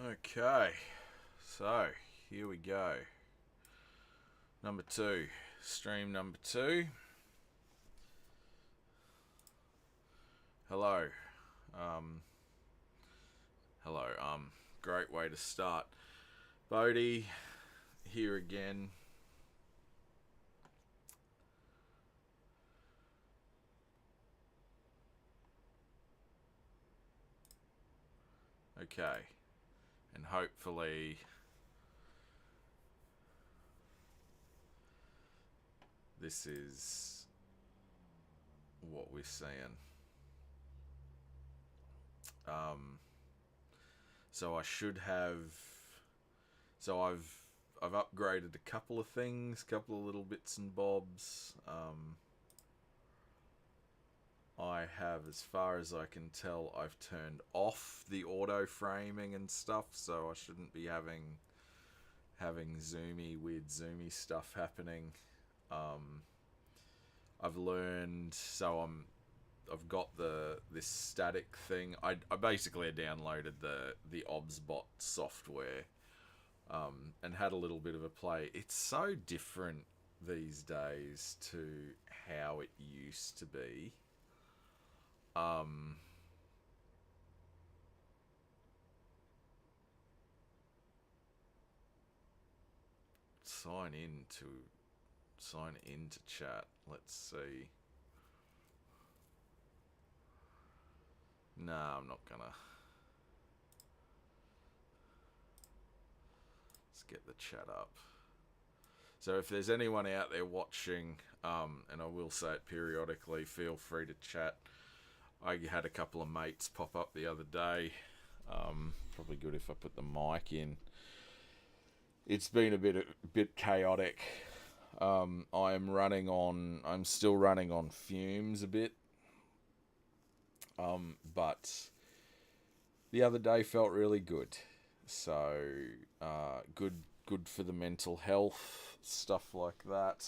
Okay, so here we go. Number two, stream number two. Hello. Um, hello. Great way to start. Bodhi, here again. Okay, and hopefully this is what we're seeing. So I should have. So I've upgraded a couple of things, couple of little bits and bobs. I have, as far as I can tell, I've turned off the auto framing and stuff, so I shouldn't be having weird zoomy stuff happening. I've learned, I've got this static thing. I basically downloaded the OBSBot software, and had a little bit of a play. It's so different these days to how it used to be. Sign into chat. Let's see. Nah, I'm not gonna. Let's get the chat up. So if there's anyone out there watching, and I will say it periodically, feel free to chat. I had a couple of mates pop up the other day. Probably good if I put the mic in. It's been a bit chaotic. I'm still running on fumes a bit. But the other day felt really good. So good for the mental health, stuff like that.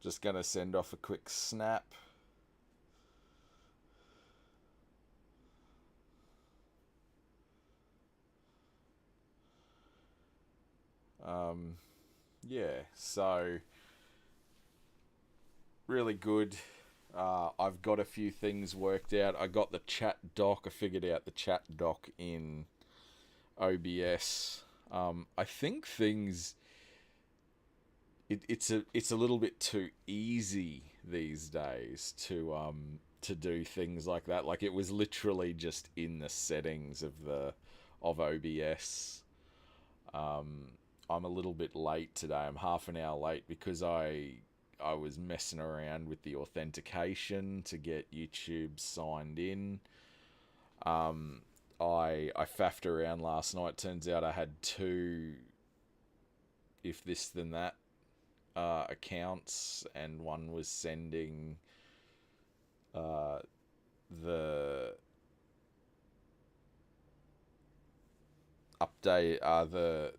Just gonna send off a quick snap. Yeah, so really good. I've got a few things worked out. I got the chat doc. I figured out the chat doc in OBS. I think things. It's a little bit too easy these days to do things like that. Like, it was literally just in the settings of OBS. I'm a little bit late today. I'm half an hour late because I was messing around with the authentication to get YouTube signed in. I faffed around last night. Turns out I had two if this then that accounts, and one was sending the update,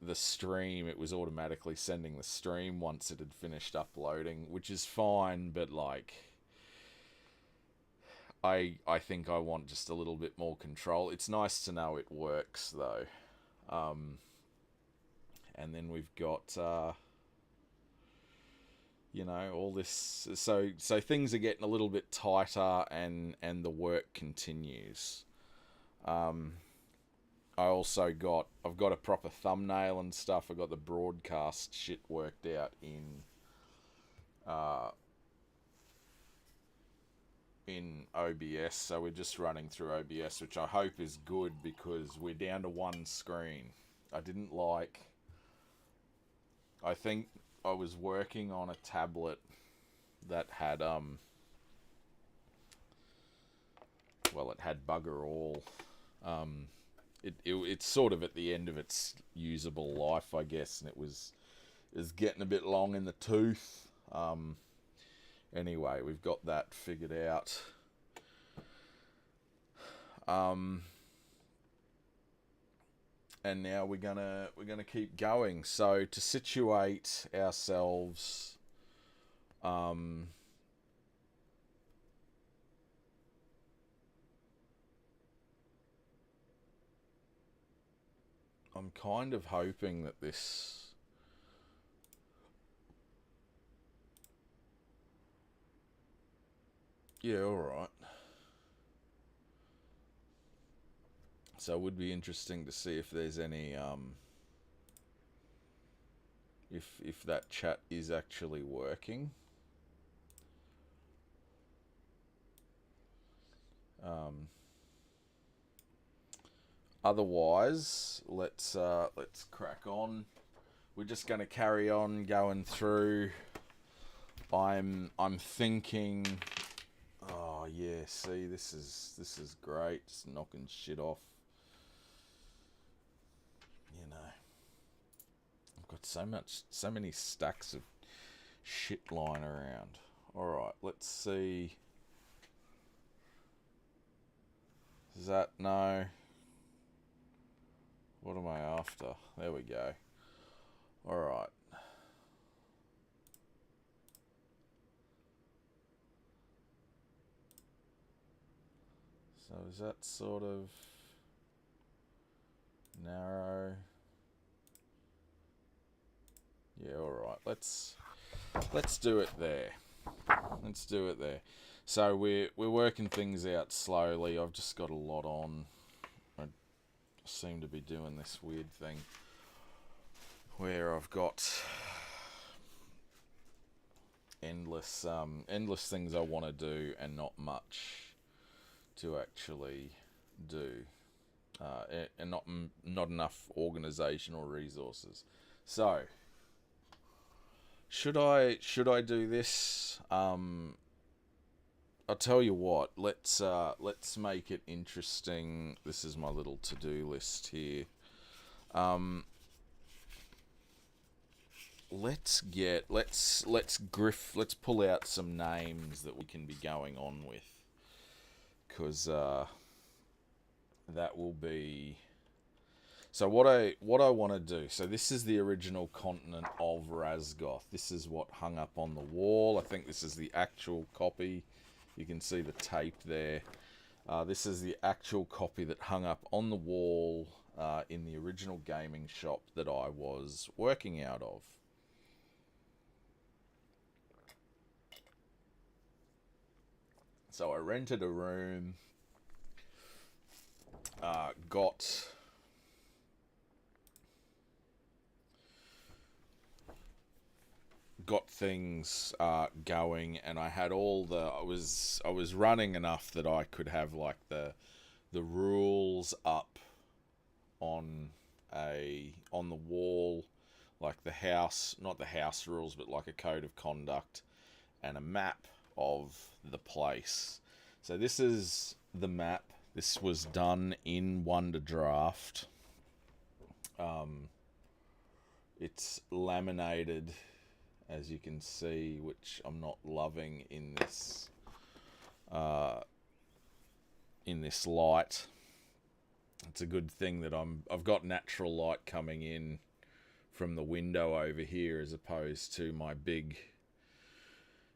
the stream. It was automatically sending the stream once it had finished uploading, which is fine, but like, I think I want just a little bit more control. It's nice to know it works though. And then we've got all this, so things are getting a little bit tighter, and the work continues. I've got a proper thumbnail and stuff. I got the broadcast shit worked out in OBS, so we're just running through OBS, which I hope is good because we're down to one screen. I think I was working on a tablet that had it had bugger all. It's sort of at the end of its usable life, I guess, and it was getting a bit long in the tooth. Anyway, we've got that figured out. And now we're gonna keep going. So to situate ourselves, I'm kind of hoping that this. Yeah, all right. So it would be interesting to see if there's any if that chat is actually working. Otherwise, let's crack on. We're just going to carry on going through. I'm thinking. Oh yeah, see, this is great. Just knocking shit off. You know, I've got so many stacks of shit lying around. All right, let's see. Is that no? What am I after? There we go. All right. So is that sort of narrow? Yeah, all right. Let's do it there. Let's do it there. So we're working things out slowly. I've just got a lot on. I seem to be doing this weird thing where I've got endless things I want to do and not much to actually do, and not enough organizational resources. So should I do this? I'll tell you what. Let's make it interesting. This is my little to-do list here. Let's pull out some names that we can be going on with, because that will be. So what I want to do. So this is the original continent of Razgoth. This is what hung up on the wall. I think this is the actual copy. You can see the tape there. This is the actual copy that hung up on the wall in the original gaming shop that I was working out of. So I rented a room, got things going, and I had all the I was running enough that I could have like the rules up on the wall, like the house, not the house rules, but like a code of conduct and a map of the place. So this is the map. This was done in Wonder Draft. It's laminated, as you can see, which I'm not loving in this light. It's a good thing that I've got natural light coming in from the window over here, as opposed to my big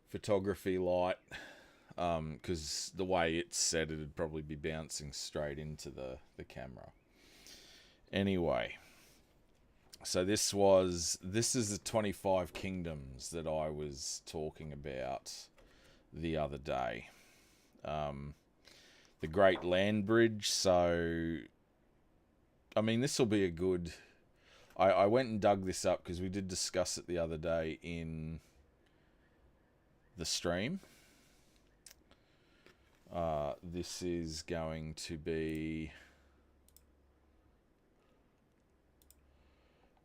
photography light, because the way it's set, it'd probably be bouncing straight into the camera. Anyway, so this is the 25 kingdoms that I was talking about the other day. The Great Land Bridge. So, I mean, this will be a good. I went and dug this up because we did discuss it the other day in the stream. This is going to be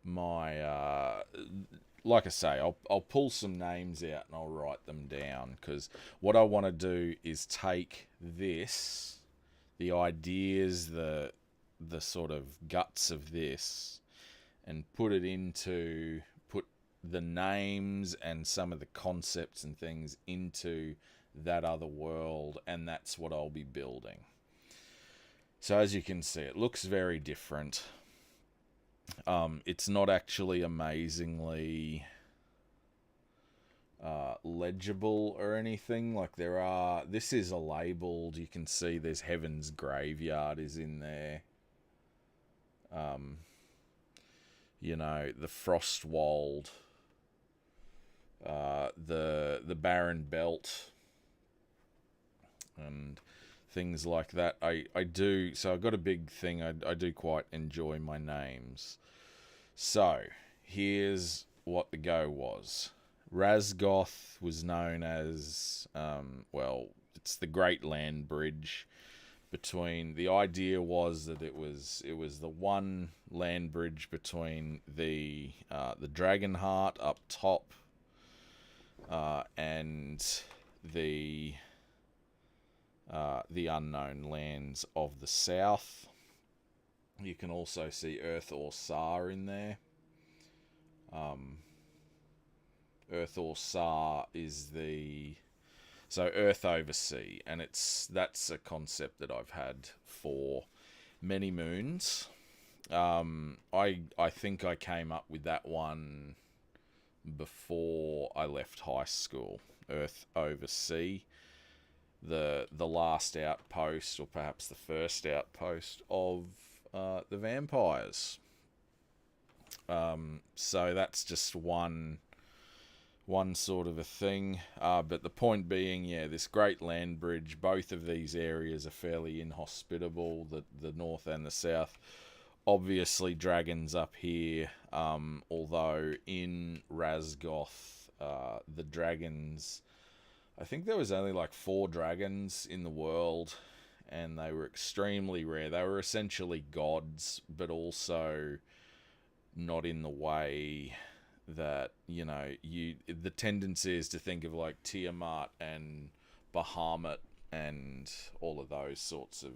my like I say, I'll pull some names out and I'll write them down, because what I want to do is take this, the ideas, the sort of guts of this, and put the names and some of the concepts and things into that other world, and that's what I'll be building. So as you can see, it looks very different. It's not actually amazingly legible or anything. Like this is a labeled. You can see there's Heaven's Graveyard is in there. The Frostwold, the Barren Belt, and things like that. I do. So I've got a big thing. I do quite enjoy my names. So here's what the go was. Razgoth was known as, it's the Great Land Bridge between. The idea was that it was the one land bridge between the Dragonheart up top, and the unknown lands of the south. You can also see Earth or Sar in there. Earth or Sar is Earth over sea, and that's a concept that I've had for many moons. I think I came up with that one before I left high school. Earth over sea, the last outpost, or perhaps the first outpost of the vampires. So that's just one sort of a thing. But the point being, this Great Land Bridge, both of these areas are fairly inhospitable, the north and the south. Obviously, dragons up here, although in Razgoth, the dragons, I think there was only like 4 dragons in the world, and they were extremely rare. They were essentially gods, but also not in the way that, the tendency is to think of like Tiamat and Bahamut and all of those sorts of,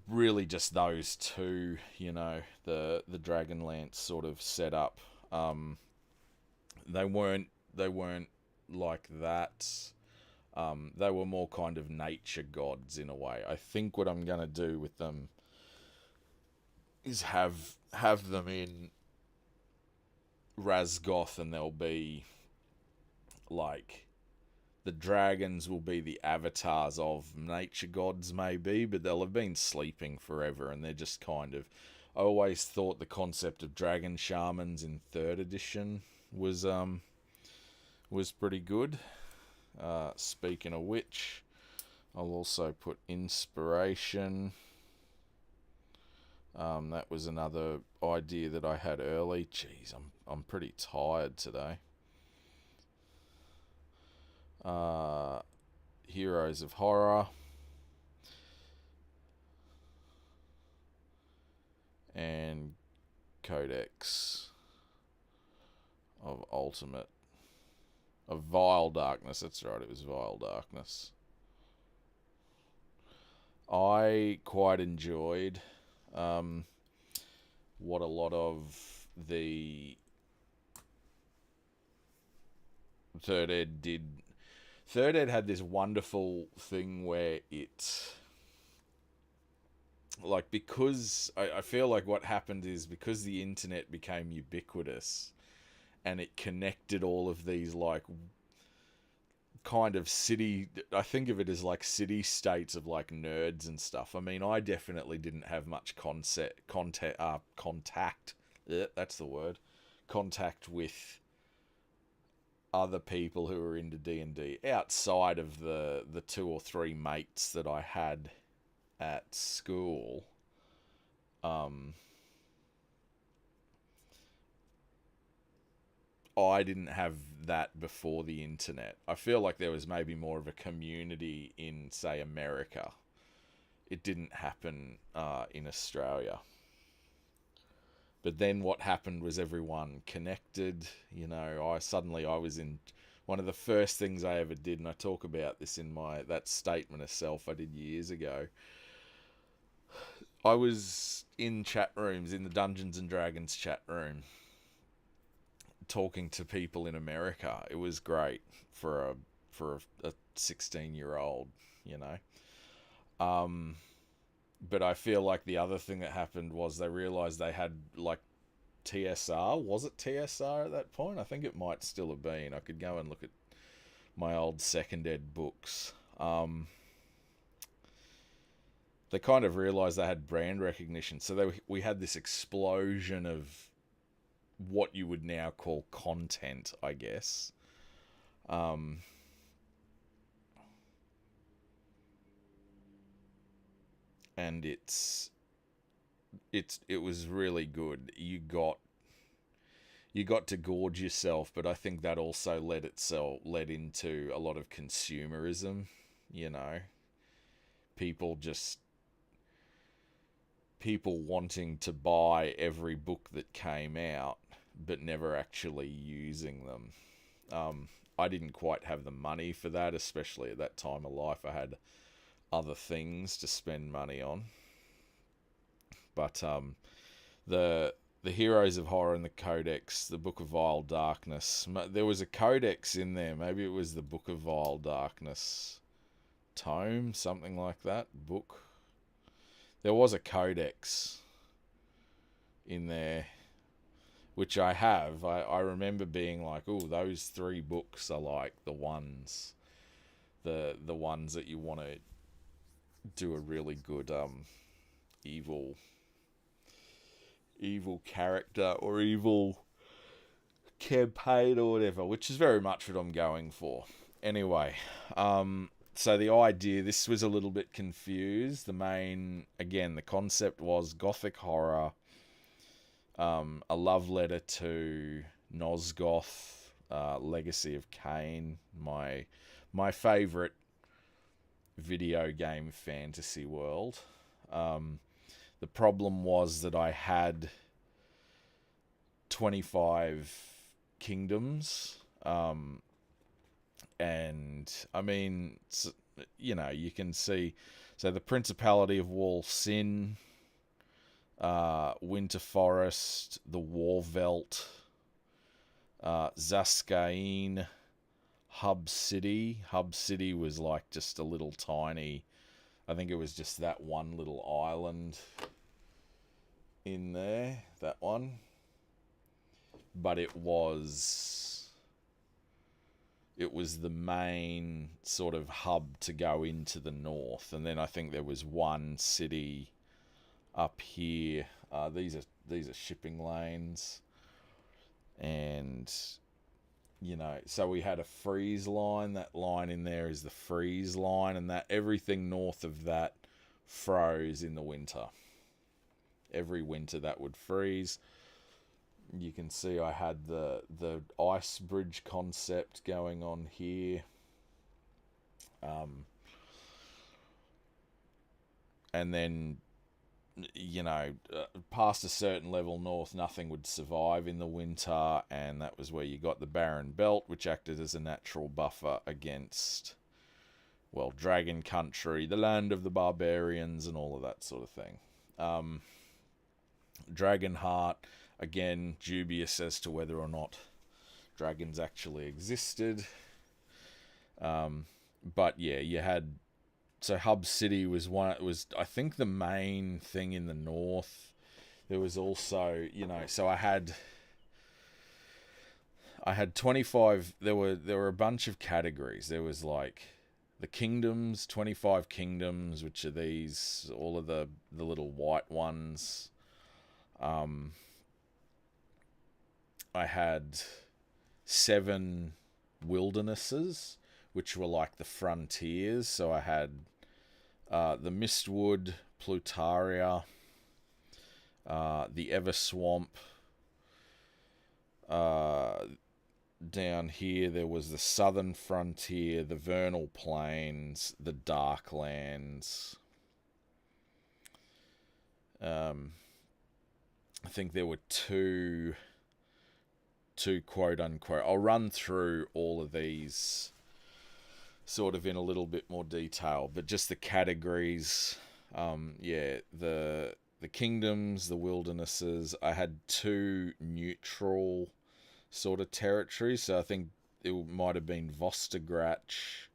really just those two, the Dragonlance sort of set up. They weren't like that. They were more kind of nature gods in a way. I think what I'm going to do with them is have them in Razgoth, and they'll be like, the dragons will be the avatars of nature gods maybe, but they'll have been sleeping forever, and they're just kind of, I always thought the concept of dragon shamans in 3rd edition was pretty good. Speaking of which, I'll also put inspiration. That was another idea that I had early. Jeez, I'm pretty tired today. Heroes of Horror. And Codex of Vile Darkness. That's right, it was Vile Darkness. I quite enjoyed what a lot of the 3rd Ed did. 3rd Ed had this wonderful thing where it, like, because I feel like what happened is, because the internet became ubiquitous and it connected all of these, like, kind of city, I think of it as like city states of like nerds and stuff. I mean, I definitely didn't have much contact, that's the word, contact with other people who were into D&D outside of the 2 or 3 mates that I had at school. I didn't have that before the internet. I feel like there was maybe more of a community in, say, America. It didn't happen in Australia. But then what happened was everyone connected. I was in one of the first things I ever did, and I talk about this in that statement of self I did years ago. I was in chat rooms, in the Dungeons and Dragons chat room, talking to people in America. It was great for a 16-year-old. you know. But I feel like the other thing that happened was they realised they had, like, TSR. Was it TSR at that point? I think it might still have been. I could go and look at my old second ed books. They kind of realised they had brand recognition. So we had this explosion of what you would now call content, I guess. And it was really good. You got to gorge yourself, but I think that also led into a lot of consumerism, you know. People wanting to buy every book that came out, but never actually using them. I didn't quite have the money for that, especially at that time of life. I had other things to spend money on. But the Heroes of Horror and the Codex, the Book of Vile Darkness. There was a codex in there. Maybe it was the Book of Vile Darkness tome, something like that, book. There was a codex in there, which I have. I remember being like, oh, those 3 books are like the ones that you want to do a really good evil character or evil campaign or whatever, which is very much what I'm going for. Anyway, so the idea, this was a little bit confused. The concept was gothic horror, a love letter to Nosgoth, Legacy of Kain, my favourite video game fantasy world. The problem was that I had 25 kingdoms, and I mean, you know, you can see, so the Principality of Wall Sin, Winter Forest, the Warvelt, Zaskain, Hub City. Hub City was like just a little tiny, I think it was just that one little island in there, that one. But it was the main sort of hub to go into the north. And then I think there was one city up here. These are shipping lanes. And, you know, so we had a freeze line. That line in there is the freeze line, and that everything north of that froze in the winter. Every winter that would freeze. You can see I had the ice bridge concept going on here. And then, you know, past a certain level north, nothing would survive in the winter, and that was where you got the Barren Belt, which acted as a natural buffer against, well, Dragon Country, the land of the barbarians, and all of that sort of thing. Dragonheart, again, dubious as to whether or not dragons actually existed. But yeah, you had, so Hub City was one. It was, I think, the main thing in the north. There was also, you know, so I had 25. There were a bunch of categories. There was like the kingdoms, 25 kingdoms, which are these, all of the little white ones. I had 7 wildernesses, which were like the frontiers. So I had the Mistwood, Plutaria, the Everswamp. Down here there was the Southern Frontier, the Vernal Plains, the Darklands. I think there were two quote unquote. I'll run through all of these sort of in a little bit more detail, but just the categories. The kingdoms, the wildernesses. I had 2 neutral sort of territories. So I think it might have been Vostogratch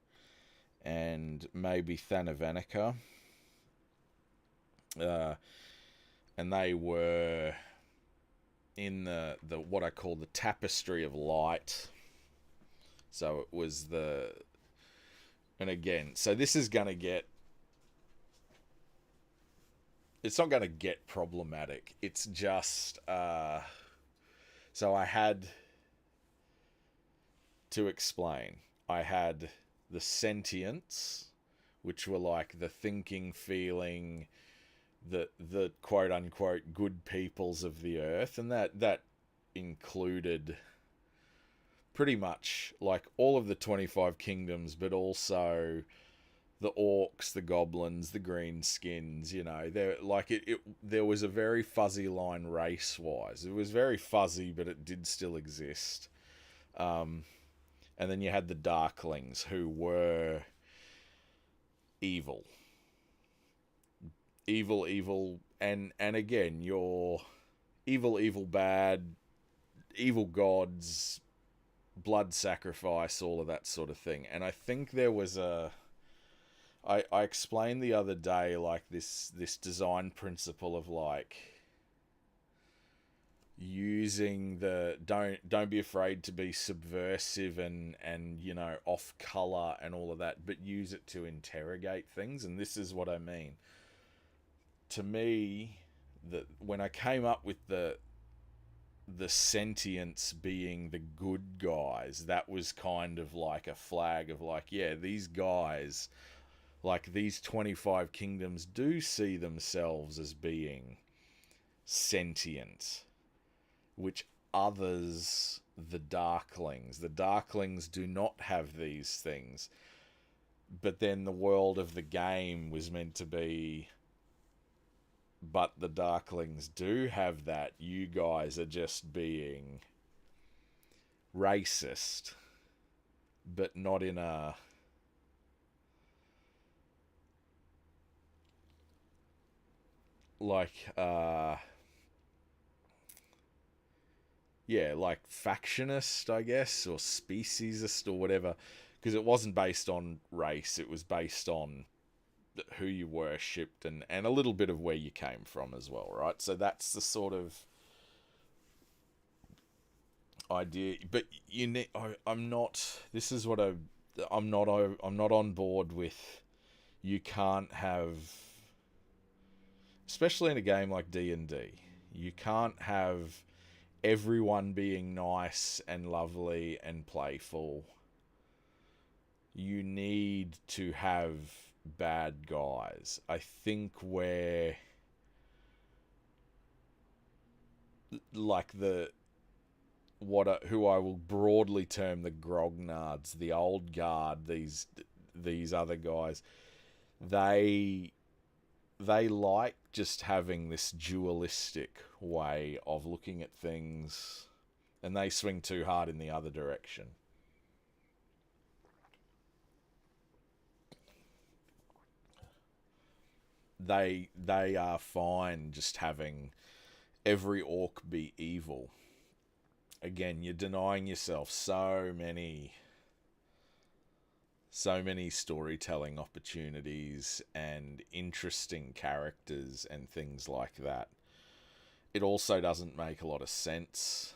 and maybe Thanavenica. And they were in the what I call the tapestry of light. So it was and again, so this is going to it's not going to get problematic. It's just, so I had to explain. I had the sentience, which were like the thinking, feeling, the quote unquote good peoples of the earth, and that included pretty much like all of the 25 kingdoms, but also the orcs, the goblins, the greenskins. There was a very fuzzy line race wise. It was very fuzzy, but it did still exist. And then you had the darklings, who were evil, and again, your evil, bad, evil gods, blood sacrifice, all of that sort of thing. And I think there was I explained the other day, like this design principle of like using don't be afraid to be subversive and off color and all of that, but use it to interrogate things. And this is what I mean. To me, that when I came up with the sentience being the good guys, that was kind of like a flag of like, yeah, these guys, like these 25 kingdoms, do see themselves as being sentient, which others, the darklings do not have these things. But then the world of the game was meant to be, but the darklings do have that. You guys are just being racist, but not in a like like factionist, I guess, or speciesist or whatever, because it wasn't based on race. It was based on who you worshipped and a little bit of where you came from as well, right? So that's the sort of idea. But I'm not. This is what I'm not on board with. You can't have, especially in a game like D&D, you can't have everyone being nice and lovely and playful. You need to have bad guys. I think where like who I will broadly term the grognards, the old guard, these other guys, they like just having this dualistic way of looking at things, and they swing too hard in the other direction. They are fine just having every orc be evil. Again, you're denying yourself so many storytelling opportunities and interesting characters and things like that. It also doesn't make a lot of sense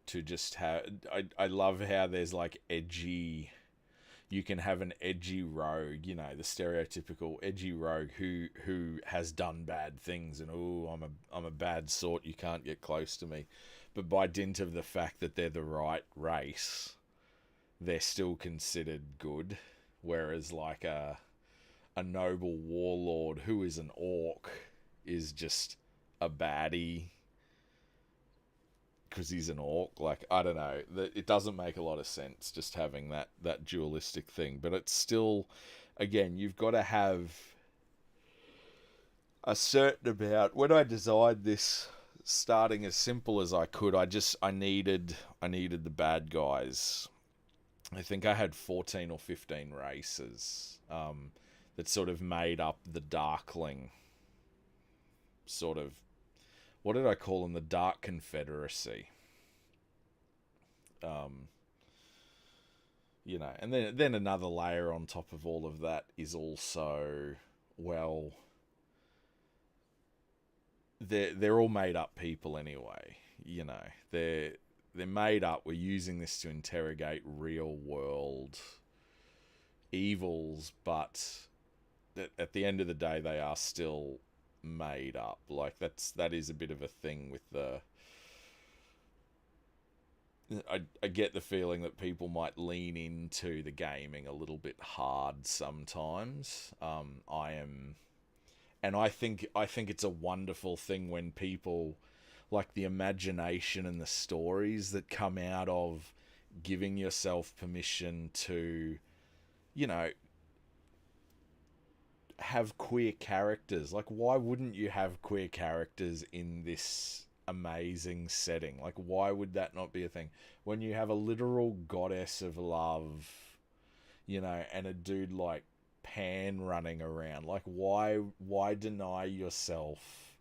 to just have... I love how there's like edgy... You can have an edgy rogue, the stereotypical edgy rogue who has done bad things, and I'm a bad sort, you can't get close to me. But by dint of the fact that they're the right race, they're still considered good. Whereas like a noble warlord who is an orc is just a baddie because he's an orc. Like, I don't know, it doesn't make a lot of sense just having that dualistic thing. But it's still, again, you've got to have a certain amount. When I designed this, starting as simple as I could, I needed the bad guys. I think I had 14 or 15 races that sort of made up the Darkling sort of... What did I call them? The Dark Confederacy. and then another layer on top of all of that is also, well, they're all made up people anyway. They're made up. We're using this to interrogate real world evils, but at the end of the day, they are still made up. Like that is a bit of a thing with the. I get the feeling that people might lean into the gaming a little bit hard sometimes. And I think it's a wonderful thing when people, like, the imagination and the stories that come out of giving yourself permission to, have queer characters. Like, why wouldn't you have queer characters in this amazing setting? Like, why would that not be a thing? When you have a literal goddess of love, and a dude like Pan running around, like, why deny yourself?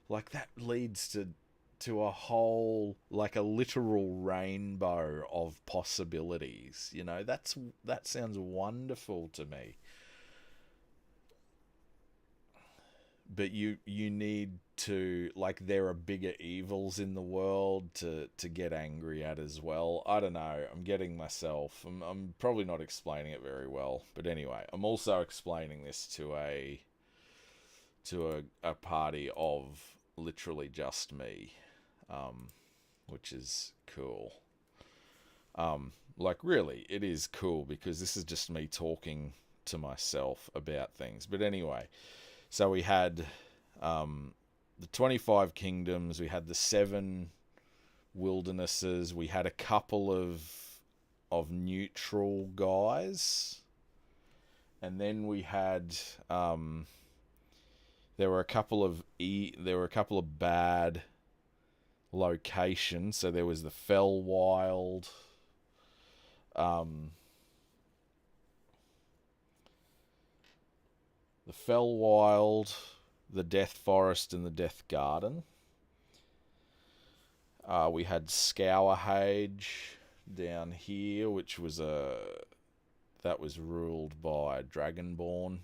Like, that leads to a whole, like, a literal rainbow of possibilities. That sounds wonderful to me. But you need to, like, there are bigger evils in the world to get angry at as well. I don't know. I'm getting myself. I'm probably not explaining it very well. But anyway, I'm also explaining this to a party of literally just me, which is cool. Like, really, it is cool because this is just me talking to myself about things. But anyway. So we had the 25 kingdoms, we had the 7 wildernesses, we had a couple of neutral guys, and then we had there were a couple of bad locations. So there was the Fellwild, the Death Forest, and the Death Garden. We had Scourhage down here, which was that was ruled by Dragonborn.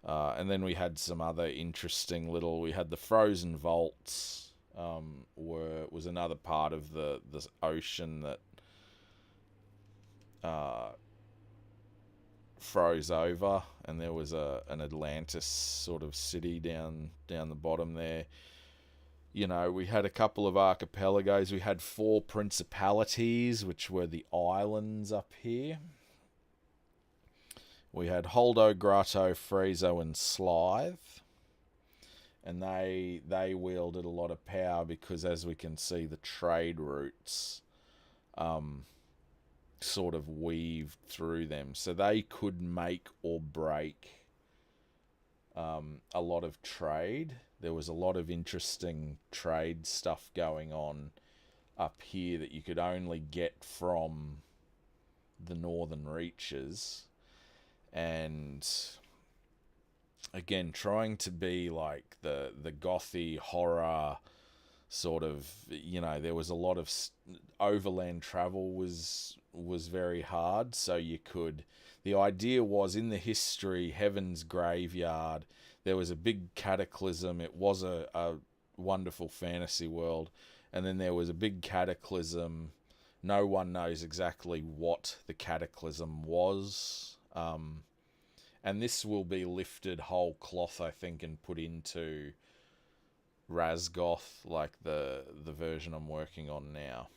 And then we had some other interesting little. We had the Frozen Vaults, was another part of the ocean that froze over, and there was an Atlantis sort of city down the bottom there. We had a couple of archipelagos. We had 4 principalities, which were the islands up here. We had Holdo, Grotto, Friezo, and Slythe. And they wielded a lot of power because, as we can see, the trade routes sort of weaved through them. So they could make or break a lot of trade. There was a lot of interesting trade stuff going on up here that you could only get from the northern reaches. And again, trying to be like the gothy horror sort of, there was a lot of overland travel was very hard. So the idea was, in the history, Heaven's Graveyard, there was a big cataclysm. It was a wonderful fantasy world. And then there was a big cataclysm. No one knows exactly what the cataclysm was. And this will be lifted whole cloth, I think, and put into Razgoth, like the version I'm working on now.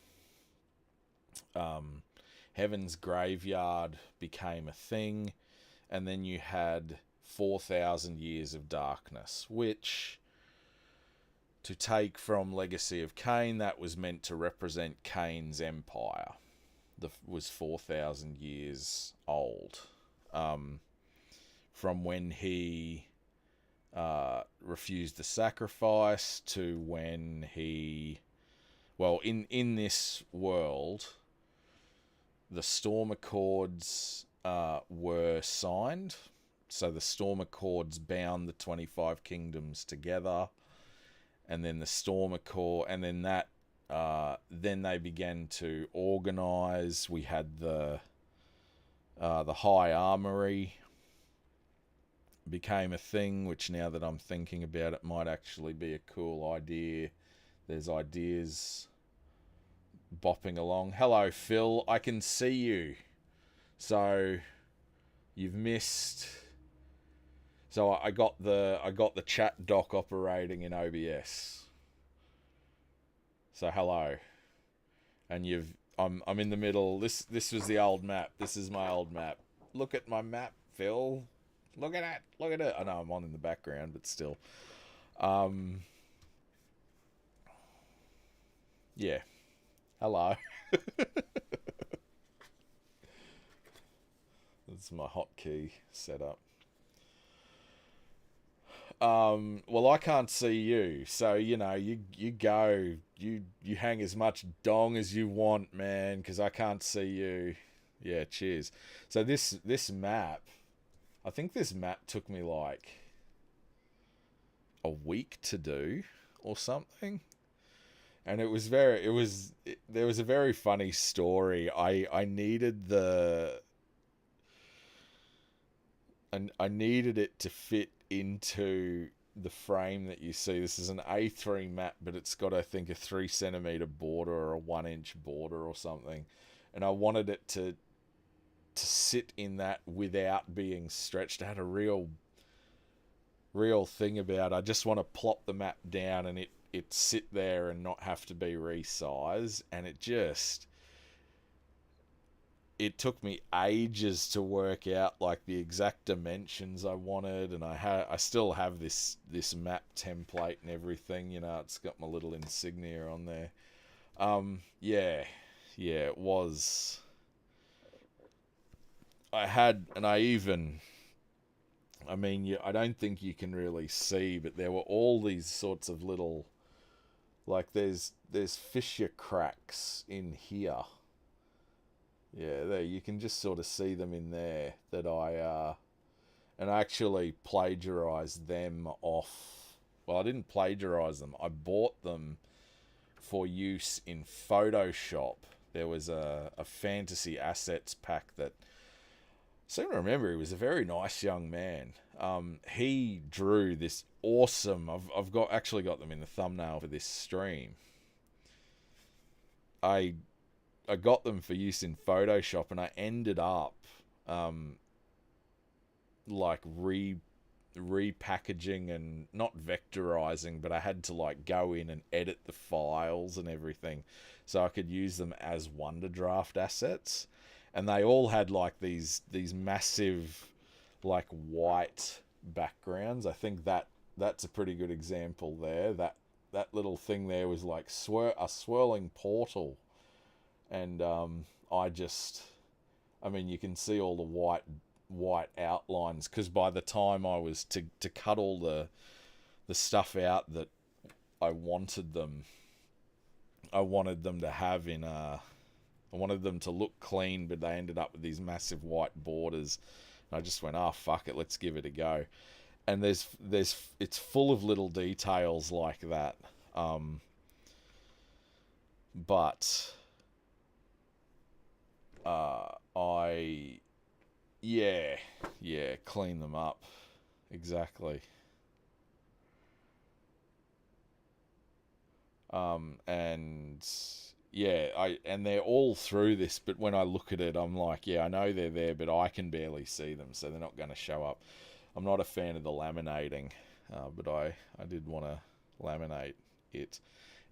Heaven's Graveyard became a thing, and then you had 4,000 years of darkness, which, to take from Legacy of Kain, that was meant to represent Kain's empire. Was 4,000 years old. From when he refused the sacrifice to when he... Well, in this world, the Storm Accords were signed. So the Storm Accords bound the 25 kingdoms together. And then the Storm Accord... And then that then they began to organise. We had the High Armory became a thing, which now that I'm thinking about it might actually be a cool idea. There's ideas bopping along. Hello, Phil. I can see you. So you've missed. So I got the chat dock operating in OBS. So hello, and I'm in the middle. This was the old map. This is my old map. Look at my map, Phil. Look at that. Look at it. I know I'm on in the background, but still. Yeah. Hello. That's my hotkey setup. Well, I can't see you, so you go, you hang as much dong as you want, man, because I can't see you. Yeah, cheers. So this map, I think this map took me like a week to do or something, and there was a very funny story. I needed I needed it to fit into the frame that you see. This is an A3 map, but it's got, I think, a 3 centimeter border or a 1 inch border or something. And I wanted it to sit in that without being stretched. I had a real thing about, I just want to plop the map down and it sit there and not have to be resized. And it took me ages to work out like the exact dimensions I wanted, and I still have this map template and everything. It's got my little insignia on there. Yeah, it was. I mean, I don't think you can really see, but there were all these sorts of little, like there's fissure cracks in here. Yeah, there you can just sort of see them in there that I actually plagiarized them off. Well, I didn't plagiarize them. I bought them for use in Photoshop. There was a fantasy assets pack that I seem to remember. He was a very nice young man. He drew this awesome. I've actually got them in the thumbnail for this stream. I got them for use in Photoshop, and I ended up like repackaging and not vectorizing, but I had to like go in and edit the files and everything so I could use them as Wonderdraft assets. And they all had like these massive like white backgrounds. I think that's a pretty good example there. That little thing there was like a swirling portal. And I mean, you can see all the white outlines, because by the time I was to cut all the stuff out that I wanted them to have I wanted them to look clean, but they ended up with these massive white borders. And I just went, fuck it, let's give it a go. And it's full of little details like that. But I clean them up. Exactly. And they're all through this, but when I look at it, I'm like, I know they're there, but I can barely see them, so they're not going to show up. I'm not a fan of the laminating, but I did want to laminate it.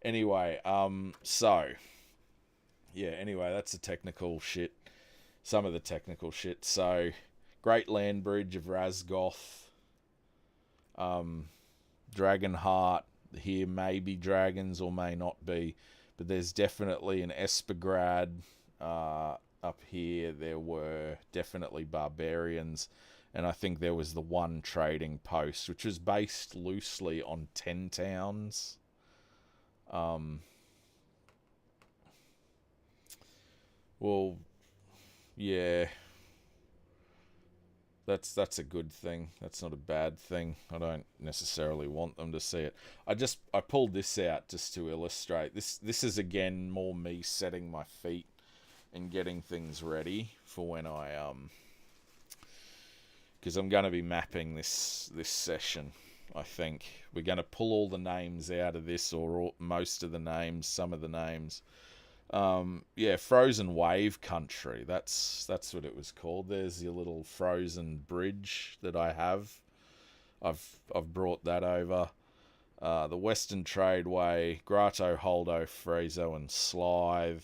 Anyway, that's the technical shit. Some of the technical shit. So, Great Land Bridge of Razgoth. Dragonheart. Here may be dragons or may not be. But there's definitely an Espergrad up here. There were definitely barbarians. And I think there was the one trading post, which was based loosely on 10 towns. Well, yeah. That's a good thing. That's not a bad thing. I don't necessarily want them to see it. I pulled this out just to illustrate. This is again more me setting my feet and getting things ready for when I because I'm going to be mapping this session. I think we're going to pull all the names out of this, or most of the names, some of the names. Yeah, Frozen Wave Country. That's what it was called. There's your little frozen bridge that I have. I've brought that over. The Western Tradeway, Grotto, Holdo, Friezo, and Slythe.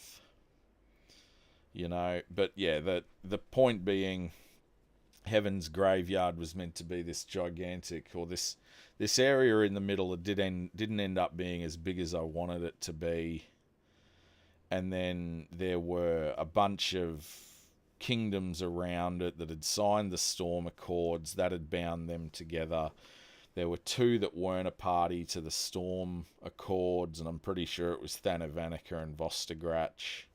You know, but yeah, the point being, Heaven's Graveyard was meant to be this gigantic, or this area in the middle that didn't end up being as big as I wanted it to be. And then there were a bunch of kingdoms around it that had signed the Storm Accords that had bound them together. There were two that weren't a party to the Storm Accords, and I'm pretty sure it was Thanavanica and Vostagrach.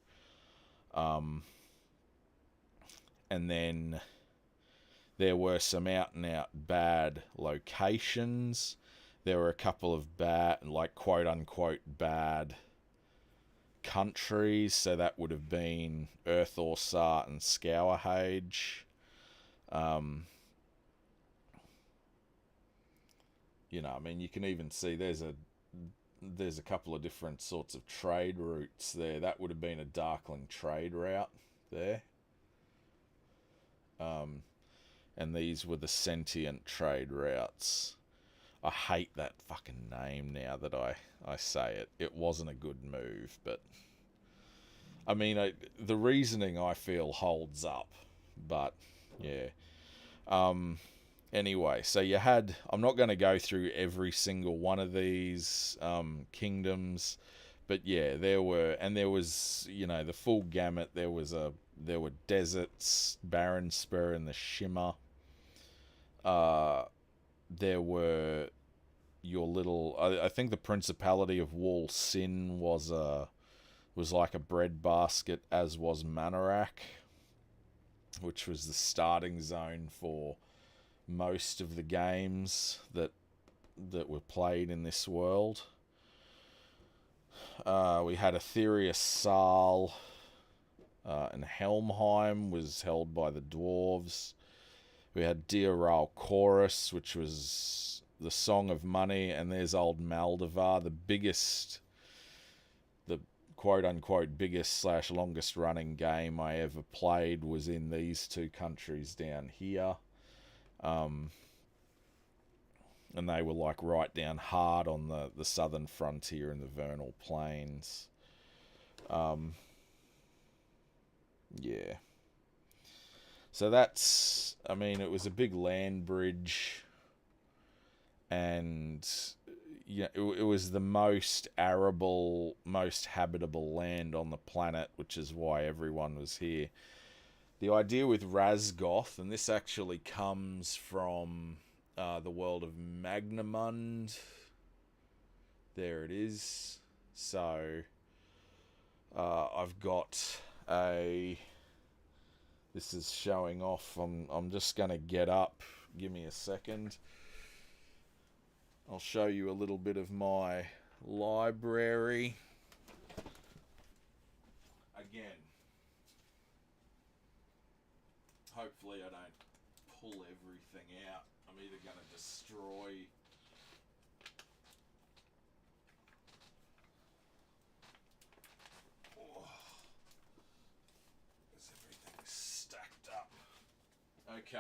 And then there were some out-and-out bad locations. There were a couple of bad, like quote-unquote bad countries, so that would have been Earthorsart and Scourhage. You know, I mean, you can even see there's a couple of different sorts of trade routes there. That would have been a Darkling trade route there. And these were the Sentient trade routes. I hate that fucking name now that I say it. It wasn't a good move, but I mean, the reasoning I feel holds up, but yeah. Anyway, so you had, I'm not going to go through every single one of these kingdoms, but yeah, there was, you know, the full gamut. There were deserts, Barrenspur and the Shimmer. There were your little, I think the Principality of Wall Sin was like a breadbasket, as was Manarak, which was the starting zone for most of the games that were played in this world. We had Aetherius Saal, and Helmheim was held by the dwarves. We had Dioral Chorus, which was the Song of Money, and there's old Maldavar, the quote-unquote biggest / longest running game I ever played was in these two countries down here. And they were like right down hard on the southern frontier in the Vernal Plains. Yeah. So that's, I mean, it was a big land bridge, and yeah, it was the most arable, most habitable land on the planet, which is why everyone was here. The idea with Razgoth, and this actually comes from the world of Magnamund. There it is. So I've got a... This is showing off. I'm just going to get up. Give me a second. I'll show you a little bit of my library. Again, hopefully I don't pull everything out. I'm either going to destroy... Is everything stacked up? Okay.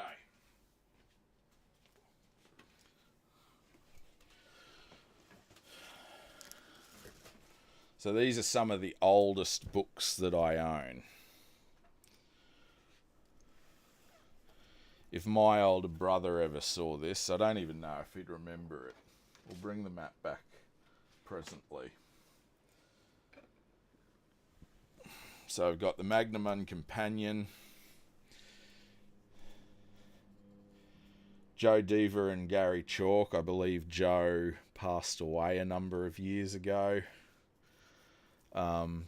So these are some of the oldest books that I own. If my older brother ever saw this, I don't even know if he'd remember it. We'll bring the map back presently. So I've got the Magnamund Companion, Joe Deaver and Gary Chalk. I believe Joe passed away a number of years ago.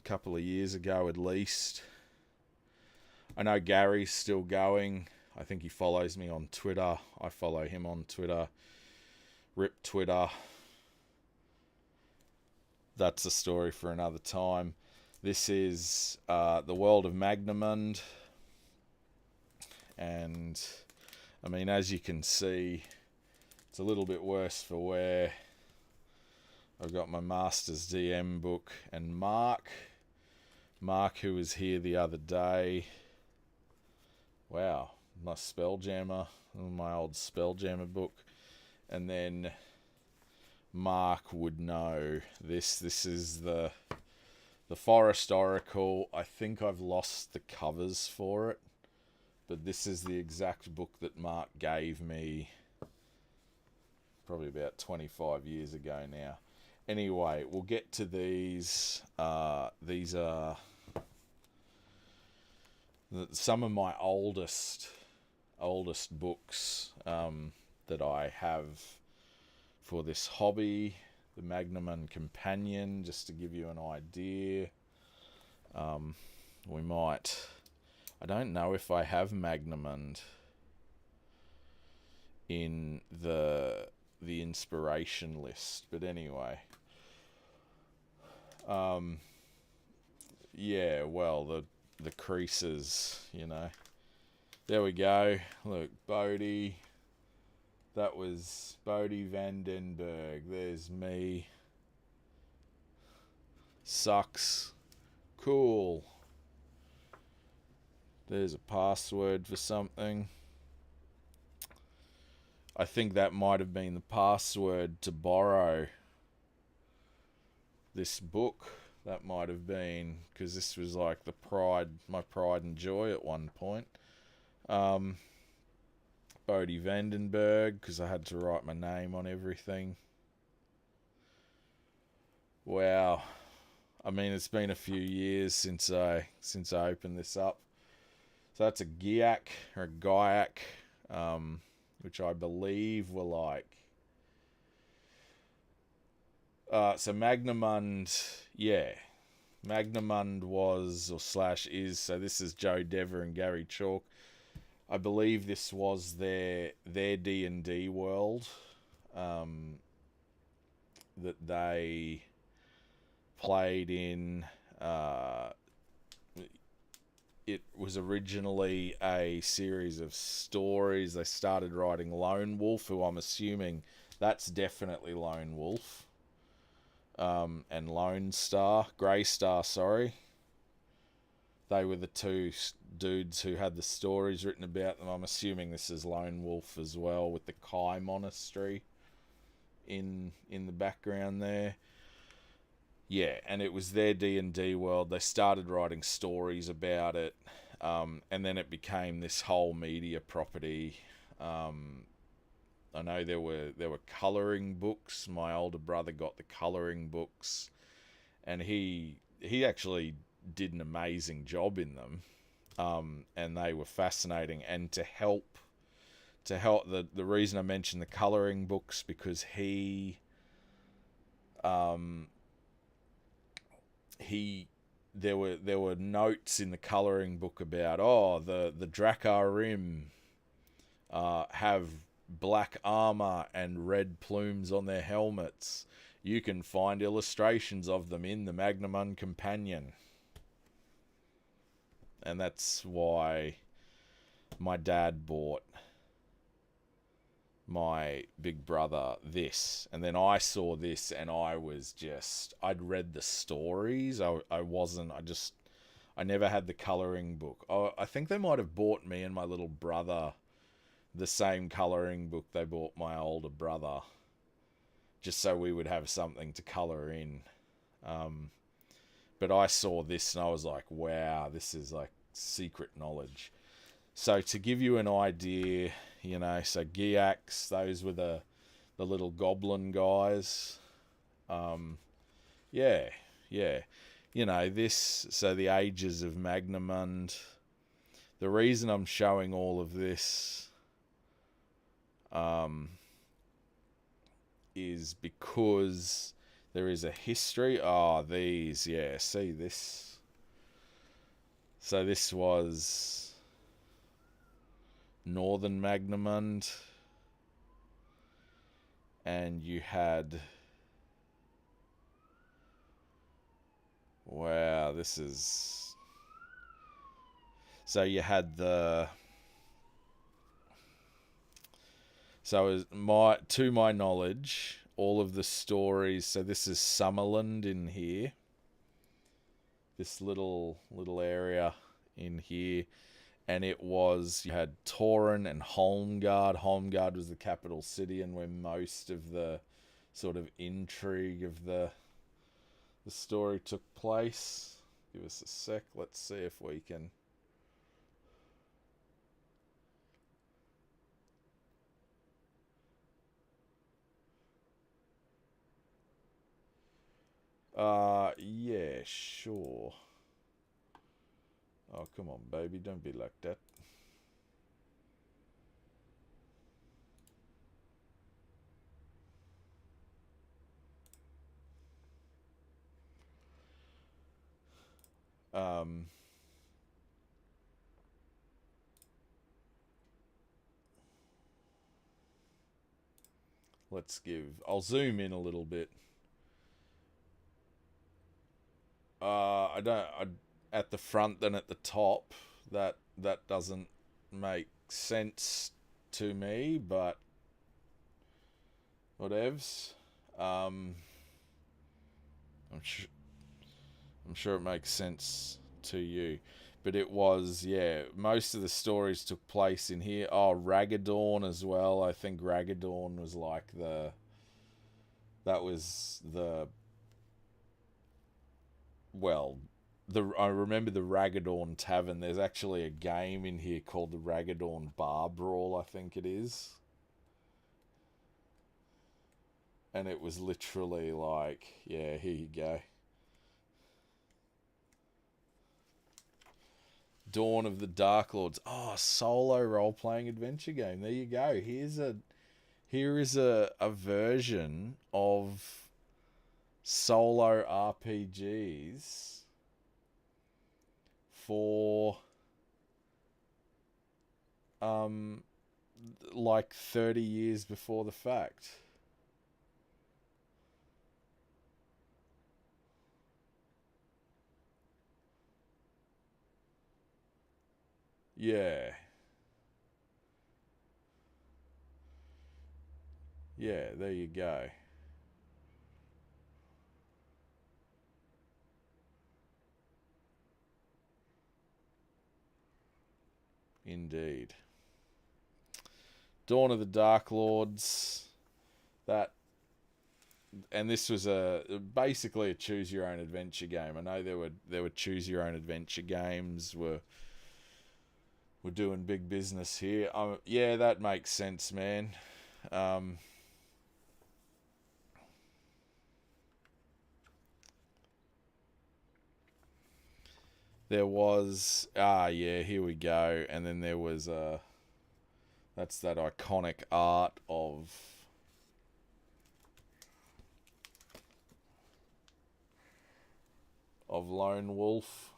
Couple of years ago at least. I know Gary's still going. I think he follows me on Twitter. I follow him on Twitter. Rip Twitter. That's a story for another time. This is the world of Magnamund. And, I mean, as you can see, it's a little bit worse for wear. I've got my Master's DM book and Mark, who was here the other day. Wow, my Spelljammer, my old Spelljammer book. And then Mark would know this. This is the Forest Oracle. I think I've lost the covers for it, but this is the exact book that Mark gave me probably about 25 years ago now. Anyway, we'll get to these. These are some of my oldest books that I have for this hobby. The Magnamund Companion, just to give you an idea. We might... I don't know if I have Magnamund in the inspiration list, but anyway. Yeah, well, the creases, you know. There we go. Look, Bodhi. That was Bodhi Vandenberg. There's me. Sucks. Cool. There's a password for something. I think that might have been the password to borrow this book. That might have been, because this was like my pride and joy at one point. Bodhi Vandenberg, because I had to write my name on everything. Wow. I mean, it's been a few years since I opened this up. So that's a Gaiac, which I believe were like... so Magnamund, yeah. Magnamund was, or slash is, so this is Joe Dever and Gary Chalk. I believe this was their D&D world that they played in. It was originally a series of stories. They started writing Lone Wolf, who I'm assuming that's definitely Lone Wolf. And Lone Star, Grey Star, sorry. They were the two dudes who had the stories written about them. I'm assuming this is Lone Wolf as well, with the Kai Monastery in the background there. Yeah, and it was their D&D world. They started writing stories about it, and then it became this whole media property. I know there were colouring books. My older brother got the colouring books, and he actually did an amazing job in them, and they were fascinating. And to help the reason I mentioned the colouring books, because there were notes in the colouring book about the Drakkar have black armor and red plumes on their helmets. You can find illustrations of them in the Magnamund Companion. And that's why my dad bought my big brother this, and then I saw this, and I'd read the stories. I never had the colouring book. I think they might have bought me and my little brother the same colouring book they bought my older brother, just so we would have something to colour in. But I saw this and I was like, wow, this is like secret knowledge. So to give you an idea, you know, so Gaiacs, those were the little goblin guys. Yeah. You know, so the ages of Magnamund. The reason I'm showing all of this is because there is a history. These, yeah, see this. So this was Northern Magnamund, and you had... Wow, this is... So you had the... So to my knowledge, all of the stories... So this is Summerland in here. This little area in here. And it was... You had Tauren and Holmgard. Holmgard was the capital city and where most of the sort of intrigue of the story took place. Give us a sec. Let's see if we can... Yeah, sure. Oh, come on, baby. Don't be like that. Let's give... I'll zoom in a little bit. At the front than at the top. That doesn't make sense to me, but whatevs. I'm sure it makes sense to you. But it was, yeah, most of the stories took place in here. Oh, Raggadorn as well. I think Raggadorn was like that was the... Well, I remember the Raggadorn Tavern. There's actually a game in here called the Raggadorn Bar Brawl, I think it is. And it was literally like, yeah, here you go. Dawn of the Dark Lords. Oh, solo role-playing adventure game. There you go. Here is a version of solo RPGs for like 30 years before the fact. Yeah. Yeah, there you go. Indeed. Dawn of the Dark Lords. And this was basically a choose your own adventure game. I know there were choose your own adventure games were doing big business here. Yeah, that makes sense, man. There was... yeah, here we go. And then there was... that's that iconic art of... Lone Wolf.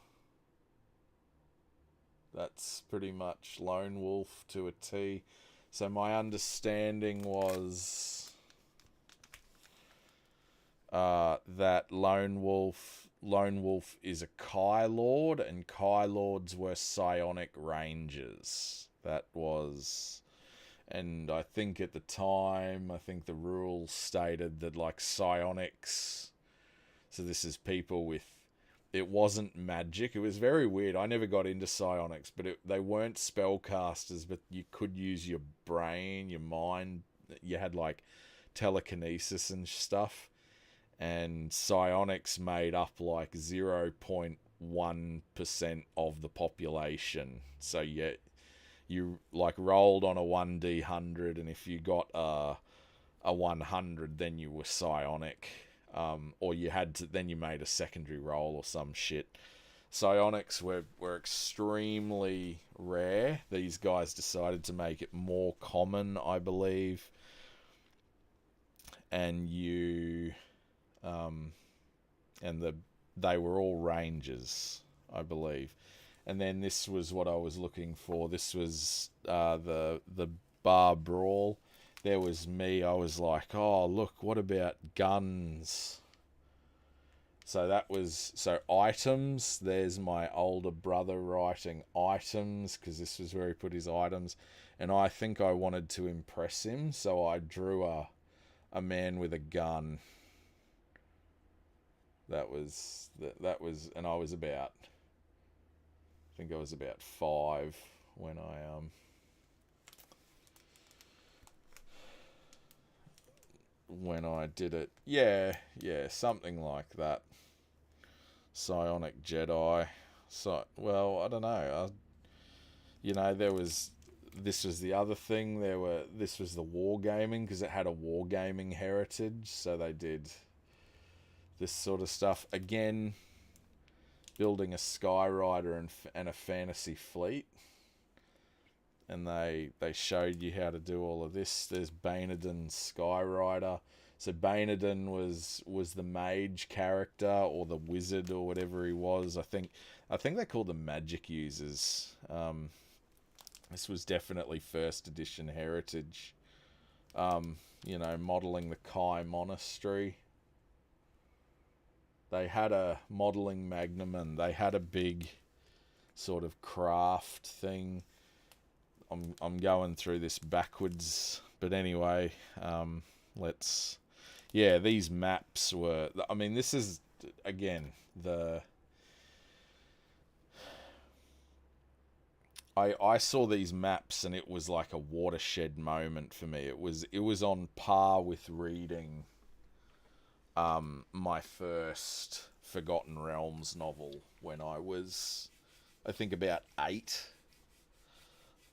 That's pretty much Lone Wolf to a T. So my understanding was... that Lone Wolf is a Kai Lord, and Kai Lords were psionic rangers. That was... And I think at the time, the rules stated that, like, psionics... So this is people with... It wasn't magic. It was very weird. I never got into psionics, but they weren't spellcasters, but you could use your brain, your mind. You had, like, telekinesis and stuff. And psionics made up like 0.1% of the population. So you like rolled on a 1d100, and if you got a 100, then you were psionic. Or you had to, then you made a secondary roll or some shit. Psionics were extremely rare. These guys decided to make it more common, I believe. And they were all rangers, I believe. And then this was what I was looking for. This was the bar brawl. There was me. I was like, oh look, what about guns? So items. There's my older brother writing items, because this was where he put his items, and I think I wanted to impress him, so I drew a man with a gun. That was, and I was about, I think I was about 5 when I did it. Yeah, something like that. Psionic Jedi. So, well, I don't know. This was the other thing. This was the wargaming, because it had a wargaming heritage. So they did this sort of stuff. Again, building a Skyrider and a fantasy fleet. And they showed you how to do all of this. There's Bainadin's Skyrider. So Bainadin was the mage character, or the wizard, or whatever he was. I think they called them magic users. This was definitely first edition heritage. Modelling the Kai Monastery. They had a modelling magnum, they had a big sort of craft thing. I'm going through this backwards, but anyway, these maps were, I mean, this is, again, I saw these maps, and it was like a watershed moment for me. It was on par with reading my first Forgotten Realms novel when I was, I think, about 8.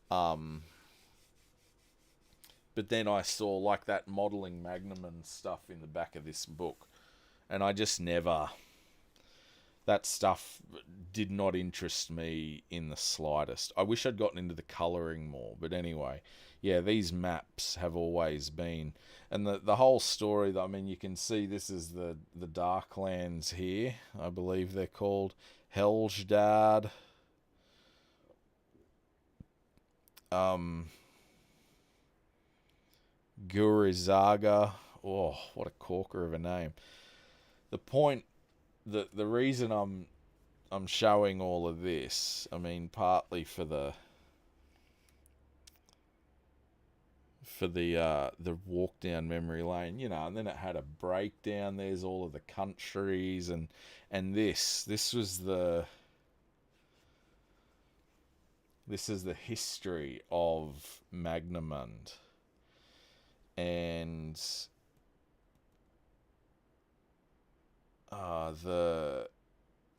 But then I saw like that modelling magnum and stuff in the back of this book, and I just never, that stuff did not interest me in the slightest. I wish I'd gotten into the colouring more, but anyway, yeah, these maps have always been, and the whole story, I mean, you can see this is the Darklands here, I believe they're called, Helgedad. Gurizaga. Oh, what a corker of a name. The reason I'm showing all of this, I mean, partly for the walk down memory lane, and then it had a breakdown. There's all of the countries, and this is the history of Magnamund. And I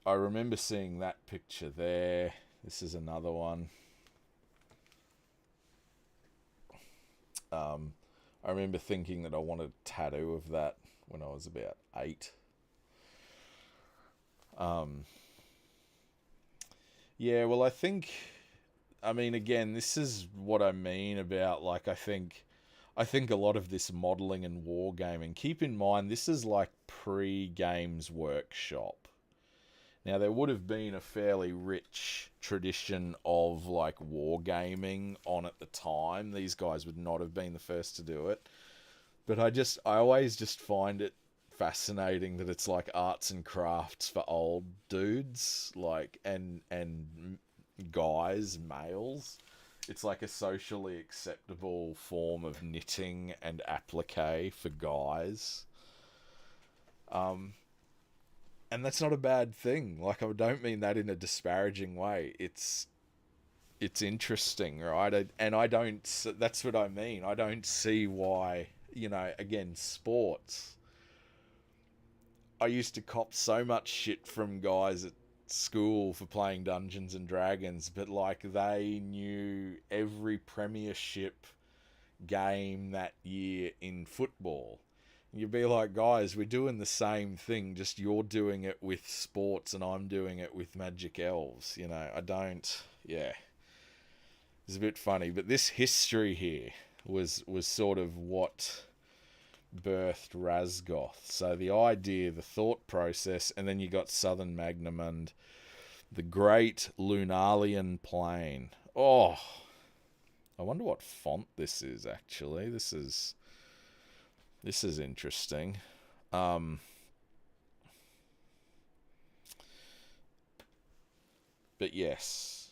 remember seeing that picture there. This is another one. I remember thinking that I wanted a tattoo of that when I was about 8. Yeah, well, I mean, again, this is what I mean about, like, I think a lot of this modelling and wargaming, keep in mind, this is like pre-Games Workshop. Now, there would have been a fairly rich tradition of, like, wargaming on at the time. These guys would not have been the first to do it. But I always just find it fascinating that it's like arts and crafts for old dudes, like, and guys, males. It's like a socially acceptable form of knitting and applique for guys. And that's not a bad thing. Like, I don't mean that in a disparaging way. It's interesting, right? That's what I mean. I don't see why, again, sports. I used to cop so much shit from guys at school for playing Dungeons and Dragons, but like, they knew every premiership game that year in football. You'd be like, guys, we're doing the same thing, just you're doing it with sports and I'm doing it with magic elves. It's a bit funny, but this history here was sort of what birthed Razgoth. So the idea, the thought process, and then you got Southern Magnamund. The Great Lunalian Plain. Oh, I wonder what font this is, actually. This is interesting. But yes.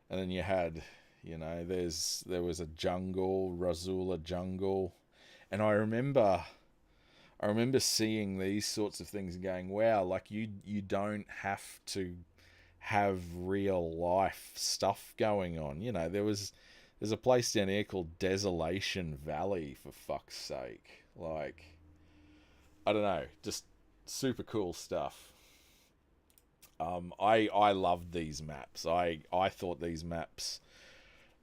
And then you had, there was a jungle, Rasula jungle. And I remember seeing these sorts of things and going, wow, like you don't have to have real life stuff going on. There's a place down here called Desolation Valley, for fuck's sake. Like, I don't know, just super cool stuff. I loved these maps. I thought these maps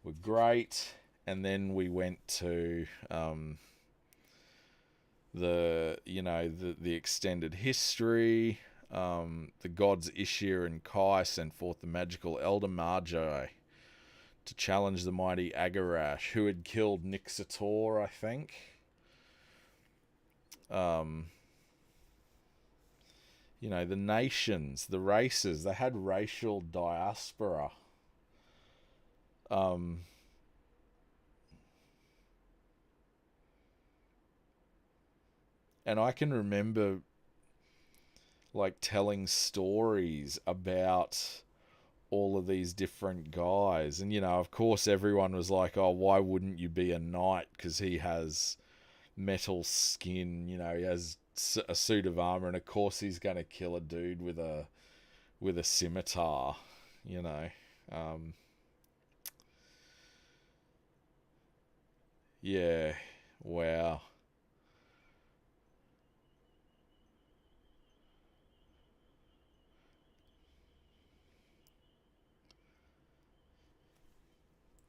were great. And then we went to the extended history. The gods Ishir and Kai sent forth the magical Elder Magi to challenge the mighty Agarash, who had killed Nixator, I think. The nations, the races, they had racial diaspora. And I can remember like telling stories about all of these different guys. And, of course everyone was like, oh, why wouldn't you be a knight? Because he has metal skin, he has a suit of armor, and of course he's going to kill a dude with a scimitar, yeah, wow.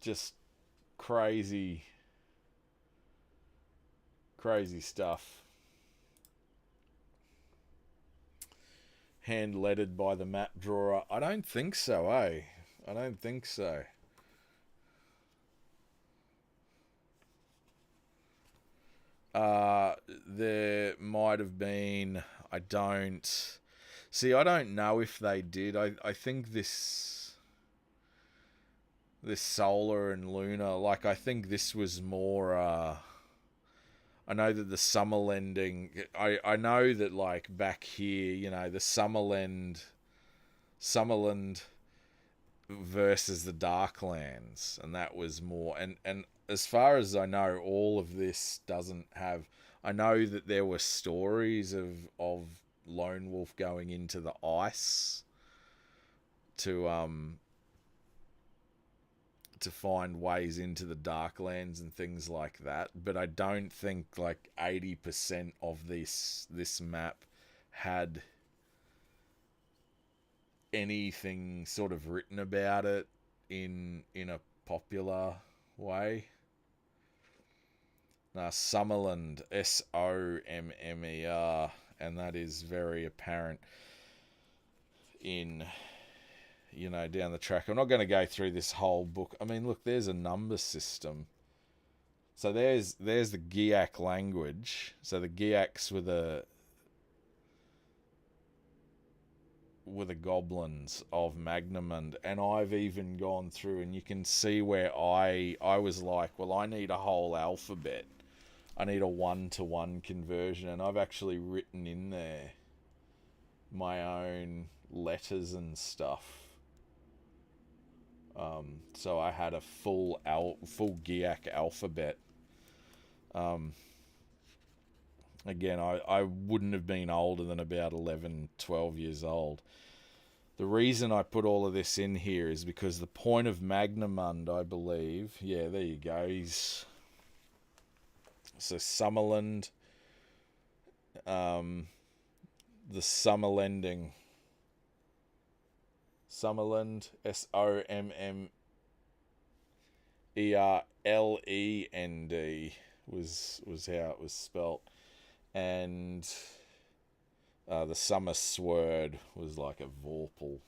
Just crazy stuff. Hand lettered by the map drawer? I don't think so, eh? I don't think so. There might have been. I don't know if they did. I think this solar and lunar, like, I think this was more I know that the Summerlending, I know that, like, back here, the Summerland versus the Darklands, and that was more, and as far as I know, all of this doesn't have. I know that there were stories of Lone Wolf going into the ice to find ways into the Darklands and things like that, but I don't think like 80% of this map had anything sort of written about it in a popular way. Now, Summerland, Sommer, and that is very apparent in, down the track. I'm not going to go through this whole book. I mean, look, there's a number system. So there's the Giak language. So the Giaks were the goblins of Magnamund, and I've even gone through, and you can see where I was like, well, I need a whole alphabet. I need a 1-to-1 conversion, and I've actually written in there my own letters and stuff. So I had a full Giak alphabet. Again, I wouldn't have been older than about 11, 12 years old. The reason I put all of this in here is because the point of Magnamund, I believe, yeah, there you go, so Summerland, the Summerlending, Summerland, Sommerlend was how it was spelt, and the Summer Sword was like a Vorpal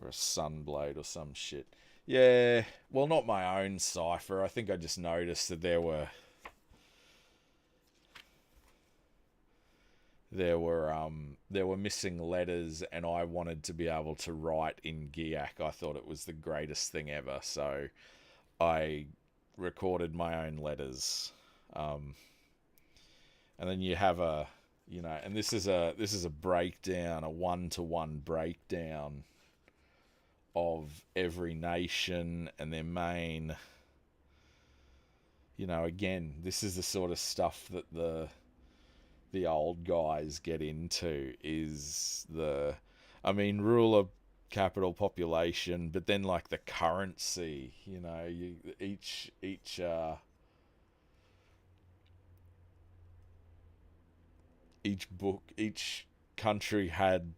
or a Sunblade or some shit. Yeah, well, not my own cipher. I think I just noticed that there were there were missing letters, and I wanted to be able to write in Giak. I thought it was the greatest thing ever, so I recorded my own letters. And then you have and this is a breakdown, a 1-to-1 breakdown of every nation and their main. Again, this is the sort of stuff that the old guys get into, is ruler, capital, population, but then like the currency, each country had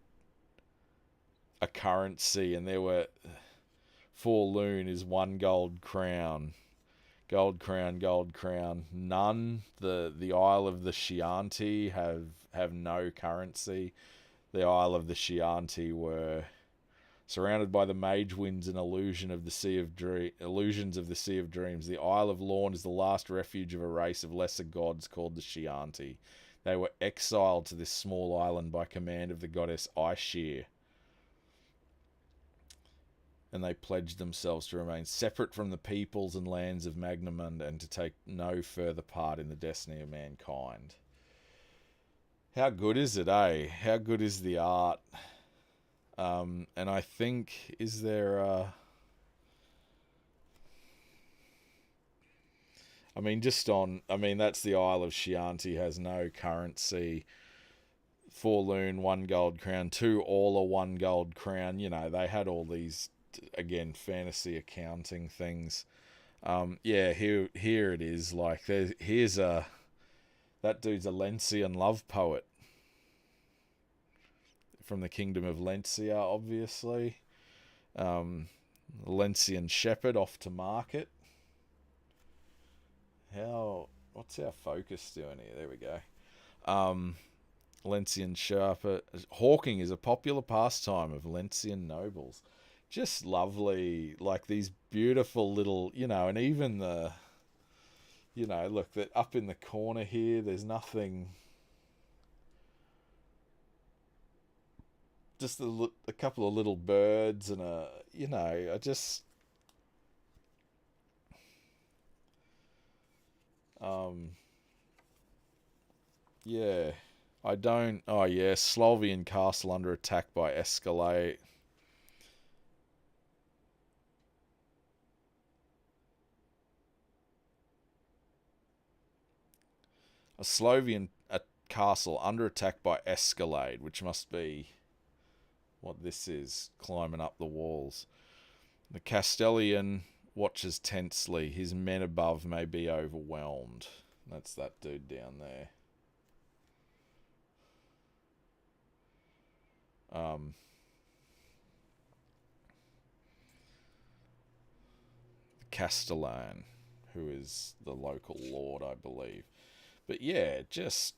a currency, and there were 4 loon is 1 gold crown. Gold crown. None. The Isle of the Chianti have no currency. The Isle of the Chianti were surrounded by the mage winds and illusions of the Sea of Dreams. The Isle of Lorn is the last refuge of a race of lesser gods called the Chianti. They were exiled to this small island by command of the goddess Aishir, and they pledged themselves to remain separate from the peoples and lands of Magnamund and to take no further part in the destiny of mankind. How good is it, eh? How good is the art? And I think, is there that's the Isle of Chianti, has no currency. 4 loon, 1 gold crown. 2 Orla, 1 gold crown. They had all these, again, fantasy accounting things. Here it is. Like, here's that dude's a Lencian love poet from the kingdom of Lencia, obviously. Lencian shepherd off to market. What's our focus doing here? There we go. Lencian shepherd. Hawking is a popular pastime of Lencian nobles. Just lovely, like these beautiful little, and even the, look, that up in the corner here, there's nothing, just a couple of little birds and I just, yeah, I don't, oh yeah, Slovian castle under attack by Escalate. A Slovian castle under attack by Escalade, which must be what this is, climbing up the walls. The Castellian watches tensely. His men above may be overwhelmed. That's that dude down there. Castellan, who is the local lord, I believe. But yeah, just,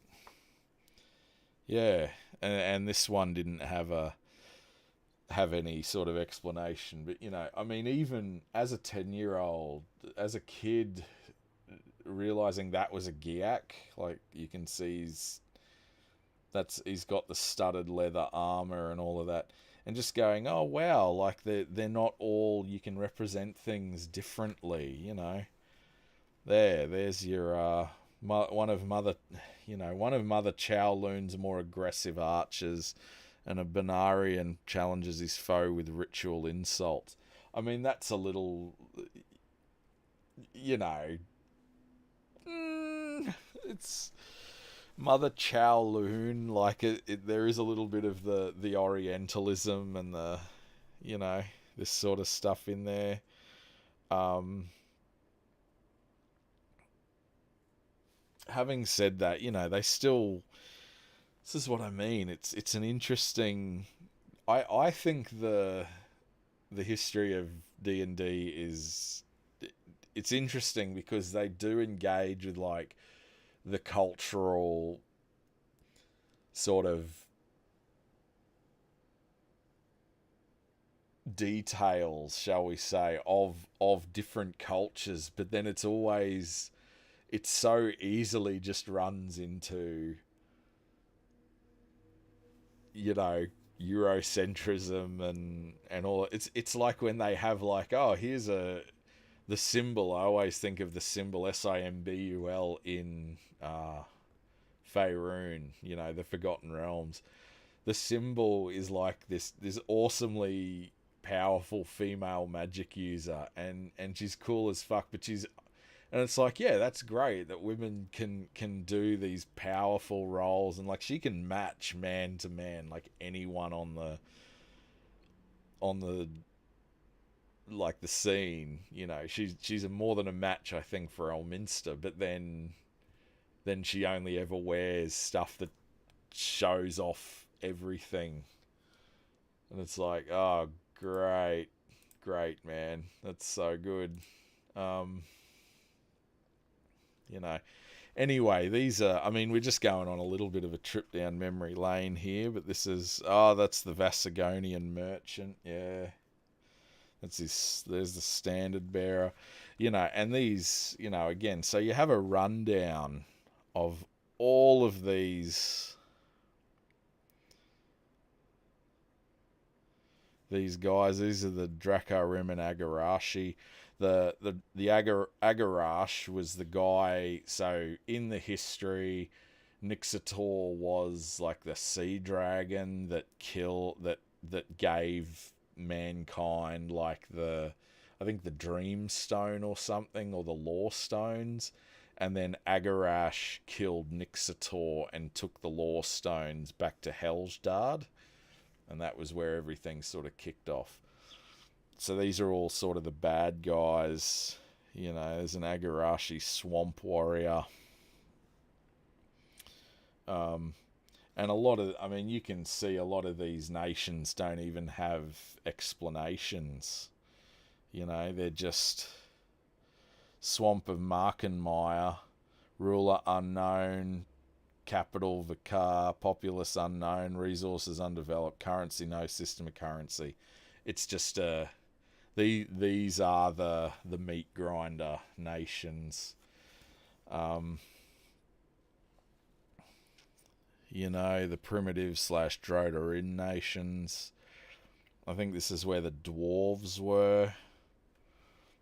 yeah, and this one didn't have any sort of explanation. But even as a 10-year-old, as a kid, realizing that was a Giak, like you can see he's got the studded leather armor and all of that, and just going, oh wow, like they're not all, you can represent things differently. There's your one of Mother Chowloon's more aggressive archers, and a Benarian challenges his foe with ritual insult. That's a little, it's Mother Chowloon, like there is a little bit of the Orientalism and the, this sort of stuff in there. Having said that, they still, this is what I mean. It's an interesting, I think the history of D&D is, it's interesting because they do engage with like the cultural sort of details, shall we say, of different cultures, but then it's so easily just runs into you know, Eurocentrism and all. It's like when they have like, oh, here's the symbol. I always think of the symbol Simbul in Faerun, you know, the Forgotten Realms. The symbol is like this awesomely powerful female magic user, and she's cool as fuck, but she's, and it's like, yeah, that's great that women can do these powerful roles, and like she can match man to man like anyone on the like the scene. You know, she's a more than a match, I think, for Elminster. But then she only ever wears stuff that shows off everything, and it's like, oh, great, man, that's so good. Um, you know. Anyway, these are, I mean, we're just going on a little bit of a trip down memory lane here, but this is, oh, that's the Vasagonian merchant, yeah. That's his, there's the standard bearer, you know, and these, you know, again, so you have a rundown of all of these guys. These are the Dracarim and Agarashi. The Agarash was the guy. So in the history, Nixator was like the sea dragon that gave mankind like I think the Dream Stone or something, or the Law Stones. And then Agarash killed Nixator and took the Law Stones back to Helgdard, and that was where everything sort of kicked off. So these are all sort of the bad guys. You know, there's an Agarashi swamp warrior. And a lot of, I mean, you can see a lot of these nations don't even have explanations. You know, they're just Swamp of Markenmeyer, ruler unknown, capital Vikar, populace unknown, resources undeveloped, currency no system of currency. It's just these are the meat grinder nations. You know, the primitive / Drodarin nations. I think this is where the dwarves were.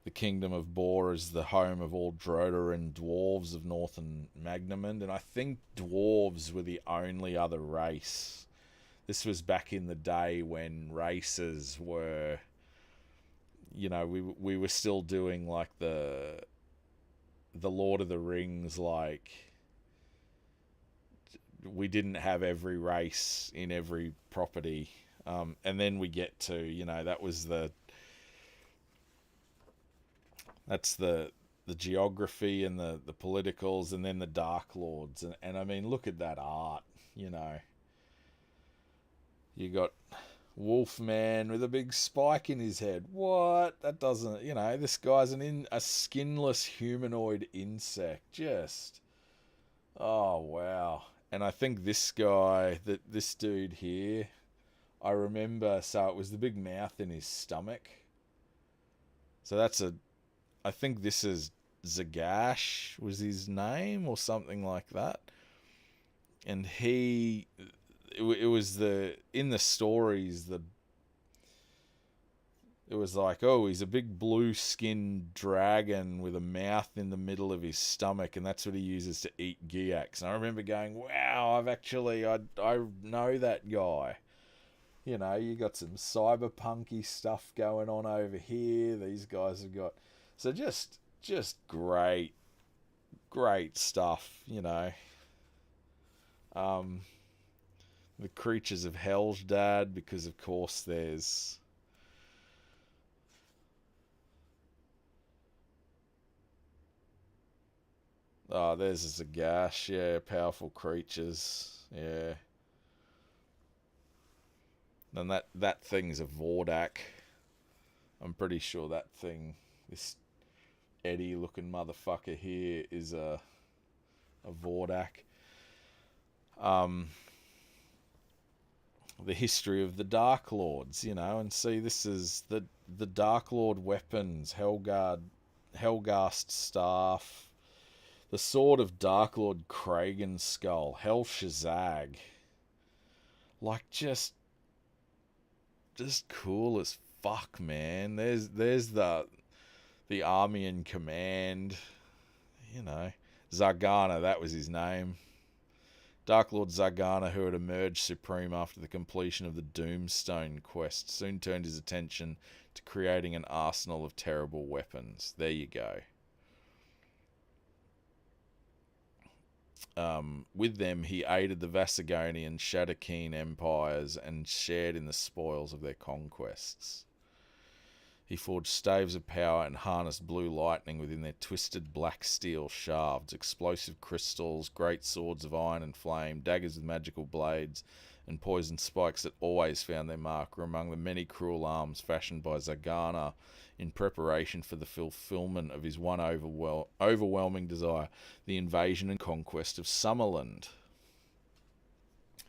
The kingdom of Bor is the home of all Drodarin dwarves of Northern Magnamond, and I think dwarves were the only other race. This was back in the day when races were, you know, we were still doing like the Lord of the Rings, like we didn't have every race in every property. And then we get to, you know, that's the geography and the politicals, and then the Dark Lords. And I mean, look at that art, you know. You got Wolfman with a big spike in his head. What? That doesn't, you know, this guy's a skinless humanoid insect. Just, oh, wow. And I think this dude here, I remember, so it was the big mouth in his stomach. So I think this is Zagash was his name or something like that. And it was in the stories, it was like, oh, he's a big blue-skinned dragon with a mouth in the middle of his stomach, and that's what he uses to eat Giax. And I remember going, wow, I know that guy. You know, you got some cyberpunky stuff going on over here. These guys have got, so just great stuff, you know. The creatures of Helgdad, because of course there's there's a Zagash, yeah, powerful creatures, yeah. And that thing's a Vordak. I'm pretty sure that thing, this Eddie looking motherfucker here, is a Vordak. The history of the Dark Lords, you know, and see, this is the Dark Lord weapons, Helgast staff, the sword of Dark Lord Kragan skull, Hel Shazag, Like, just cool as fuck, man. There's the army in command, you know. Zargana, that was his name. Dark Lord Zargana, who had emerged supreme after the completion of the Doomstone quest, soon turned his attention to creating an arsenal of terrible weapons. There you go. With them, he aided the Vasigonian Shadakeen empires and shared in the spoils of their conquests. He forged staves of power and harnessed blue lightning within their twisted black steel shafts, explosive crystals, great swords of iron and flame, daggers with magical blades, and poisoned spikes that always found their mark were among the many cruel arms fashioned by Zargana in preparation for the fulfillment of his one overwhelming desire, the invasion and conquest of Summerland.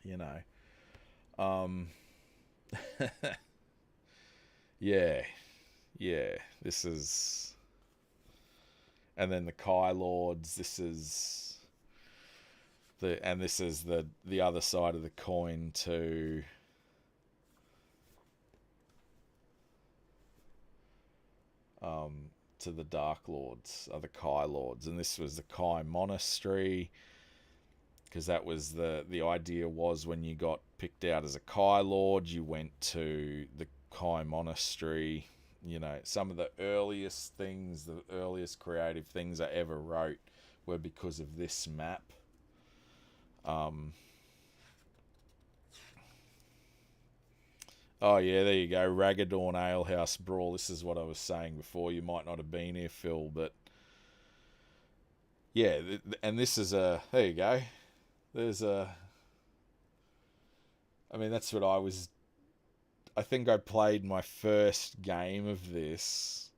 You know. Yeah. Yeah, this is... And then the Kai Lords, this is... this is the other side of the coin to... to the Dark Lords, are the Kai Lords. And this was the Kai Monastery, because that was the idea was when you got picked out as a Kai Lord, you went to the Kai Monastery. You know, some of the earliest things, the earliest creative things I ever wrote were because of this map. Oh yeah, there you go. Raggadorn Alehouse Brawl. This is what I was saying before. You might not have been here, Phil, but yeah, and this is a... There you go. There's a... I mean, that's what I was... I think I played my first game of this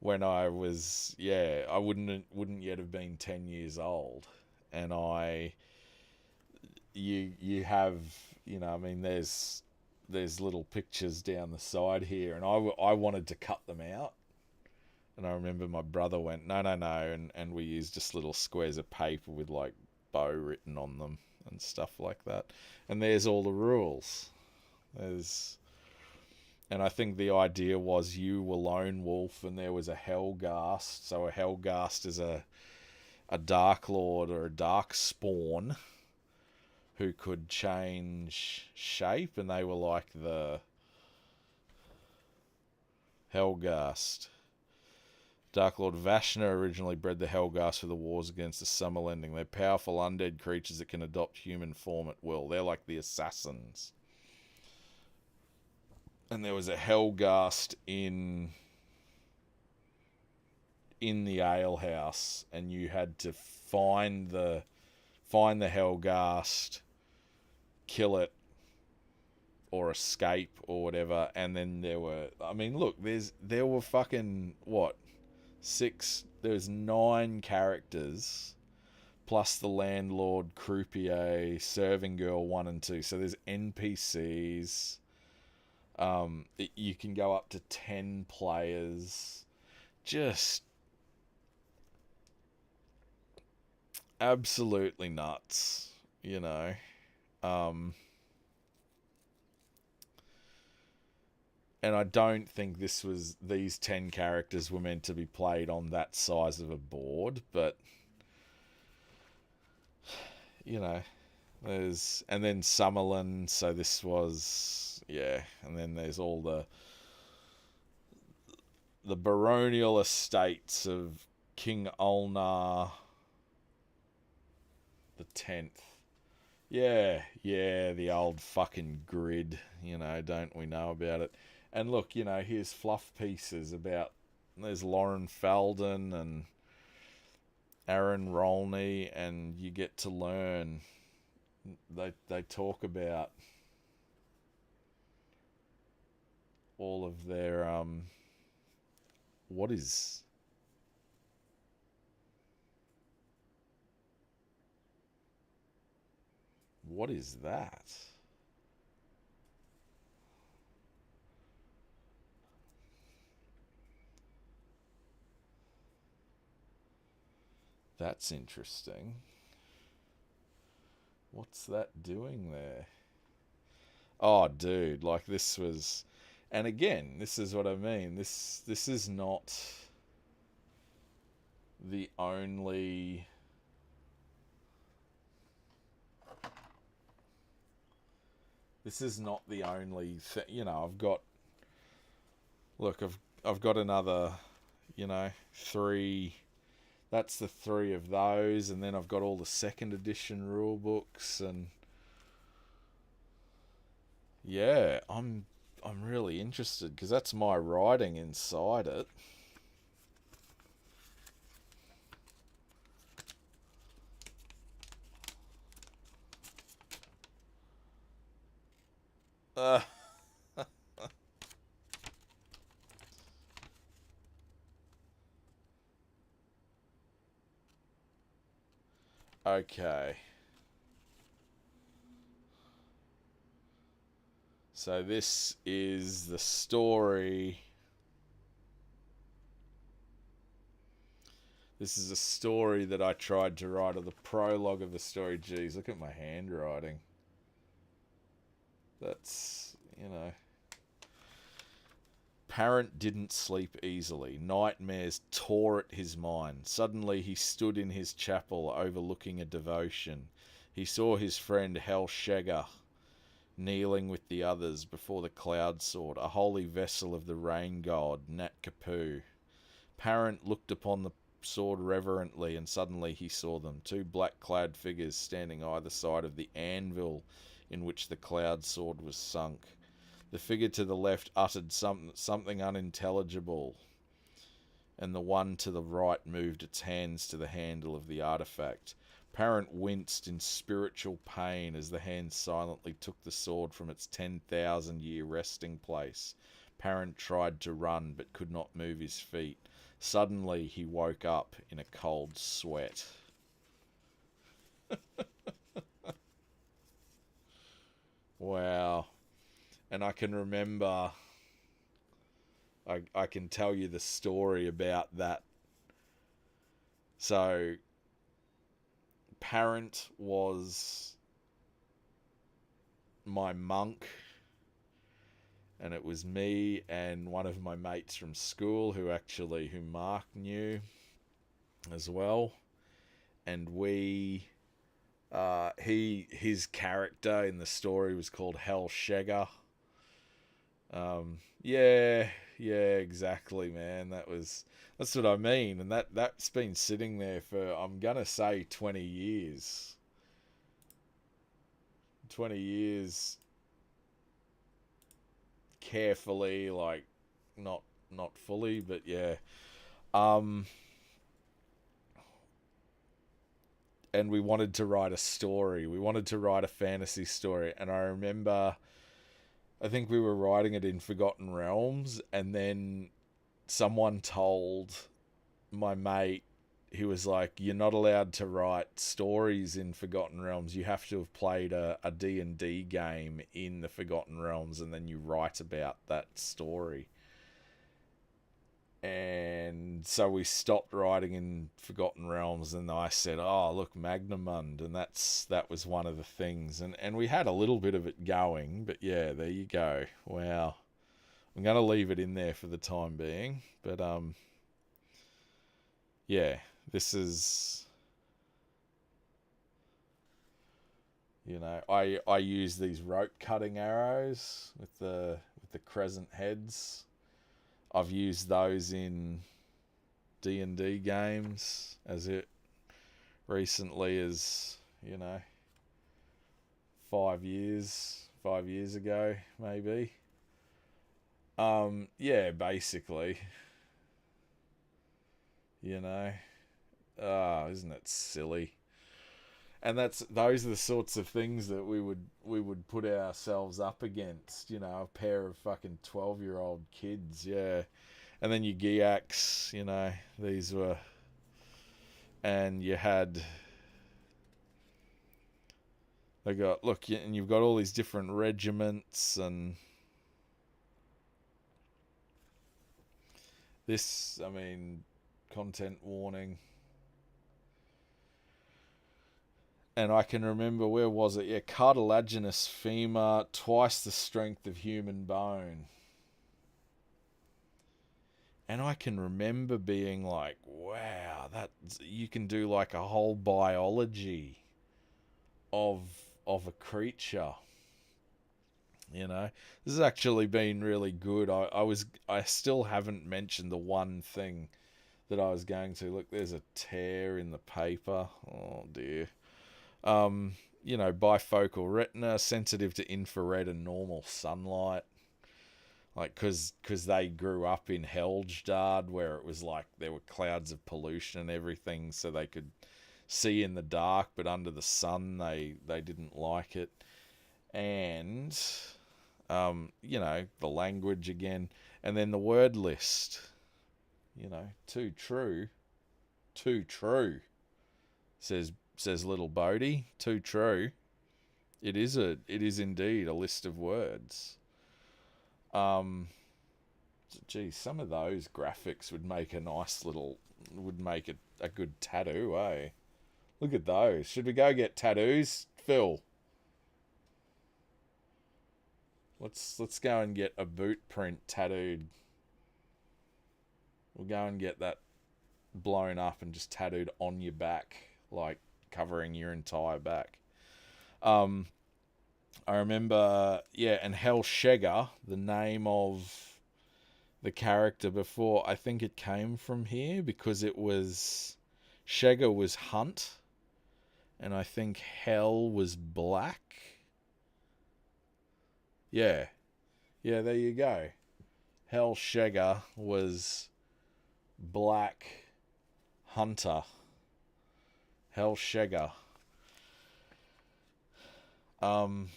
when I was... Yeah, I wouldn't yet have been 10 years old. And you have... You know, I mean, there's little pictures down the side here, and I wanted to cut them out. And I remember my brother went, no, and we used just little squares of paper with, like, Bo written on them and stuff like that. And there's all the rules. And I think the idea was you were Lone Wolf and there was a Hellghast. So a Hellghast is a Dark Lord or a Dark Spawn who could change shape, and they were like the Hellghast. Dark Lord Vashna originally bred the Hellghast for the wars against the Summerlending. They're powerful undead creatures that can adopt human form at will. They're like the assassins. And there was a Hellghast in the alehouse, and you had to find the Hellghast, kill it, or escape or whatever. And then there were... I mean, look, there were fucking... What? 6... There's 9 characters, plus the Landlord, Croupier, Serving Girl 1 and 2. So there's NPCs... you can go up to 10 players. Just absolutely nuts, you know. And I don't think these 10 characters were meant to be played on that size of a board, but you know, and then Summerland, so this was... Yeah, and then there's all the baronial estates of King Ulnar the 10th. Yeah, the old fucking grid, you know, don't we know about it? And look, you know, here's fluff pieces about... There's Lauren Felden and Aaron Rolney, and you get to learn... They talk about all of their what is that? That's interesting. What's that doing there? Oh, dude, like this was, and again, this is what I mean. This is not the only. This is not the only thing. You know, I've got. Look, I've got another. You know, three. That's the three of those, and then I've got all the second edition rule books, and yeah, I'm really interested because that's my writing inside it. Uh, okay. So this is the story. This is a story that I tried to write, or the prologue of the story. Geez, look at my handwriting. That's, you know. Parent didn't sleep easily. Nightmares tore at his mind. Suddenly he stood in his chapel overlooking a devotion. He saw his friend Hel Shega kneeling with the others before the cloud sword, a holy vessel of the rain god, Nat Kapu. Parent looked upon the sword reverently, and suddenly he saw them, two black-clad figures standing either side of the anvil in which the cloud sword was sunk. The figure to the left uttered something unintelligible, and the one to the right moved its hands to the handle of the artifact. Parent winced in spiritual pain as the hand silently took the sword from its 10,000-year resting place. Parent tried to run, but could not move his feet. Suddenly he woke up in a cold sweat. Wow. And I can remember, I can tell you the story about that. So, Parent was my monk, and it was me and one of my mates from school who Mark knew as well. And his character in the story was called Hel Shega. Yeah, exactly, man. That's what I mean, and that's been sitting there for, I'm gonna say, 20 years. 20 years, carefully, like not fully, but yeah. Um, and we wanted to write a story. We wanted to write a fantasy story, and I remember, I think we were writing it in Forgotten Realms, and then someone told my mate, he was like, you're not allowed to write stories in Forgotten Realms. You have to have played a D&D game in the Forgotten Realms, and then you write about that story. And so we stopped writing in Forgotten Realms, and I said, oh, look, Magnamund, and that was one of the things. And we had a little bit of it going, but yeah, there you go. Wow. I'm going to leave it in there for the time being, but yeah, this is, you know, I use these rope cutting arrows with the crescent heads. I've used those in D&D games as it recently as, you know, 5 years ago maybe. Yeah, basically, you know. Isn't it silly? And those are the sorts of things that we would put ourselves up against, you know, a pair of fucking 12-year-old kids, yeah. And then your Giaks, you know, these were, and you had, they got, look, and you've got all these different regiments, and this, I mean, content warning. And I can remember, where was it? Yeah, cartilaginous femur, twice the strength of human bone. And I can remember being like, wow, that you can do like a whole biology of a creature. You know, this has actually been really good. I still haven't mentioned the one thing that I was going to. Look, there's a tear in the paper. Oh dear. Bifocal retina, sensitive to infrared and normal sunlight. Like, because they grew up in Helgestad, where it was like there were clouds of pollution and everything, so they could see in the dark, but under the sun they didn't like it. And the language again, and then the word list. Too true, too true. Says little Bodie. Too true. It is indeed a list of words. Geez, some of those graphics would make a good tattoo, eh? Look at those. Should we go get tattoos, Phil? Let's go and get a boot print tattooed. We'll go and get that blown up and just tattooed on your back, like covering your entire back. I remember, and Hell Shegger, the name of the character before, I think it came from here because Shegger was hunt, and I think Hell was black. Yeah, there you go. Hell Shegger was black hunter. Hell Shegger. And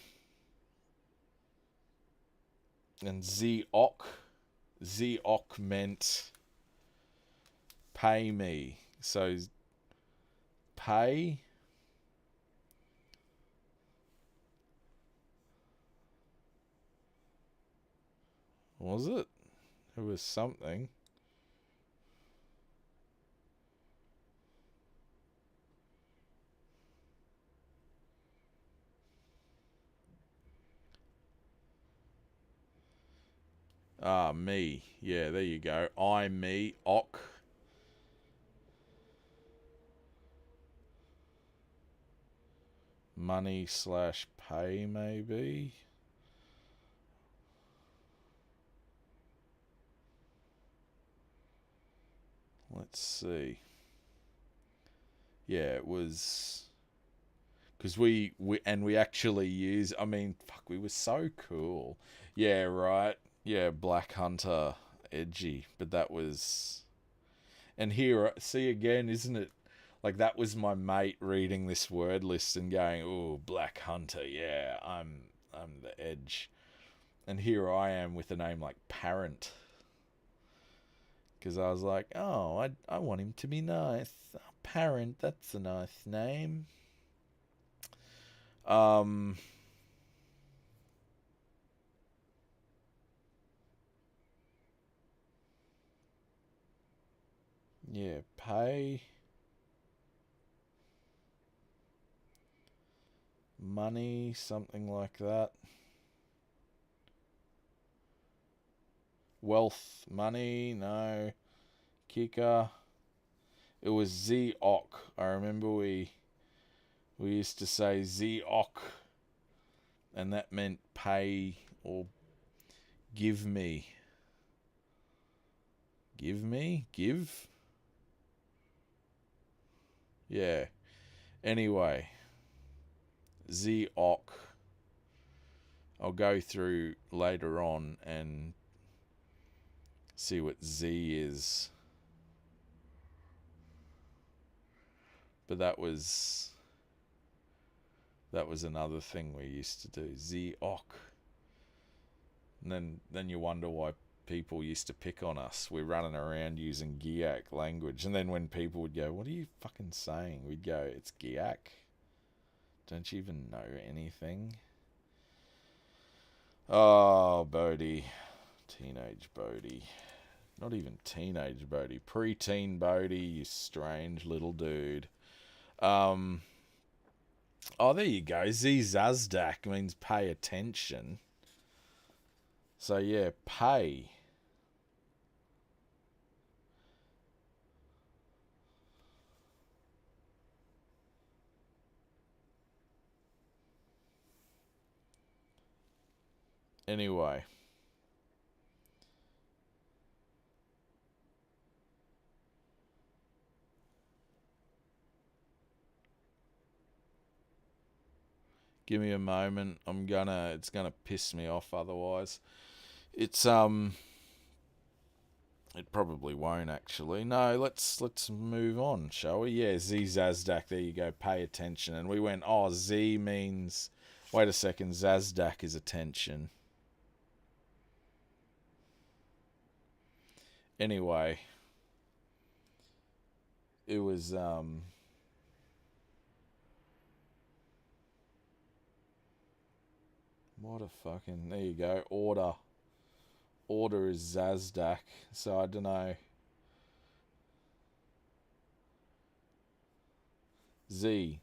Zeok meant pay me. So pay. Was it? It was something. Me. Yeah, there you go. I, me, ok. Money / pay, maybe. Let's see. Yeah, it was because we actually use. I mean, fuck, we were so cool. Yeah, right. Yeah, Black Hunter, edgy, but that was. And here, see again, isn't it? Like, that was my mate reading this word list and going, "Ooh, Black Hunter, yeah, I'm the edge." And here I am with a name like Parent, because I was like, "Oh, I want him to be nice. Parent, that's a nice name." Um, yeah, pay, money, something like that. Wealth, money, no. Kicker. It was Zeok. I remember we used to say Zeok, and that meant pay or give me. Give? Yeah. Anyway, Zeok. I'll go through later on and see what Z is. But that was another thing we used to do. Zeok. And then you wonder why people used to pick on us. We're running around using Giak language. And then when people would go, "What are you fucking saying?" We'd go, "It's Giak. Don't you even know anything?" Oh, Bodie. Teenage Bodie. Not even teenage Bodie. Pre-teen Bodie, you strange little dude. Oh, there you go. Z Zazdak means pay attention. So yeah, pay. Anyway. Give me a moment. It's gonna piss me off otherwise. It's it probably won't actually. No, let's move on, shall we? Yeah, Z Zazdak, there you go, pay attention. And we went, oh, Z means, wait a second, Zazdak is attention. Anyway, it was what a fucking, there you go, order is Zazdak. So I don't know. C.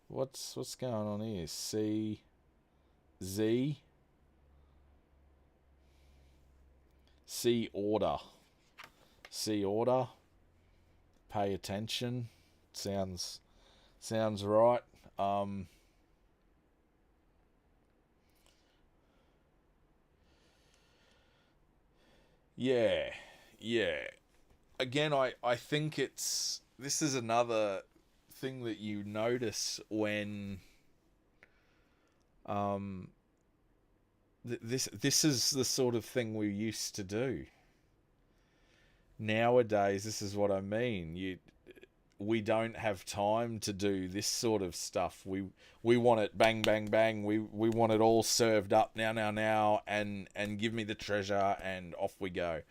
What's going on here? Z C order. C order. Pay attention. Sounds right. Yeah. Yeah. Again, I think this is another thing that you notice when this is the sort of thing we used to do. Nowadays, this is what I mean. We don't have time to do this sort of stuff. We want it bang bang bang. We want it all served up now and give me the treasure and off we go.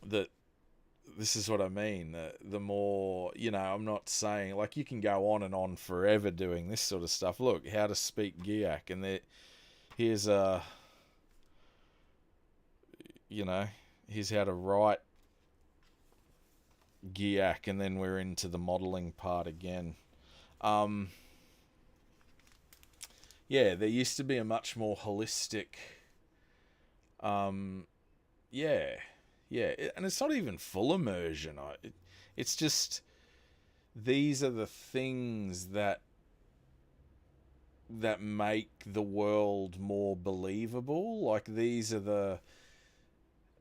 This is what I mean. The more, I'm not saying, like, you can go on and on forever doing this sort of stuff. Look, how to speak Giak, and here's here's how to write Giak, and then we're into the modelling part again. Yeah, there used to be a much more holistic, yeah, and it's not even full immersion. It's just, these are the things that make the world more believable. Like, these are the,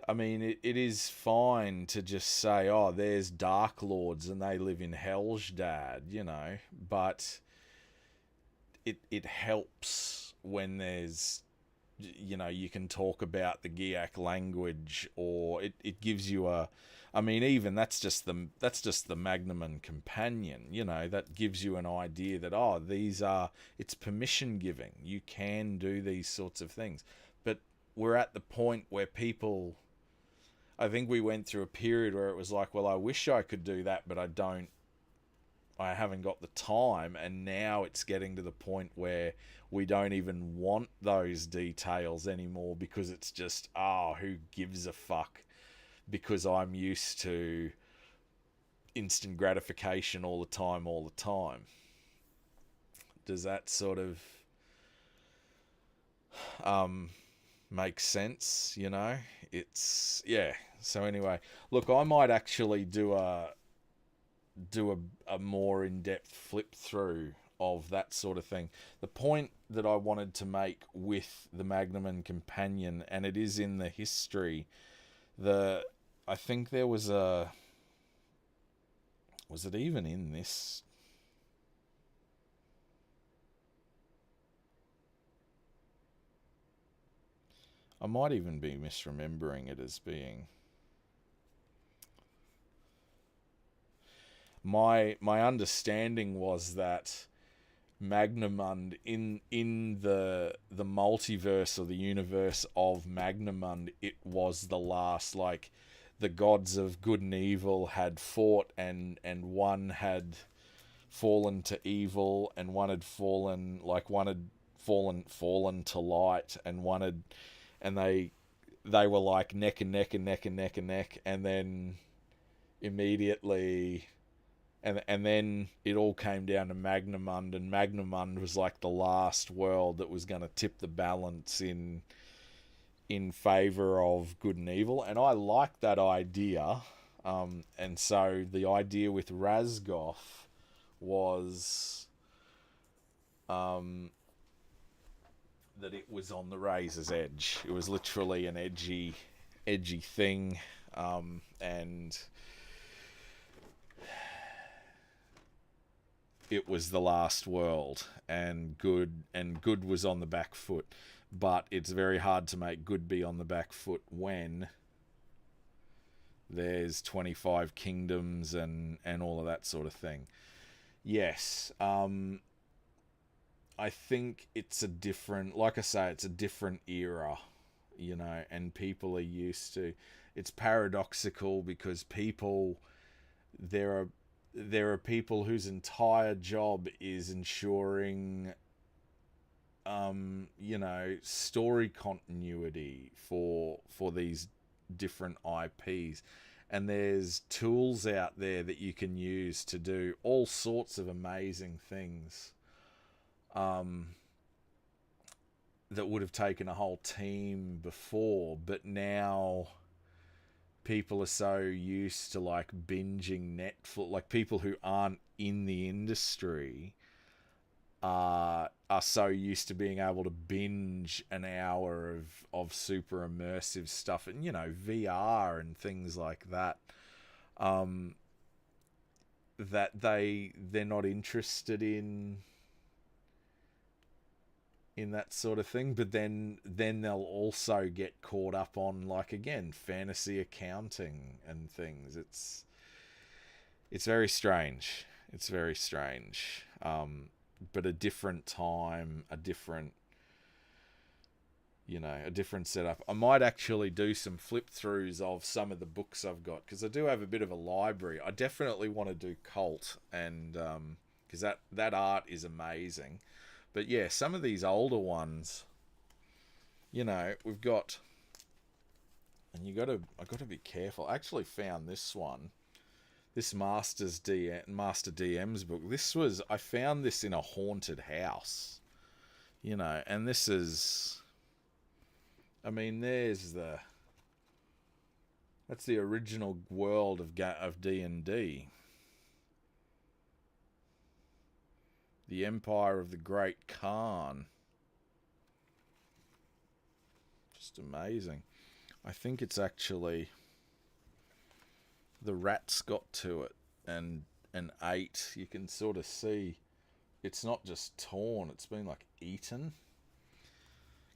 I mean, it is fine to just say, oh, there's Dark Lords and they live in Helgedad, but it helps when there's, you can talk about the Giak language, or it gives you I mean, even that's just the Magnum and Companion, that gives you an idea that, it's permission giving. You can do these sorts of things. But we're at the point where I think we went through a period where it was like, well, I wish I could do that, but I haven't got the time. And now it's getting to the point where we don't even want those details anymore, because it's just, who gives a fuck? Because I'm used to instant gratification all the time. Does that sort of make sense? It's, yeah. So anyway, look, I might actually do a more in-depth flip through of that sort of thing. The point that I wanted to make with the Magnum and Companion, and it is in the history, I think there was it even in this? I might even be misremembering it as being. My understanding was that Magnamund in the multiverse, or the universe of Magnamund, it was the last, like, the gods of good and evil had fought, and one had fallen to evil, and one had fallen to light, and they were like neck and neck, and then immediately and then it all came down to Magnamund, and Magnamund was like the last world that was going to tip the balance in favor of good and evil, and I like that idea. And so the idea with Razgoth was that it was on the razor's edge. It was literally an edgy thing, and it was the last world, and good was on the back foot. But it's very hard to make good be on the back foot when there's 25 kingdoms and all of that sort of thing. Yes, I think it's a different, like I say, it's a different era, and people are used to. It's paradoxical because there are people whose entire job is ensuring story continuity for these different IPs, and there's tools out there that you can use to do all sorts of amazing things that would have taken a whole team before, but now people are so used to like binging Netflix, like people who aren't in the industry are so used to being able to binge an hour of super immersive stuff, and VR and things like that, that they're not interested in that sort of thing. But then they'll also get caught up on, like, again, fantasy accounting and things. It's very strange. It's very strange. But a different time, a different setup. I might actually do some flip throughs of some of the books I've got, because I do have a bit of a library. I definitely want to do Cult, and because that art is amazing. But yeah, some of these older ones, we've got, and I got to be careful. I actually found this one. This Master DM's book. I found this in a haunted house, and this is, that's the original world of D&D. The Empire of the Great Khan. Just amazing. I think it's actually, the rats got to it and ate. You can sort of see it's not just torn, it's been like eaten,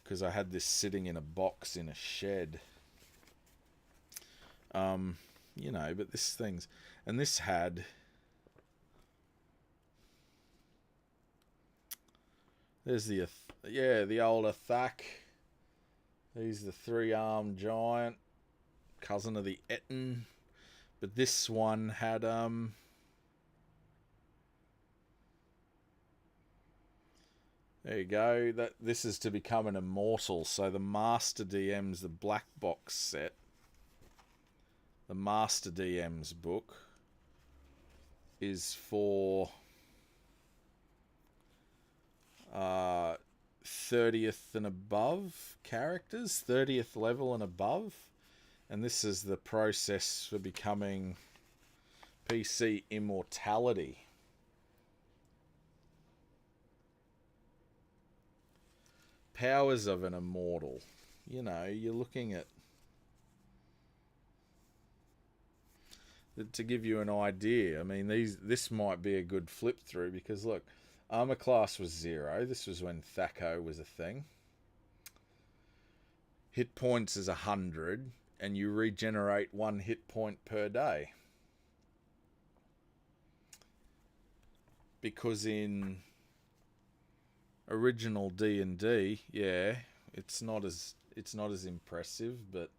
because I had this sitting in a box in a shed. But this thing's, and this had, there's the old Athak. He's the 3-armed giant, cousin of the Etten. But this one had there you go. This is to become an immortal. So the Master DM's, the black box set, the Master DM's book is for 30th and above characters, 30th level and above. And this is the process for becoming PC immortality. Powers of an immortal. You're looking at, to give you an idea, this might be a good flip through, because look, armor class was 0. This was when Thaco was a thing. Hit points is 100, and you regenerate 1 hit point per day. Because in original D&D, yeah, it's not as impressive, but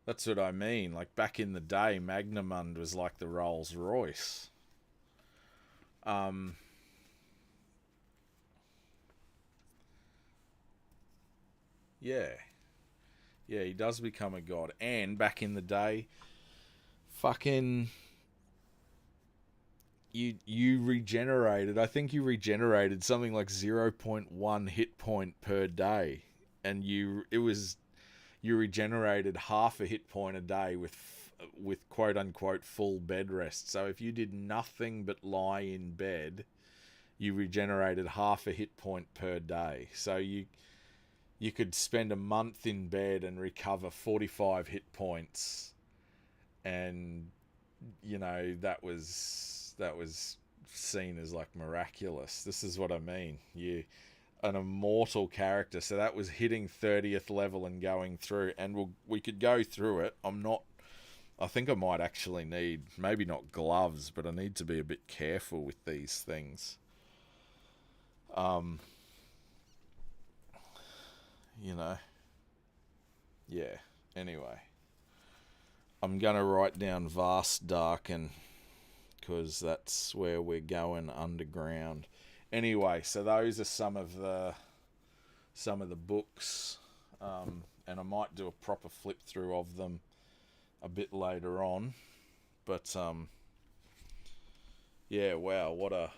that's what I mean. Like, back in the day, Magnamund was like the Rolls Royce. Yeah, he does become a god. And back in the day, fucking you regenerated. I think you regenerated something like 0.1 hit point per day, and you regenerated half a hit point a day with quote unquote full bed rest. So if you did nothing but lie in bed, you regenerated half a hit point per day. So you could spend a month in bed and recover 45 hit points, and that was seen as like miraculous. This is what I mean. You an immortal character, so that was hitting 30th level and going through, and we could go through it. I think I might actually need, maybe not gloves, but I need to be a bit careful with these things. You know. Yeah. Anyway, I'm gonna write down Vast Darken, because that's where we're going underground. Anyway, so those are some of the books, and I might do a proper flip through of them a bit later on. But yeah, wow, what a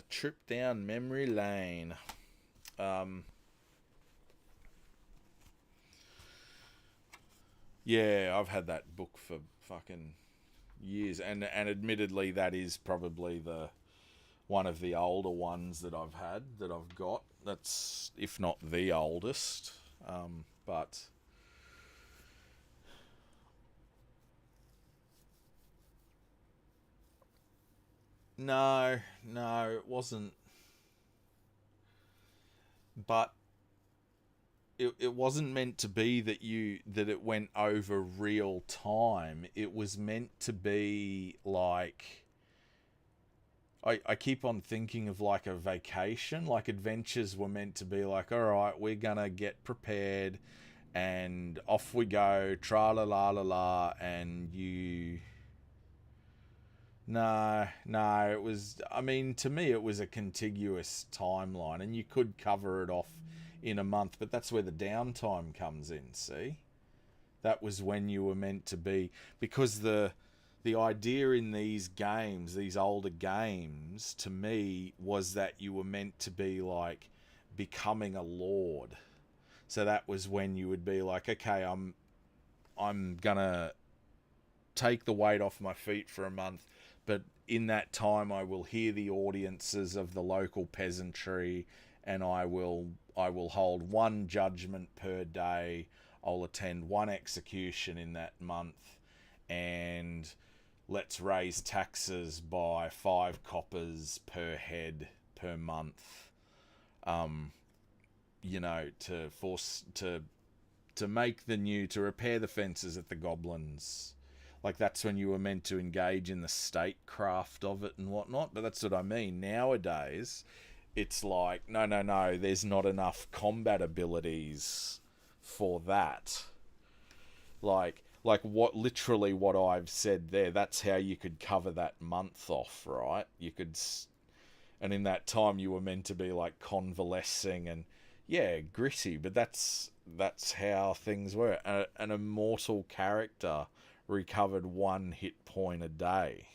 trip down memory lane. Yeah, I've had that book for fucking years, and admittedly, that is probably the one of the older ones that I've got. That's, if not the oldest, but no, it wasn't. But it wasn't meant to be that it went over real time. It was meant to be like, I keep on thinking of like a vacation. Like, adventures were meant to be like, all right, we're gonna get prepared and off we go, tra la la la la, and you. No, it was, I mean, to me it was a contiguous timeline, and you could cover it off in a month, but that's where the downtime comes in, see? That was when you were meant to be, because the idea in these games, these older games, to me, was that you were meant to be like becoming a lord. So that was when you would be like, okay, I'm gonna take the weight off my feet for a month, but in that time I will hear the audiences of the local peasantry, and I will hold one judgment per day. I'll attend one execution in that month, and let's raise taxes by 5 coppers per head per month. To force to make to repair the fences at the goblins. Like, that's when you were meant to engage in the statecraft of it and whatnot. But that's what I mean. Nowadays, it's like, no, there's not enough combat abilities for that. Like what I've said there, that's how you could cover that month off, right? You could, and in that time you were meant to be like convalescing and, yeah, gritty, but that's how things were. An immortal character recovered 1 hit point a day.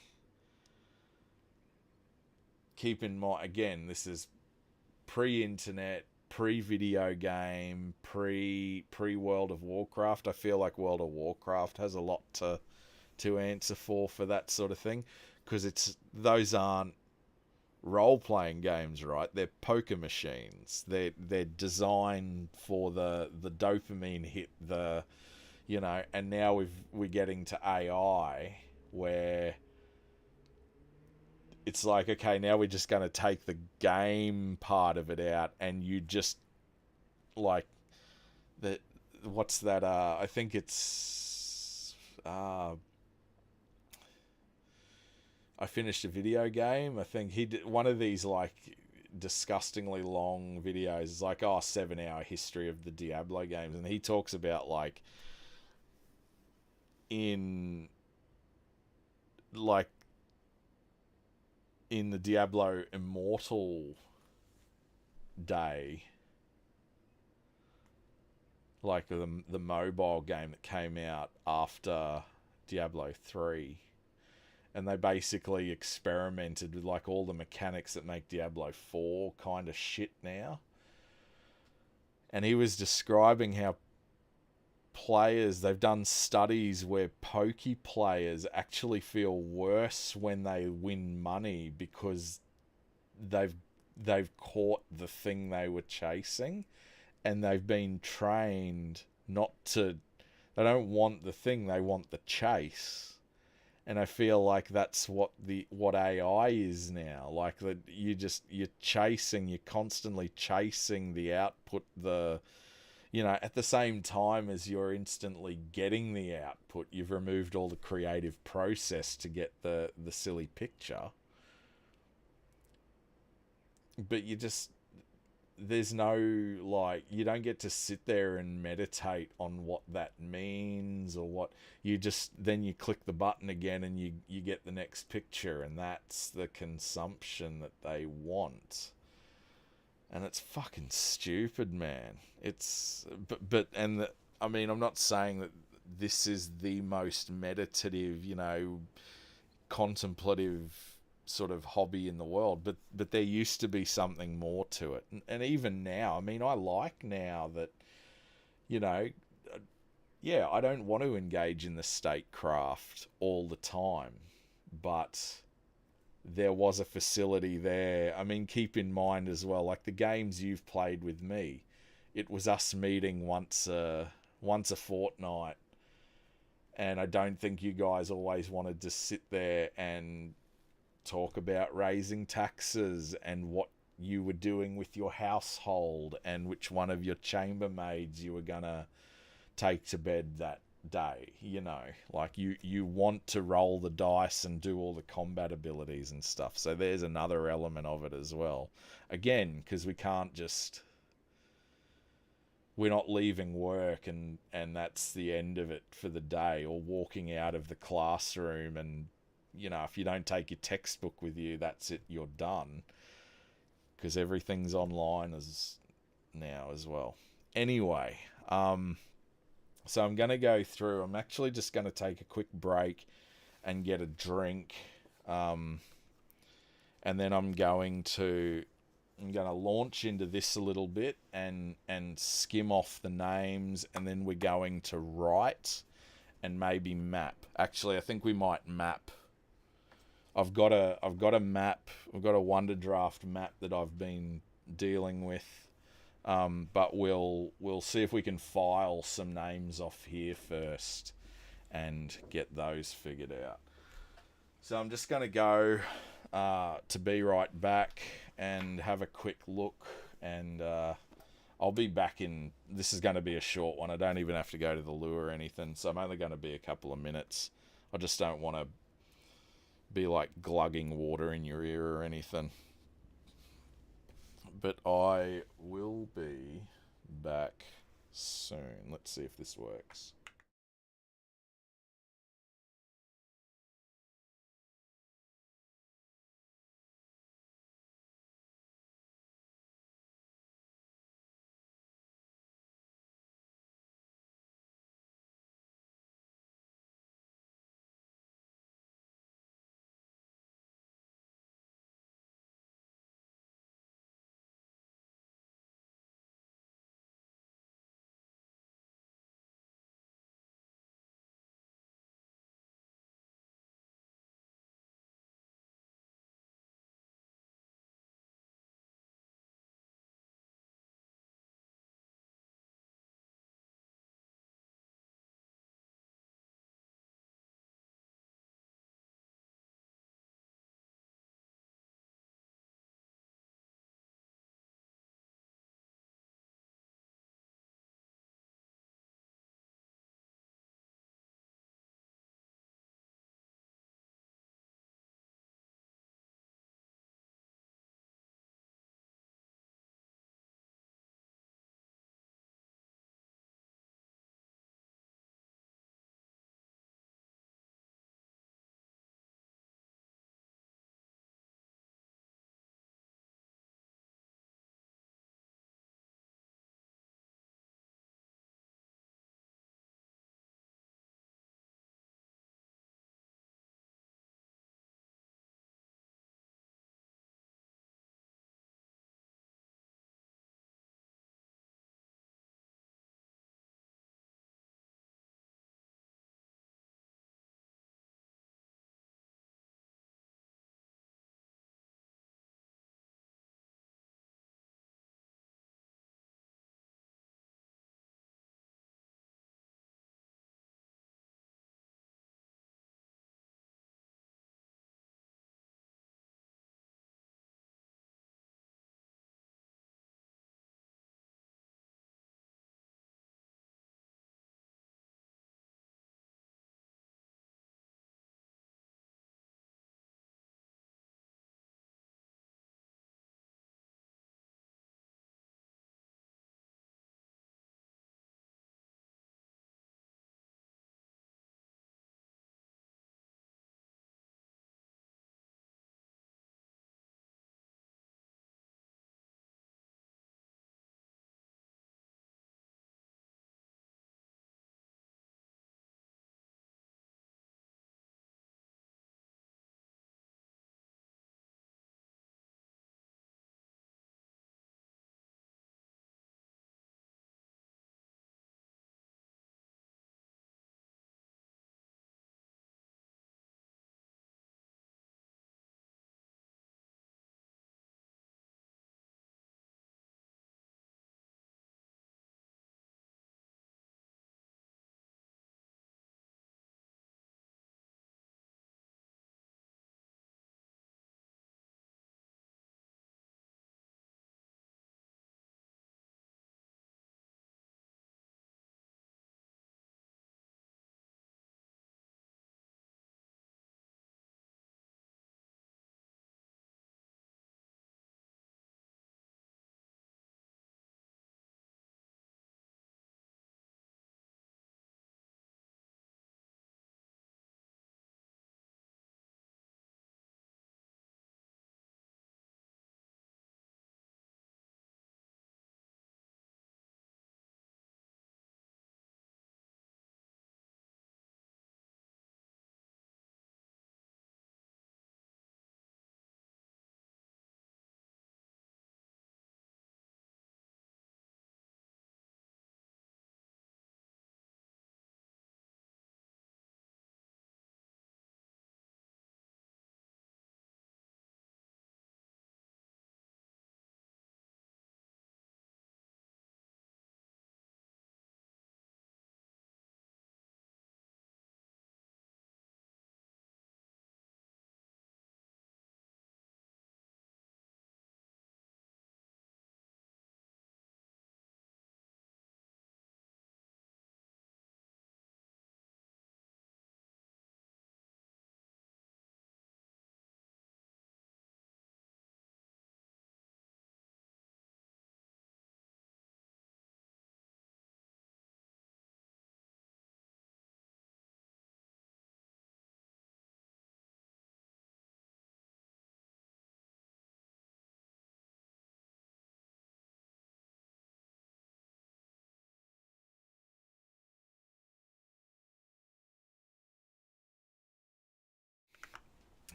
Keep in mind, again, this is pre-internet, pre-video game, pre World of Warcraft. I feel like World of Warcraft has a lot to answer for that sort of thing, because those aren't role-playing games, right? They're poker machines. They're designed for the dopamine hit, and now we're getting to AI, where it's like, okay, now we're just going to take the game part of it out, and you just, like, what's that, I think it's, I finished a video game. I think he did one of these, like, disgustingly long videos. It's like, 7-hour history of the Diablo games, and he talks about, like, in the Diablo Immortal day, like the mobile game that came out after Diablo 3, and they basically experimented with like all the mechanics that make Diablo 4 kind of shit now. And he was describing how they've done studies where pokey players actually feel worse when they win money because they've caught the thing they were chasing, and they've been trained not to. They don't want the thing, they want the chase. And I feel like that's what AI is now. Like that, you're constantly chasing the output, at the same time as you're instantly getting the output, you've removed all the creative process to get the silly picture. But there's no, like, you don't get to sit there and meditate on what that means, or what then you click the button again and you get the next picture, and that's the consumption that they want. And it's fucking stupid, man. It's I mean, I'm not saying that this is the most meditative, contemplative sort of hobby in the world, but there used to be something more to it. And even now, I mean, I like now that, yeah, I don't want to engage in the statecraft all the time, but there was a facility there. I mean, keep in mind as well, like the games you've played with me, it was us meeting once a fortnight, and I don't think you guys always wanted to sit there and talk about raising taxes and what you were doing with your household and which one of your chambermaids you were gonna take to bed that day. Like you want to roll the dice and do all the combat abilities and stuff. So there's another element of it as well, again, because we're not leaving work and that's the end of it for the day, or walking out of the classroom and, if you don't take your textbook with you, that's it, you're done, because everything's online now as well. Anyway, so I'm going to go through. I'm actually just going to take a quick break and get a drink. And then I'm going to launch into this a little bit and skim off the names, and then we're going to write and maybe map. Actually, I think we might map. I've got a map. I've got a Wonderdraft map that I've been dealing with. But we'll see if we can file some names off here first and get those figured out. So I'm just going to go to be right back and have a quick look, and I'll be back in. This is going to be a short one. I don't even have to go to the loo or anything, so I'm only going to be a couple of minutes. I just don't want to be like glugging water in your ear or anything. But I will be back soon. Let's see if this works.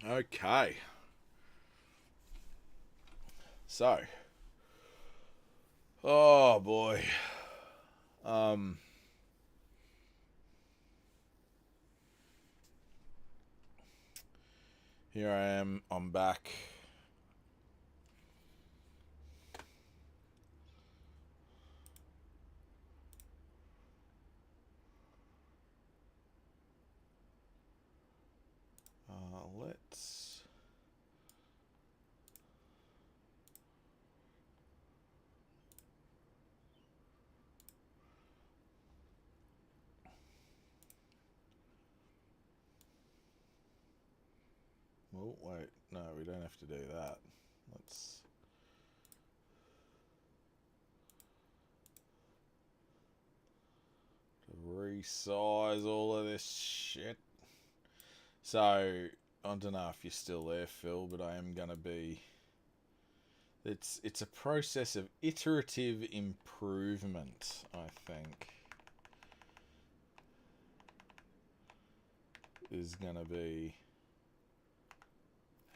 Okay. So. Oh boy. Here I am. I'm back. Let's. Oh, wait. No, we don't have to do that. Let's. Resize all of this shit. So, I don't know if you're still there, Phil, but I am going to be... It's a process of iterative improvement, I think, is going to be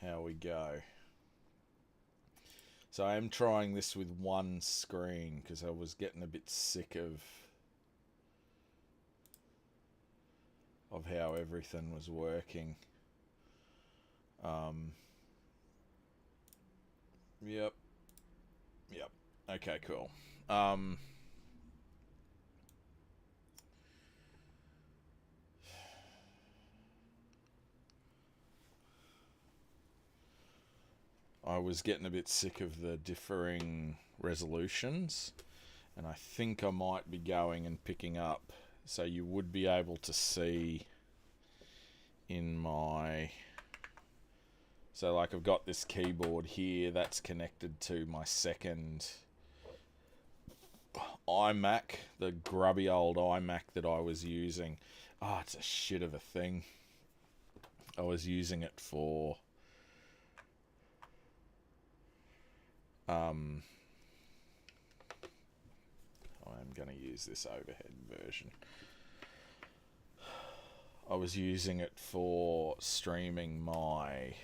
how we go. So I am trying this with one screen because I was getting a bit sick of how everything was working. Yep. Okay, cool. I was getting a bit sick of the differing resolutions, and I think I might be going and picking up, so you would be able to see in my... So like I've got this keyboard here that's connected to my second iMac, the grubby old iMac that I was using. Oh, it's a shit of a thing. I was using it for I'm going to use this overhead version. I was using it for streaming my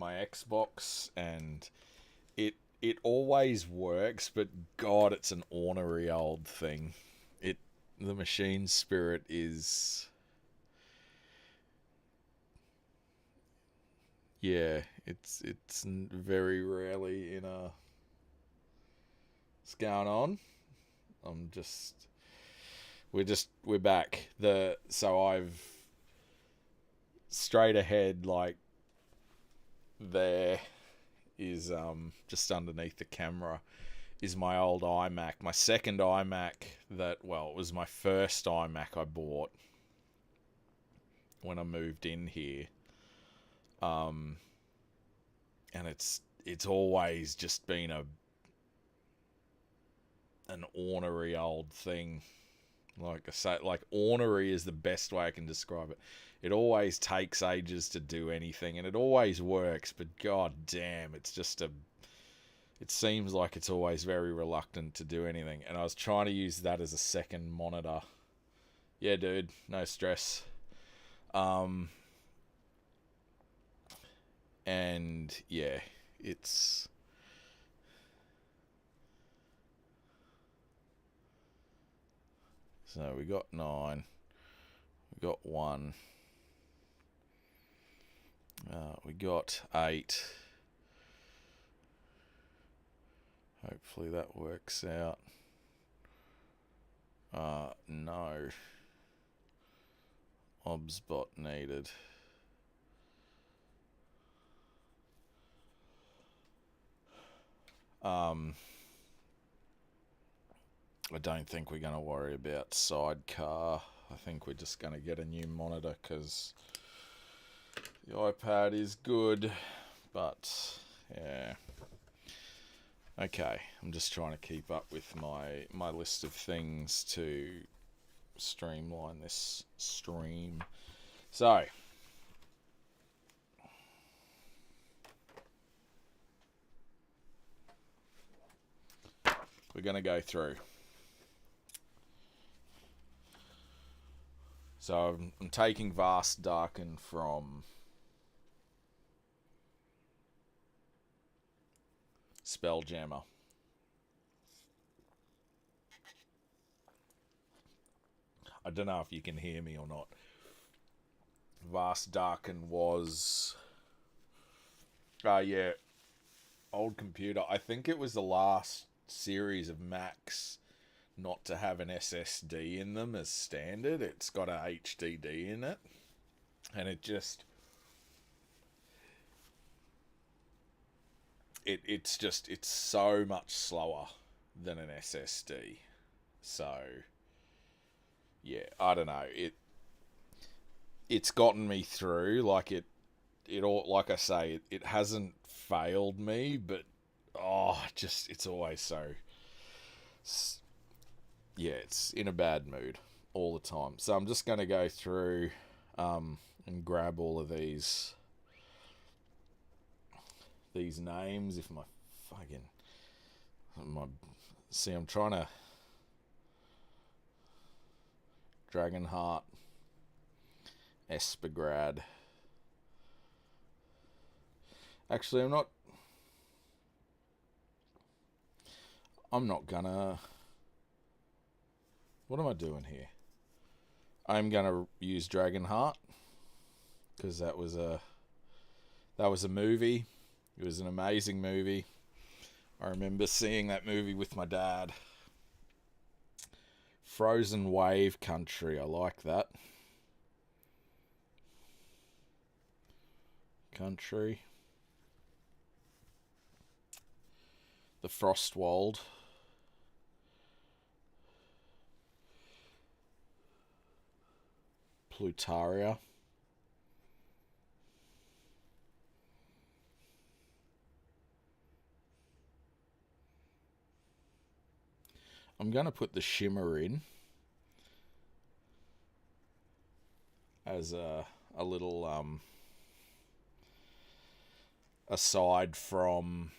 Xbox, and it always works, but God, it's an ornery old thing. The machine spirit is... Yeah, it's very rarely in a... What's going on? We're back. So I've straight ahead, like there is just underneath the camera is my old iMac, my second iMac it was my first iMac I bought when I moved in here. And it's always just been an ornery old thing. Like I say, like ornery is the best way I can describe it. It always takes ages to do anything, and it always works, but god damn, it seems like it's always very reluctant to do anything. And I was trying to use that as a second monitor. Yeah, dude, no stress. And yeah, it's... So we got 9. We got 1. We got 8. Hopefully that works out. No. Obsbot needed. I don't think we're going to worry about sidecar. I think we're just going to get a new monitor because the iPad is good, but yeah. Okay, I'm just trying to keep up with my list of things to streamline this stream. So, we're going to go through. So I'm taking Vast Darken from Spelljammer. I don't know if you can hear me or not. Vast Darken was... yeah. Old computer. I think it was the last series of Macs not to have an SSD in them as standard. It's got a HDD in it. And it just... It's so much slower than an SSD. So... yeah, I don't know. It's gotten me through. Like it all, like I say, it hasn't failed me, but it's always so. Yeah, it's in a bad mood all the time. So I'm just gonna go through and grab all of these names. If I'm trying to Dragonheart, Espergrad. Actually, I'm not gonna... what am I doing here? I'm gonna use Dragonheart because that was a movie. It was an amazing movie. I remember seeing that movie with my dad. Frozen Wave Country. I like that. Country. The Frostwald. Plutaria. I'm going to put the Shimmer in as a little aside from...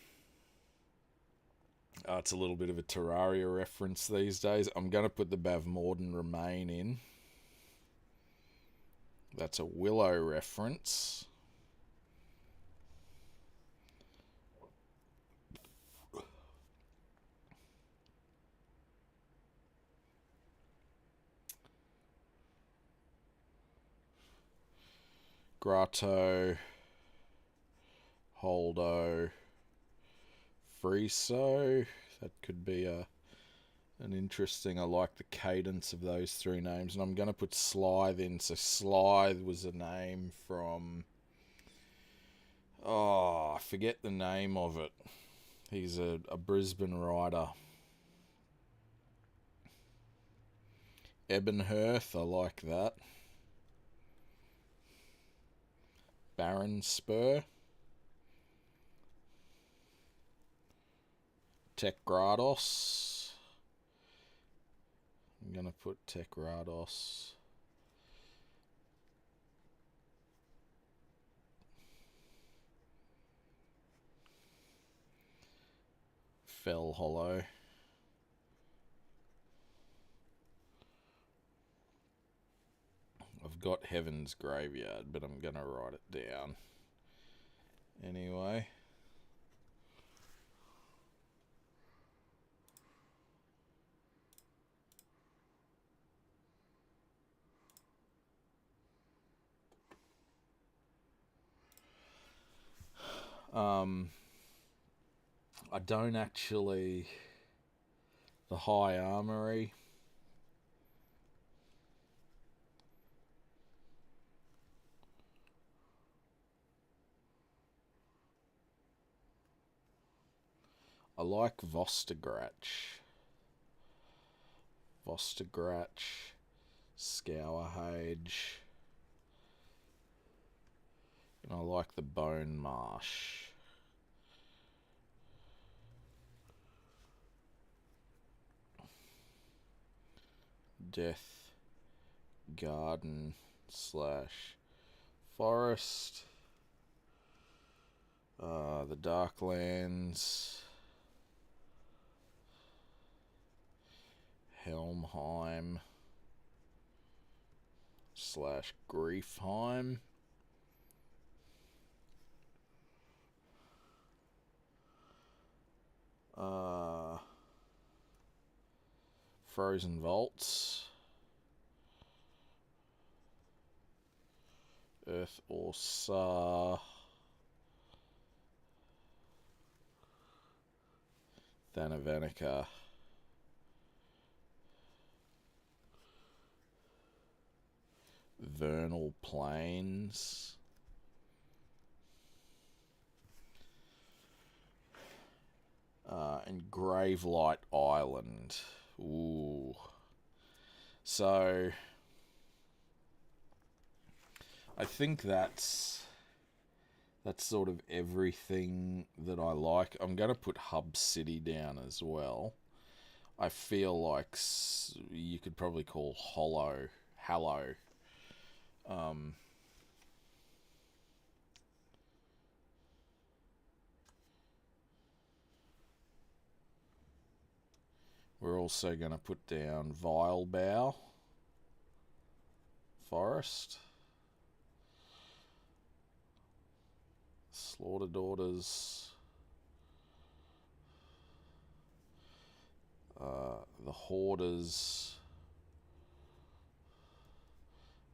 it's a little bit of a Terraria reference these days. I'm going to put the Bavmorden Remain in. That's a Willow reference. Grotto, Holdo, Friso. That could be an interesting... I like the cadence of those three names. And I'm going to put Slythe in. So Slythe was a name from... I forget the name of it. He's a Brisbane rider. Ebonhearth, I like that. Baron Spur. Tekrados. I'm going to put Tekrados. Fell Hollow. I've got Heaven's Graveyard, but I'm going to write it down anyway. I don't actually... the High Armory. I like Vostogratch. Scourhage. And I like the Bone Marsh. Death garden slash forest. The Darklands, Helmheim slash Griefheim. Frozen Vaults, Earth Orsa, Thanavenica, Vernal Plains, and Gravelight Island. Ooh. So I think that's sort of everything that I like. I'm going to put Hub City down as well. I feel like you could probably call Hallow. We're also going to put down Vilebow Forest, Slaughter Daughters, the Hoarders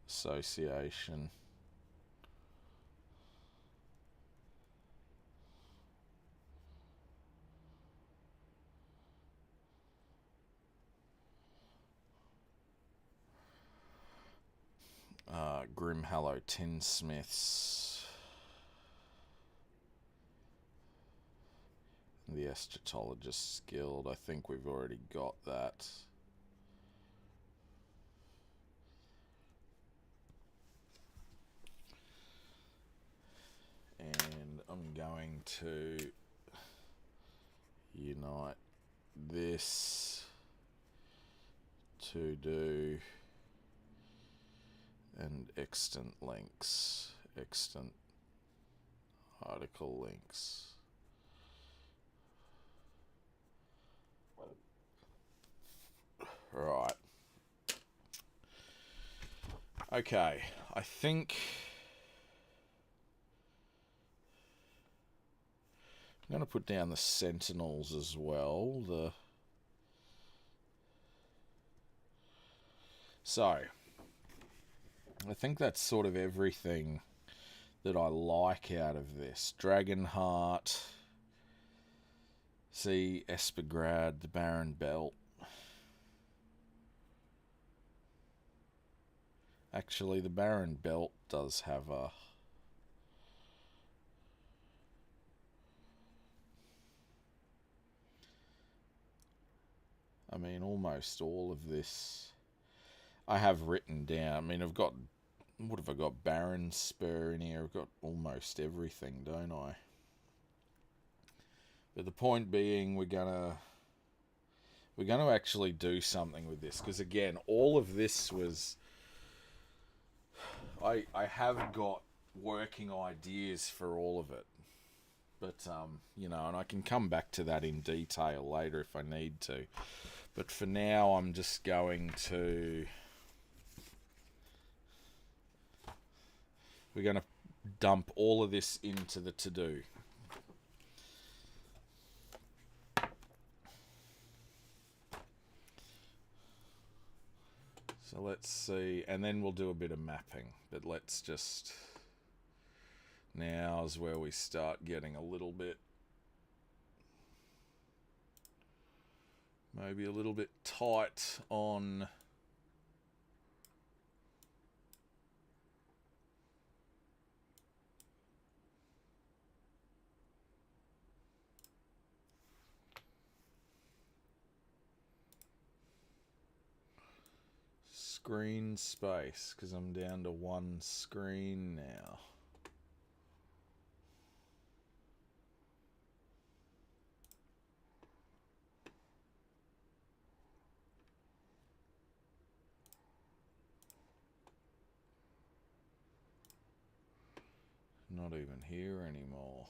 Association, Grimhallow Tinsmiths, the Eschatologists Guild. I think we've already got that. And I'm going to unite this to do and extant links, extant article links. Right. Okay, I think I'm going to put down the Sentinels as well. So, I think that's sort of everything that I like out of this. Dragonheart, see Espergrad, the Barren Belt. Actually, the Barren Belt does have a... I mean, almost all of this I have written down. I mean, I've got... What have I got? Baron Spur in here. I've got almost everything, don't I? But the point being, we're gonna actually do something with this. Because again, all of this was... I have got working ideas for all of it. But, and I can come back to that in detail later if I need to. But for now, I'm just going to... We're going to dump all of this into the to-do. So let's see, and then we'll do a bit of mapping, but let's just... Now is where we start getting a little bit... Maybe a little bit tight on... Screen space, because I'm down to one screen now. Not even here anymore.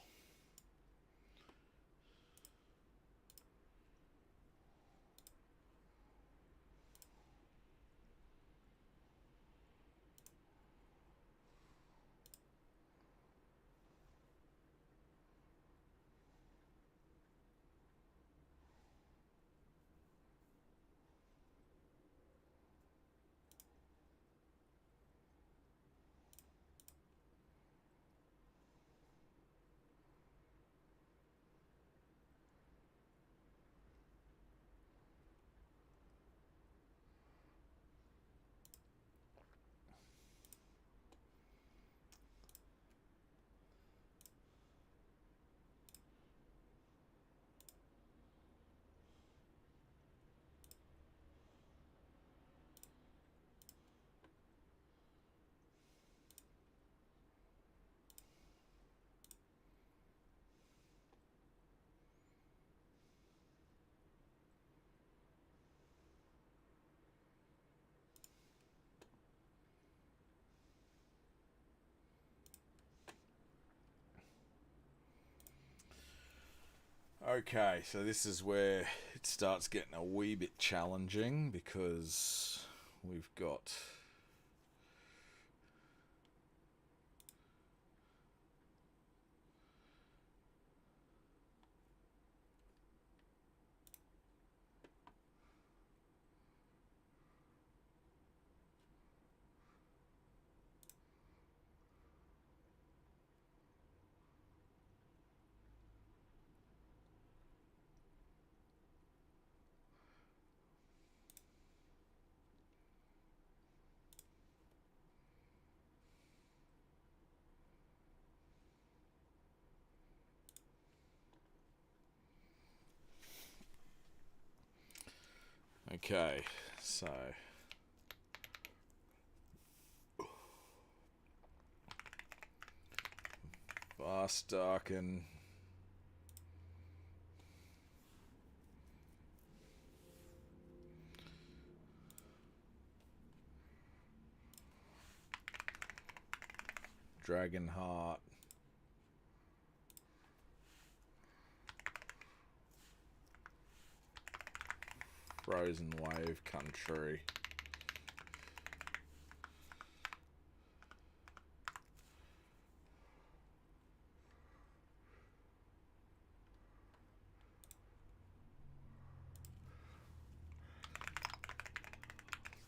Okay, so this is where it starts getting a wee bit challenging because we've got okay, so Vast Darken, Dragonheart, Frozen Wave Country,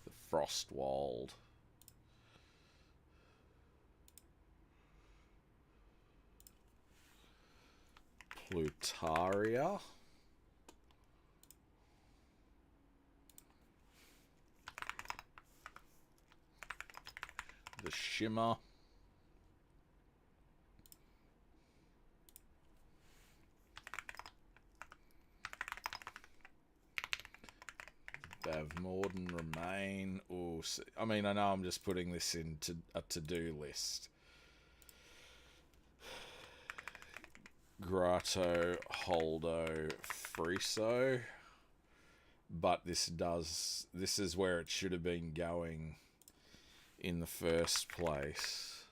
the Frostwald, Plutaria, the Shimmer, Bavmorden Remain. Oh, I mean, I know I'm just putting this into a to-do list. Grotto, Holdo, Friso. But this is where it should have been going in the first place.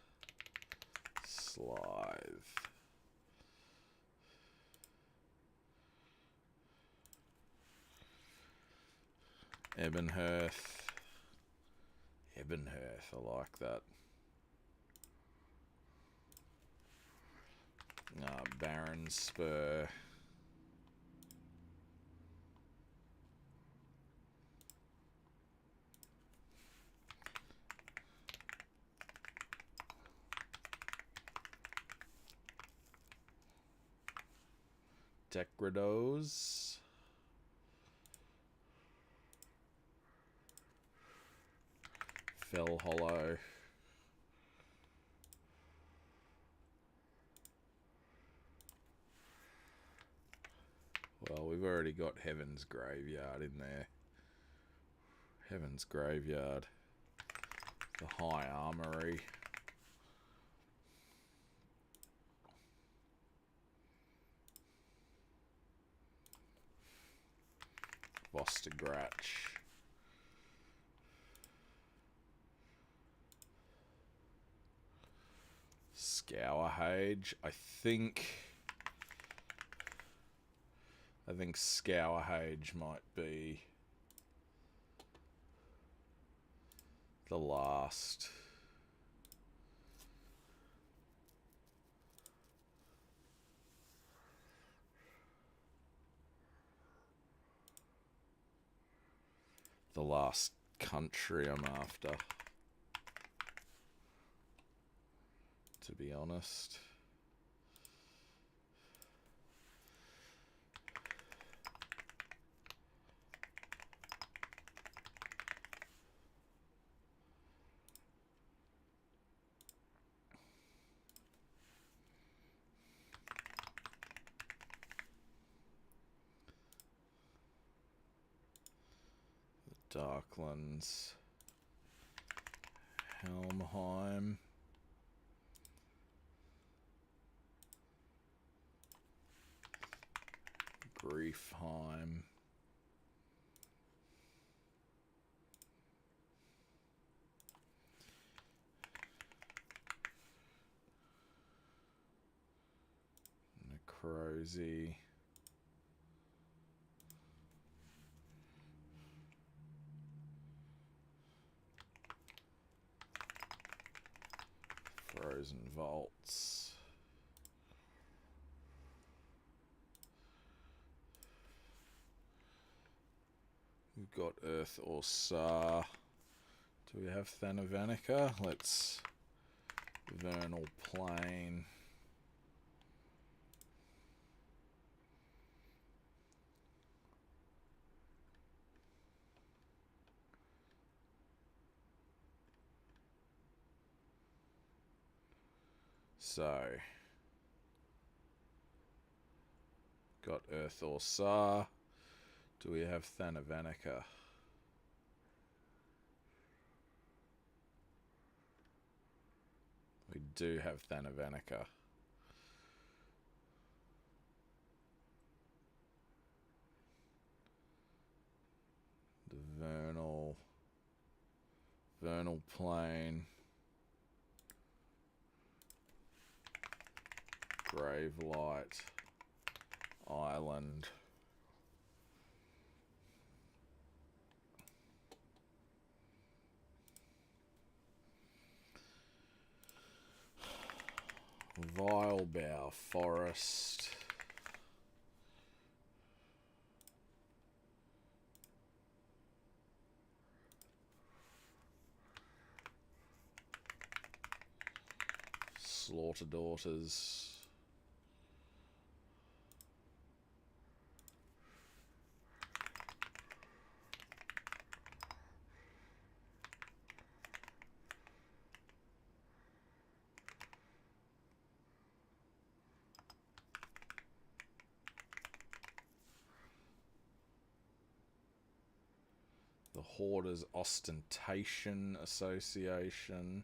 Slive. Ebonhearth. Ebonhearth, I like that. Baron Spur. Degrados. Fell Hollow. Well, we've already got Heaven's Graveyard in there. Heaven's Graveyard. The High Armory. Vostagratch. Scourhage. I think Scourhage might be the last. The last country I'm after, to be honest. Darklands, Helmheim, Griefheim, Necrozy, Frozen Vaults, we've got Earth or Sar. Do we have Thanavanica? Let's Vernal Plain. So, got Earth or Sar. Do we have Thanavanica? We do have Thanavanica. The Vernal Plain, Gravelight, Island. Vilebough Forest. Slaughter Daughters. The Hoarders Ostentation Association.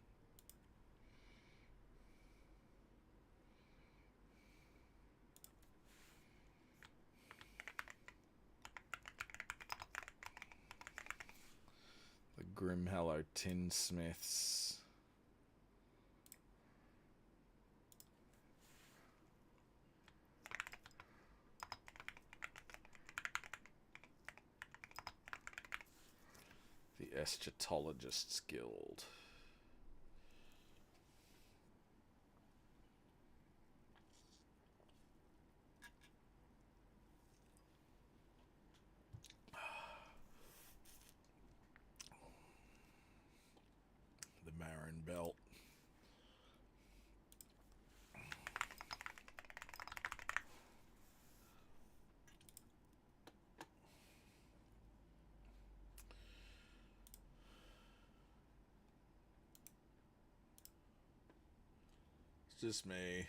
The Grimhello Tinsmiths. The Eschatologists Guild. The Marin Belt. It's just me.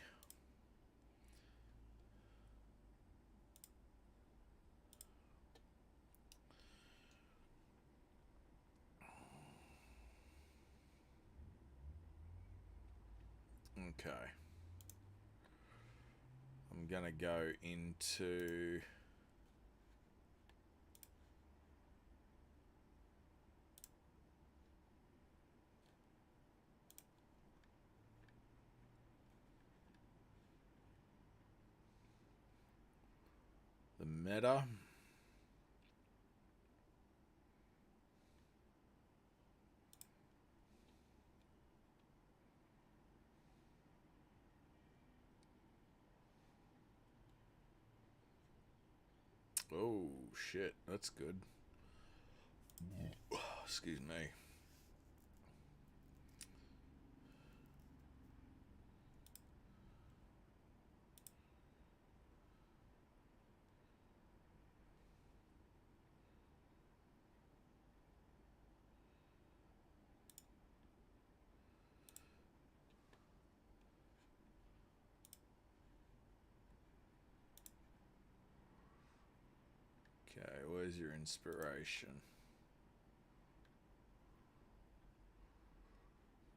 Okay. I'm gonna go into meta. Oh, shit. That's good. Excuse me. Okay, where's your inspiration?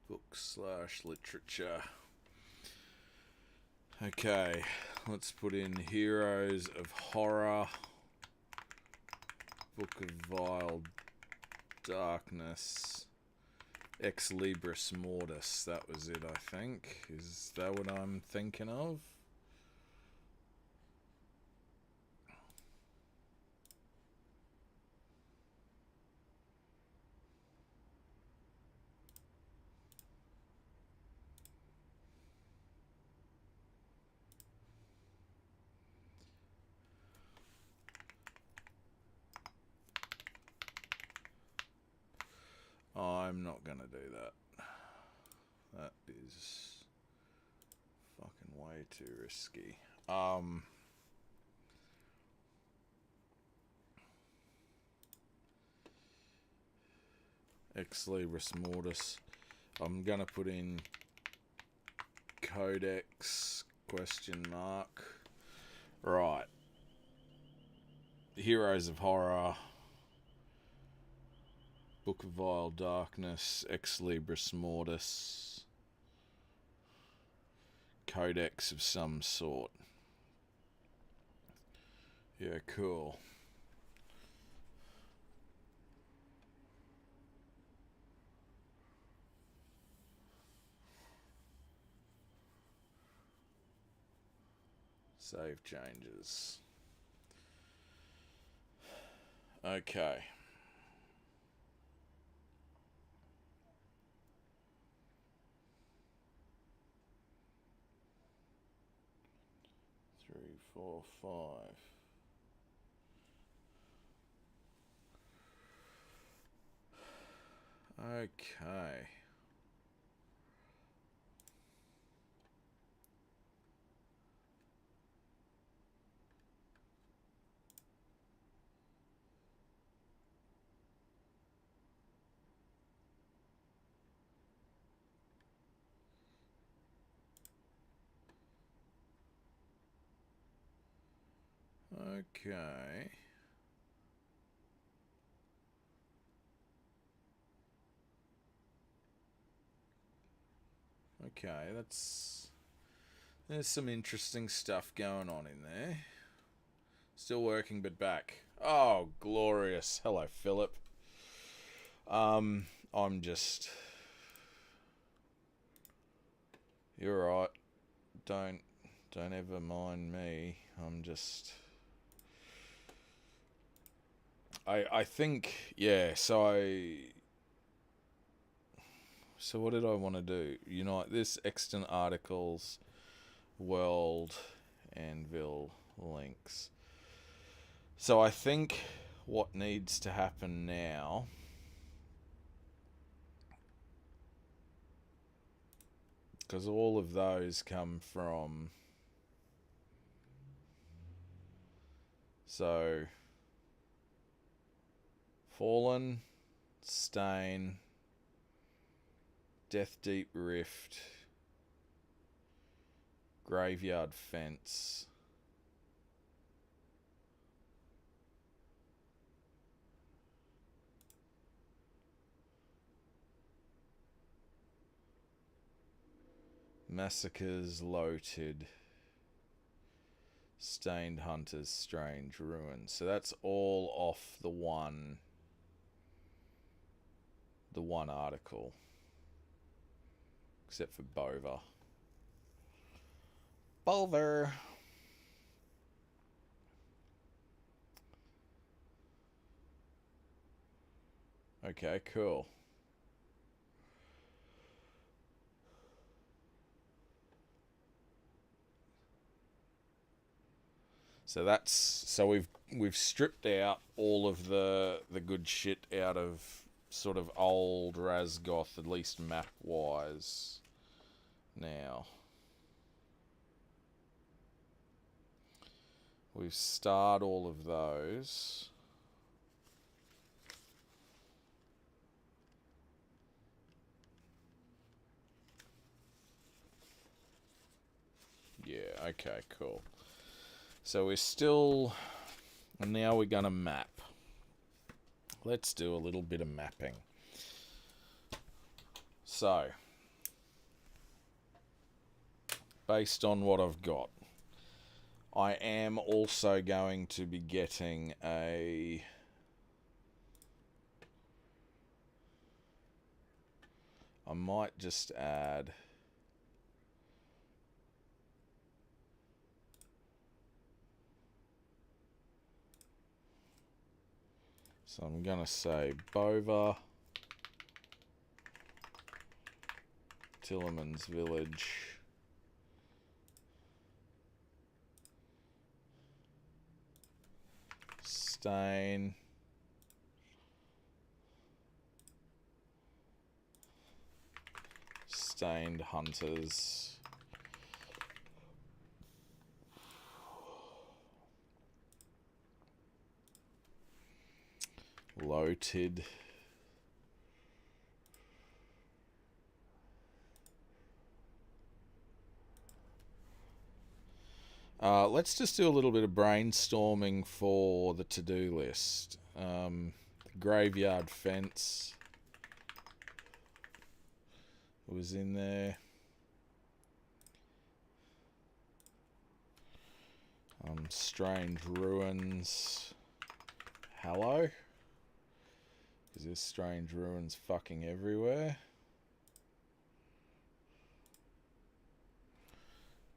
Book/literature. Okay, let's put in Heroes of Horror, Book of Vile Darkness, Ex Libris Mortis. That was it, I think. Is that what I'm thinking of? I'm not gonna do that. That is fucking way too risky. Ex Libris Mortis. I'm gonna put in Codex ? Right. Heroes of Horror, Book of Vile Darkness, Ex Libris Mortis, Codex of some sort. Yeah, cool. Save changes. Okay. Three, four, five. Okay. Okay. Okay, there's some interesting stuff going on in there. Still working, but back. Oh, glorious. Hello, Philip. I'm just... You're right. Don't ever mind me. I'm just... I think, yeah, so what did I want to do? Unite this, extant articles, world, anvil, links. So I think what needs to happen now... Because all of those come from... So... Fallen, Stain, Death Deep Rift, Graveyard Fence. Massacres, Loaded, Stained Hunters, Strange Ruins. So that's all off the one article. Except for Bover. Bover! Okay, cool. So we've stripped out all of the good shit out of sort of old Razgoth, at least map wise. Now we've starred all of those. Yeah, okay, cool. So we're still... And now we're going to map. Let's do a little bit of mapping. So, based on what I've got, I am also going to be getting a... I might just add... So I'm going to say Bova, Tillerman's Village, Stain, Stained Hunters, Loaded, let's just do a little bit of brainstorming for the to-do list. Graveyard Fence was in there. Strange Ruins. Hello? Because there's strange ruins fucking everywhere.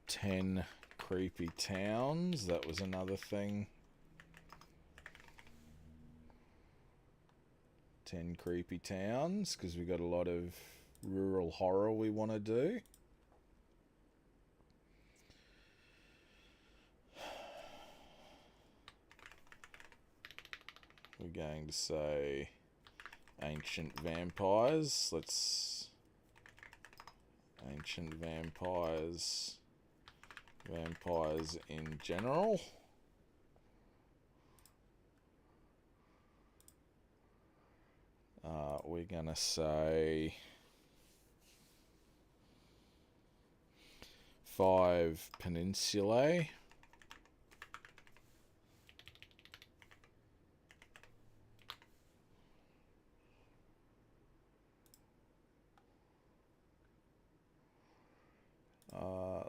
10 creepy towns. That was another thing. 10 creepy towns, because we got a lot of rural horror we want to do. We're going to say ancient vampires. Let's... Ancient vampires. Vampires in general. We're going to say 5 peninsulae.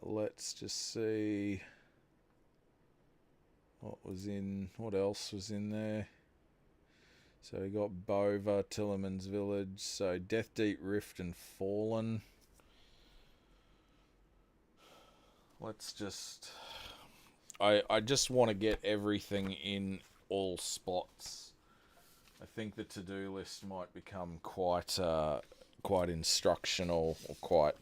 Let's just see what else was in there. So we got Bova, Tillerman's Village, so Death Deep Rift and Fallen. Let's just... I just want to get everything in all spots. I think the to-do list might become quite instructional, or quite...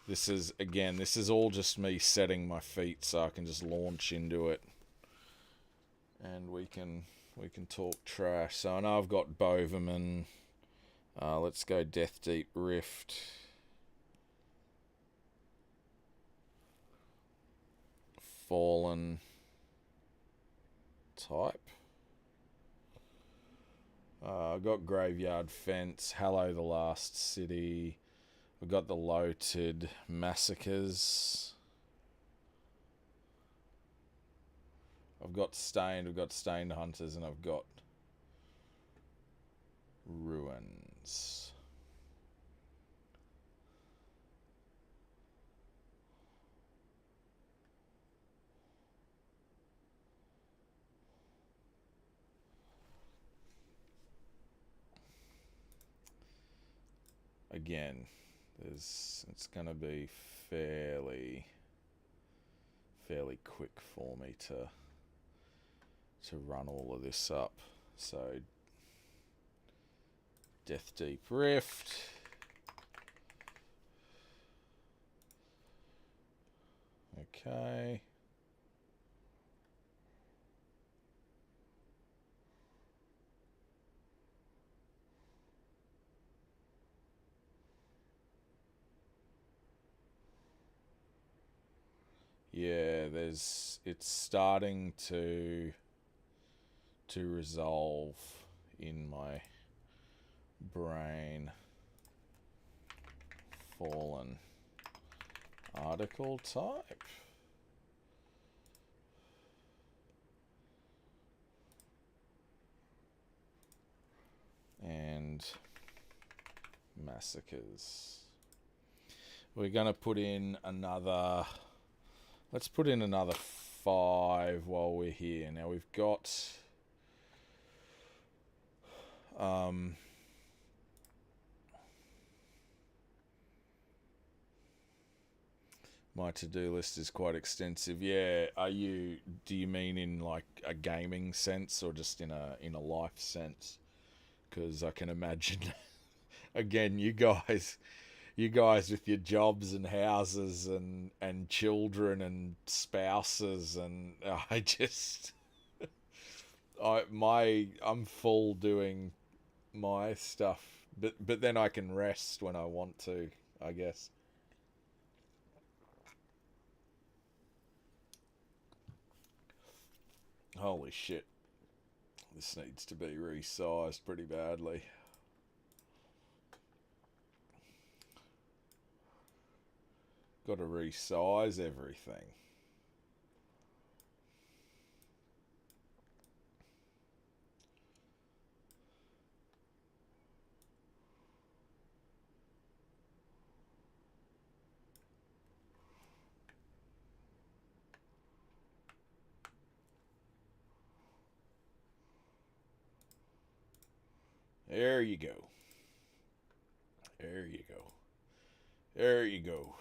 This is all just me setting my feet so I can just launch into it. And we can talk trash. So I know I've got Boverman. Let's go Death Deep Rift. Fallen type. I've got Graveyard Fence, Hallow the Last City. We've got the Loaded Massacres. I've got Stained Hunters, and I've got Ruins. Again, it's going to be fairly fairly quick for me to run all of this up. So Death Deep Rift. Okay. Yeah, it's starting to resolve in my brain. Fallen article type. And massacres. We're going to put in another... Let's put in another 5 while we're here. Now we've got... my to-do list is quite extensive. Yeah, do you mean in like a gaming sense or just in a life sense? Because I can imagine, again, you guys with your jobs and houses and children and spouses, and I'm full doing my stuff, but then I can rest when I want to, I guess. Holy shit. This needs to be resized pretty badly. Got to resize everything. There you go. There you go. There you go.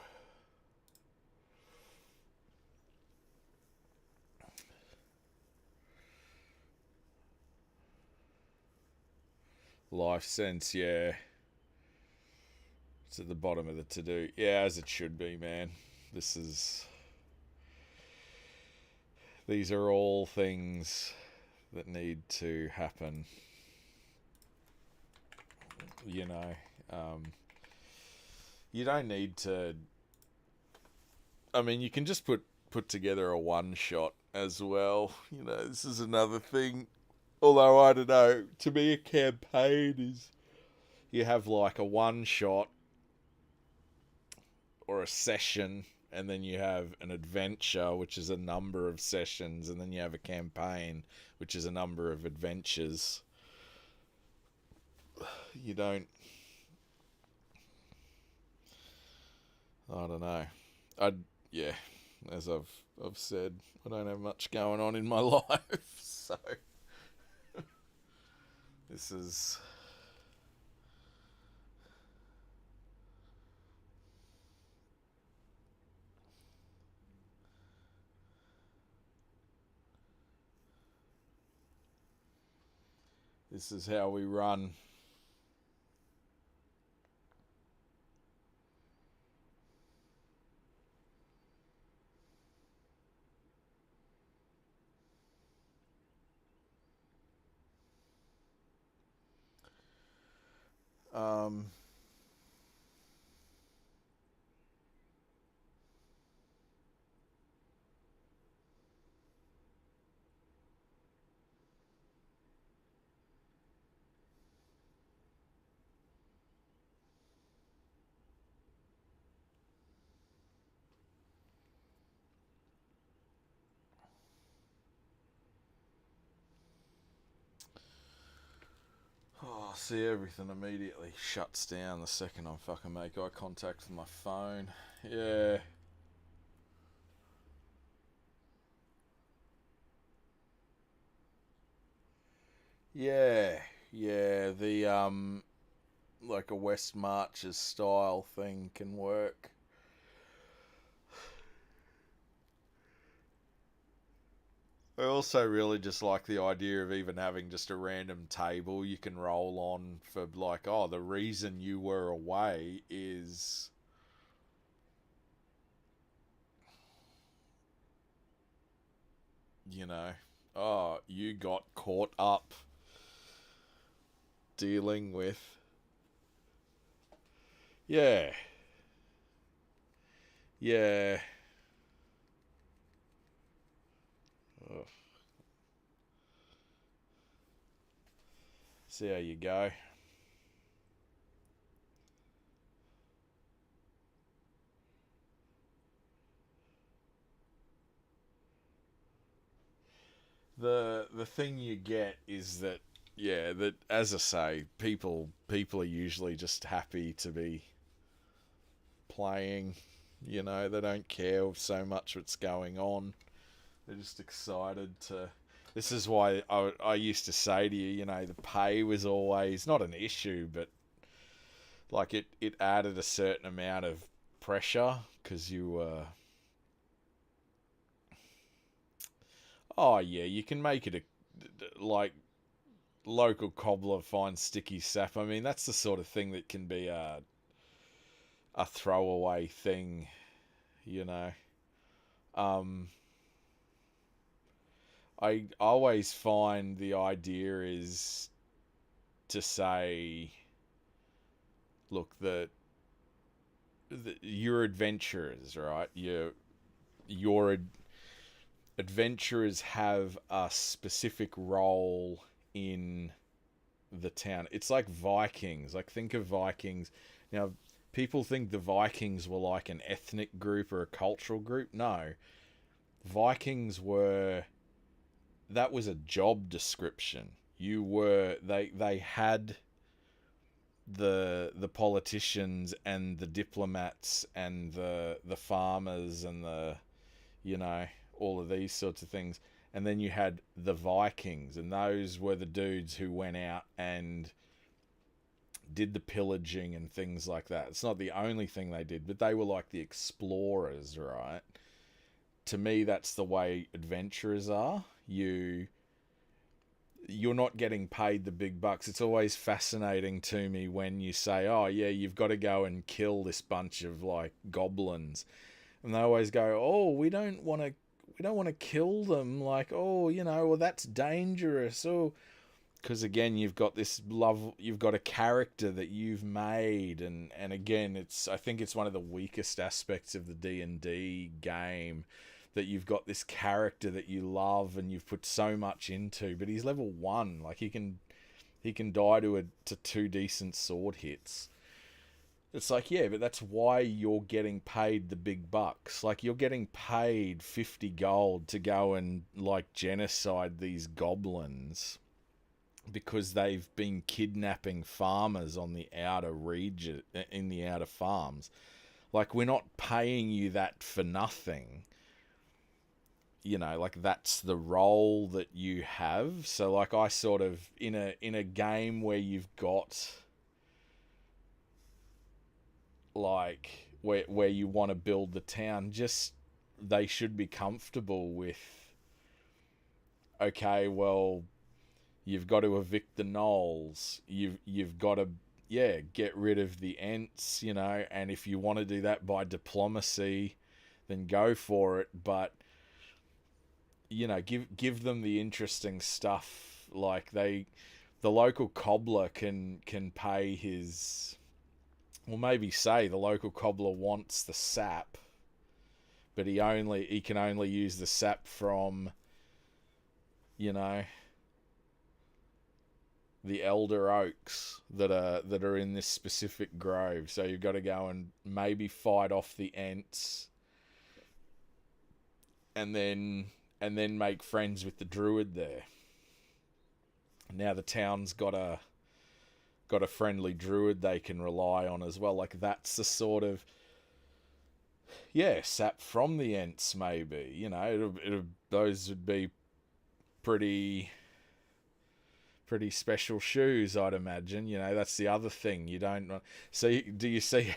Life sense, yeah. It's at the bottom of the to-do. Yeah, as it should be, man. These are all things that need to happen. You know, you don't need to... I mean, you can just put together a one-shot as well. You know, this is another thing. Although, I don't know, to me a campaign is... You have like a one-shot or a session, and then you have an adventure, which is a number of sessions, and then you have a campaign, which is a number of adventures. You don't... I don't know. Yeah, as I've said, I don't have much going on in my life, so this is... This is how we run. Oh, see, everything immediately shuts down the second I fucking make eye contact with my phone. Yeah. Yeah. Yeah, the, like a West Marches style thing can work. I also really just like the idea of even having just a random table you can roll on for, like, oh, the reason you were away is, you know, oh, you got caught up dealing with. Yeah. Yeah. Ugh. See how you go. The thing you get is that, yeah, that, as I say, people are usually just happy to be playing. You know, they don't care so much what's going on. They're just excited to. This is why I used to say to you, you know, the pay was always not an issue, but like it added a certain amount of pressure because you were. Oh yeah, you can make it a like local cobbler finds sticky sap. I mean, that's the sort of thing that can be a throwaway thing, you know. Um, I always find the idea is to say, look, you're adventurers, right? Your adventurers have a specific role in the town. It's like Vikings. Like, think of Vikings. Now, people think the Vikings were like an ethnic group or a cultural group. No, Vikings were, that was a job description. You were, they had the politicians and the diplomats and the farmers and the, you know, all of these sorts of things. And then you had the Vikings, and those were the dudes who went out and did the pillaging and things like that. It's not the only thing they did, but they were like the explorers, right? To me, that's the way adventurers are. You're not getting paid the big bucks. It's always fascinating to me when you say, oh yeah, you've got to go and kill this bunch of like goblins, and they always go, oh, we don't want to kill them, like, oh, you know, well, that's dangerous. Oh, because again, you've got this love, you've got a character that you've made, and again, I think it's one of the weakest aspects of the D&D game, that you've got this character that you love and you've put so much into, but he's level 1. Like, he can die to 2 decent sword hits. It's like, yeah, but that's why you're getting paid the big bucks. Like, you're getting paid 50 gold to go and like genocide these goblins because they've been kidnapping farmers on the outer region, in the outer farms. Like, we're not paying you that for nothing. You know, like, that's the role that you have. So like, I sort of, in a game where you've got like where you want to build the town, just, they should be comfortable with, okay, well, you've got to evict the gnolls. You've got to, yeah, get rid of the Ents, you know, and if you want to do that by diplomacy, then go for it. But, you know, give them the interesting stuff. Like, the local cobbler can pay his, well, maybe say the local cobbler wants the sap, but he can only use the sap from, you know, the elder oaks that are in this specific grove. So you've got to go and maybe fight off the Ents, and then make friends with the druid there. Now the town's got a friendly druid they can rely on as well. Like, that's the sort of, yeah, sap from the Ents, maybe. You know, those would be pretty special shoes, I'd imagine. You know, that's the other thing. You don't. So do you see?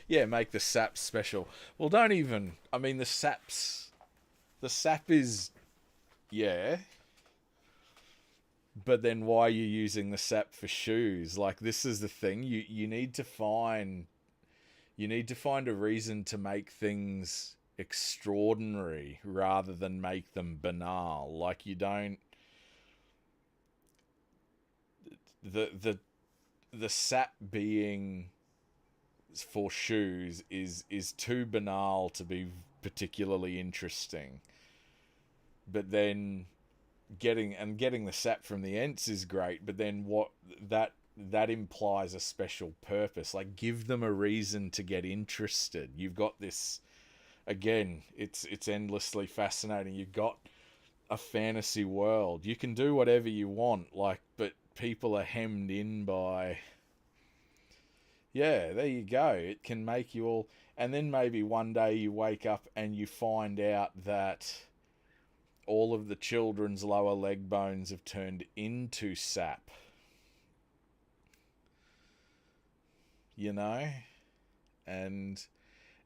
Yeah, make the sap special. Well, don't even. I mean, the sap's the sap is, yeah, but then why are you using the sap for shoes? Like, this is the thing. You need to find a reason to make things extraordinary rather than make them banal. Like, you don't the sap being for shoes is too banal to be particularly interesting. But then getting the sap from the Ents is great, but then what that implies a special purpose. Like, give them a reason to get interested. You've got this, again, it's endlessly fascinating. You've got a fantasy world. You can do whatever you want, like, but people are hemmed in by, yeah, there you go. It can make you all, and then maybe one day you wake up and you find out that all of the children's lower leg bones have turned into sap. You know? And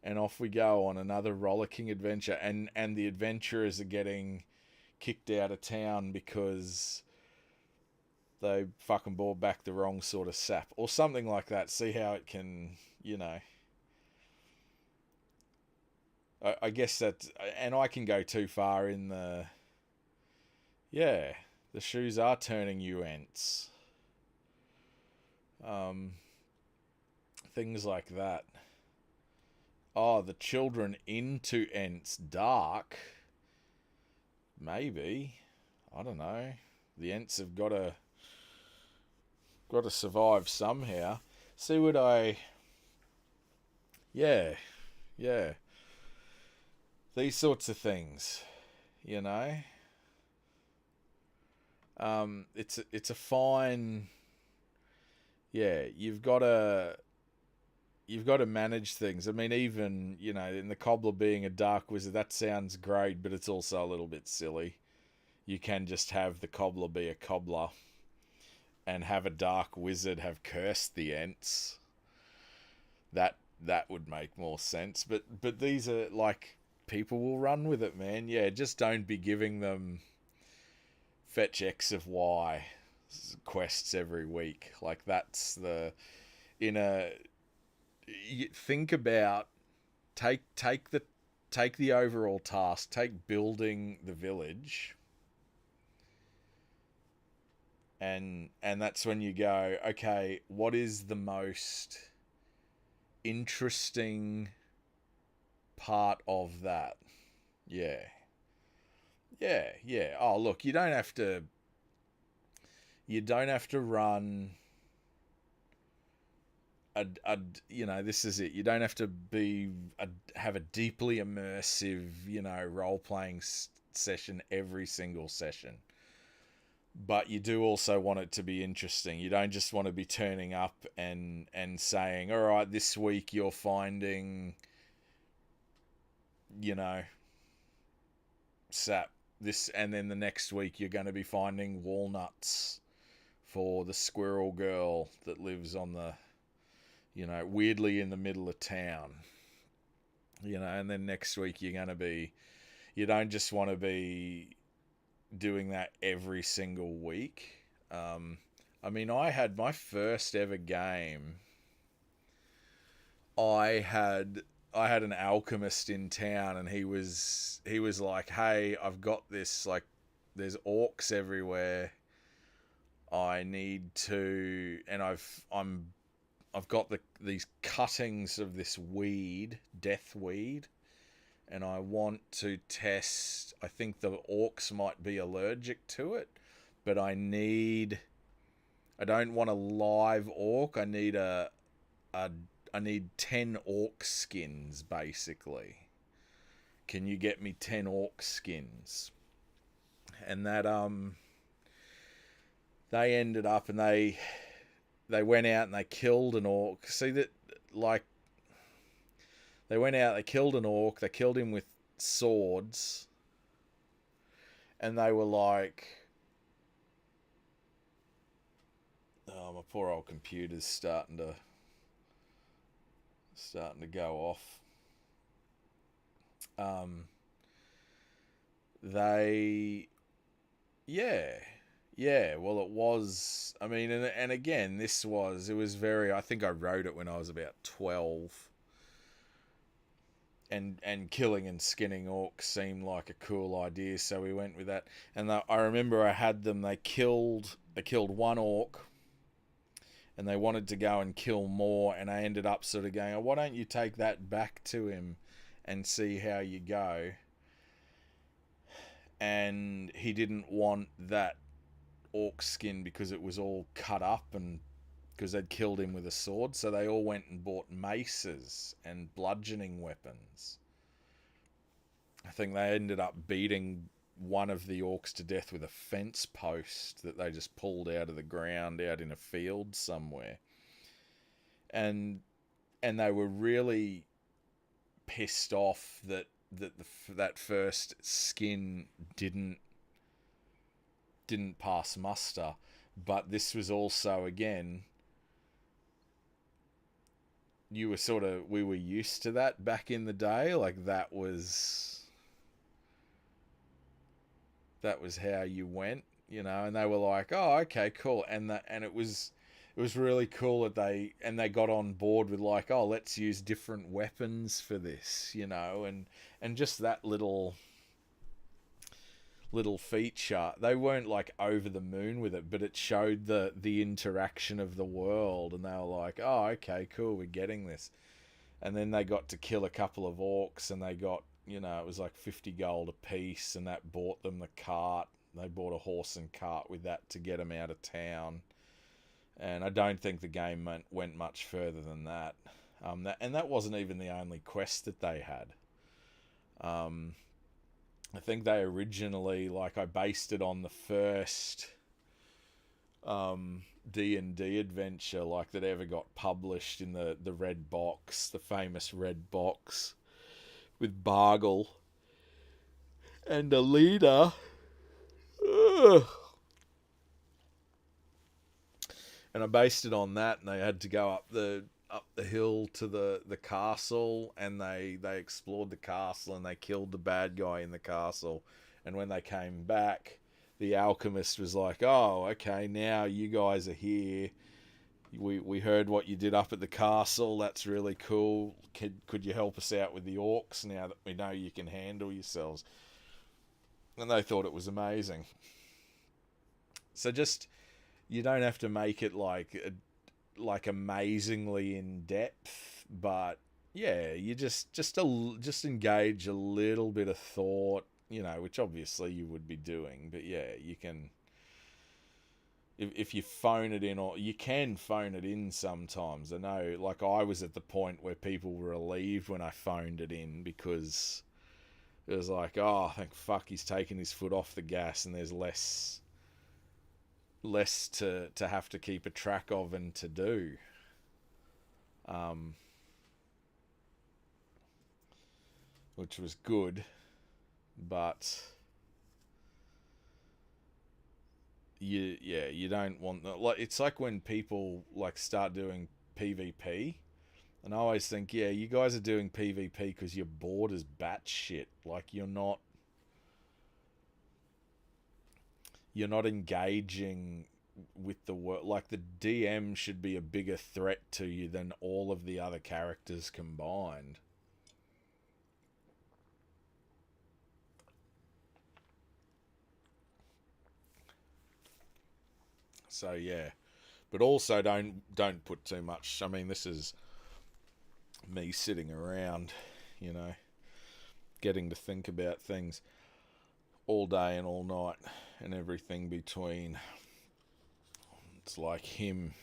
off we go on another rollicking adventure. And the adventurers are getting kicked out of town because they fucking brought back the wrong sort of sap. Or something like that. See how it can, you know. I guess that, and I can go too far in the, yeah, the shoes are turning you Ents. Things like that. Oh, the children into Ents dark. Maybe. I don't know. The Ents have got to survive somehow. See what I, yeah. These sorts of things, you know. It's a fine, yeah. You've got to manage things. I mean, even, you know, in the cobbler being a dark wizard, that sounds great, but it's also a little bit silly. You can just have the cobbler be a cobbler, and have a dark wizard have cursed the Ents. That would make more sense. But these are, like, people will run with it, man. Yeah, just don't be giving them fetch X of Y quests every week. Like, that's the, think about, take the overall task, take building the village, and that's when you go, okay, what is the most interesting part of that? Yeah. Oh, look, you don't have to run you know, this is it. You don't have to have a deeply immersive, you know, role-playing session every single session. But you do also want it to be interesting. You don't just want to be turning up and saying, all right, this week you're finding, you know, sap. This, and then the next week you're going to be finding walnuts for the squirrel girl that lives on the, you know, weirdly in the middle of town. You know, and then next week you're going to be, you don't just want to be doing that every single week. I mean, I had my first ever game. I had an alchemist in town, and he was like, hey, I've got this, like, there's orcs everywhere. I need to, and I've got these cuttings of this weed, death weed, and I want to test. I think the orcs might be allergic to it, but I don't want a live orc. I need 10 orc skins, basically. Can you get me 10 orc skins? And that they ended up, and they went out and they killed an orc. See that, like, they went out, they killed an orc, they killed him with swords, and they were like, oh, my poor old computer's starting to go off. they, yeah, yeah. Well, it was. I mean, and again, it was very. I think I wrote it when I was about 12. And killing and skinning orcs seemed like a cool idea, so we went with that. And I remember I had them. They killed one orc, and they wanted to go and kill more. And I ended up sort of going, "Oh, why don't you take that back to him, and see how you go?" And he didn't want that orc skin because it was all cut up and because they'd killed him with a sword. So they all went and bought maces and bludgeoning weapons. I think they ended up beating one of the orcs to death with a fence post that they just pulled out of the ground out in a field somewhere. And they were really pissed off that first skin didn't pass muster. But this was also, again, we were used to that back in the day. Like that was how you went, and they were like, "Oh, okay, cool." And it was really cool that they got on board with like, "Oh, let's use different weapons for this," and just that little feature. They weren't like over the moon with it, but it showed the interaction of the world, and they were like, "Oh, okay, cool, we're getting this." And then they got to kill a couple of orcs, and they got, it was like 50 gold a piece, and that bought them the cart. They bought a horse and cart with that to get them out of town. And I don't think the game went much further than that. That wasn't even the only quest that they had. I think they originally, like, I based it on the first D&D adventure, like, that ever got published in the red box, the famous red box, with Bargle and a leader. And I based it on that, and they had to go up the hill to the castle, and they explored the castle, and they killed the bad guy in the castle. And when they came back, the alchemist was like, "Oh, okay, now you guys are here. We heard what you did up at the castle. That's really cool. Could you help us out with the orcs now that we know you can handle yourselves?" And they thought it was amazing. So just, you don't have to make it like amazingly in depth, but yeah, you just engage a little bit of thought, which obviously you would be doing, but yeah, you can, if you phone it in, or you can phone it in sometimes. I know, like, I was at the point where people were relieved when I phoned it in, because it was like, "Oh, thank fuck he's taken his foot off the gas, and there's less to have to keep a track of and to do." Which was good, but you don't want that. Like, it's like when people like start doing PvP, and I always think, yeah, you guys are doing PvP because you're bored as batshit. Like, you're not engaging with the work. Like, the DM should be a bigger threat to you than all of the other characters combined. So yeah, but also don't put too much. I mean, this is me sitting around, getting to think about things all day and all night and everything between. It's like him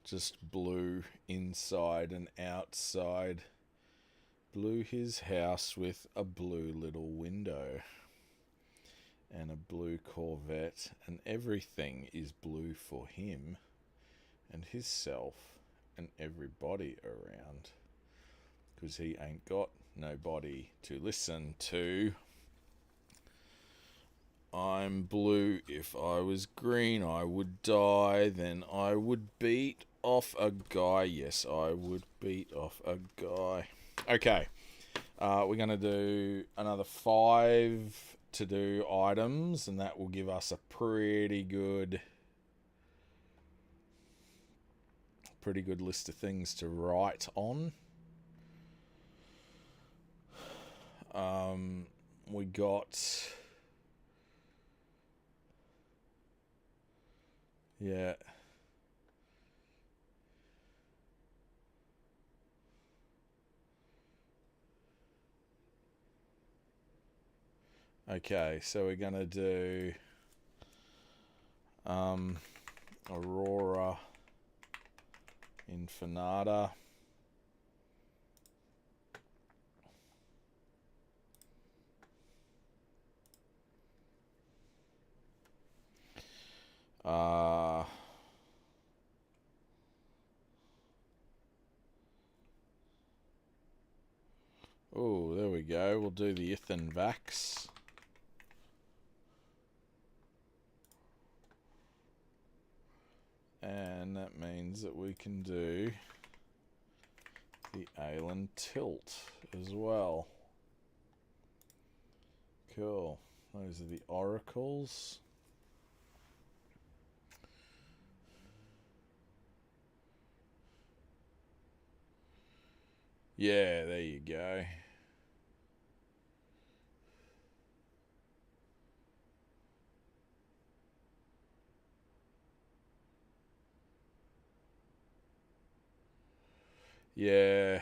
just blew inside and outside, blew his house with a blue little window and a blue Corvette, and everything is blue for him and himself and everybody around, because he ain't got nobody to listen to. I'm blue. If I was green, I would die. Then I would beat off a guy. Yes, I would beat off a guy. Okay. We're going to do another 5 to do items, and that will give us a pretty good list of things to write on. We got... Yeah. Okay, so we're going to do Aurora Infinita. Oh, there we go. We'll do the Ithan Vax. And that means that we can do the Aelan Tilt as well. Cool. Those are the oracles. Yeah, there you go. Yeah.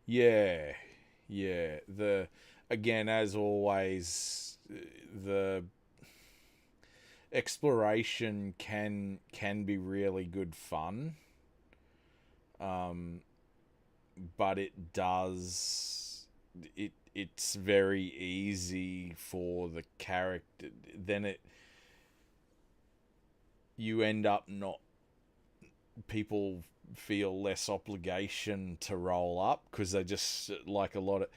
Yeah. Yeah. Again, as always, the exploration can be really good fun. But it's very easy for the character. Then you end up not... people feel less obligation to roll up because they just like a lot of...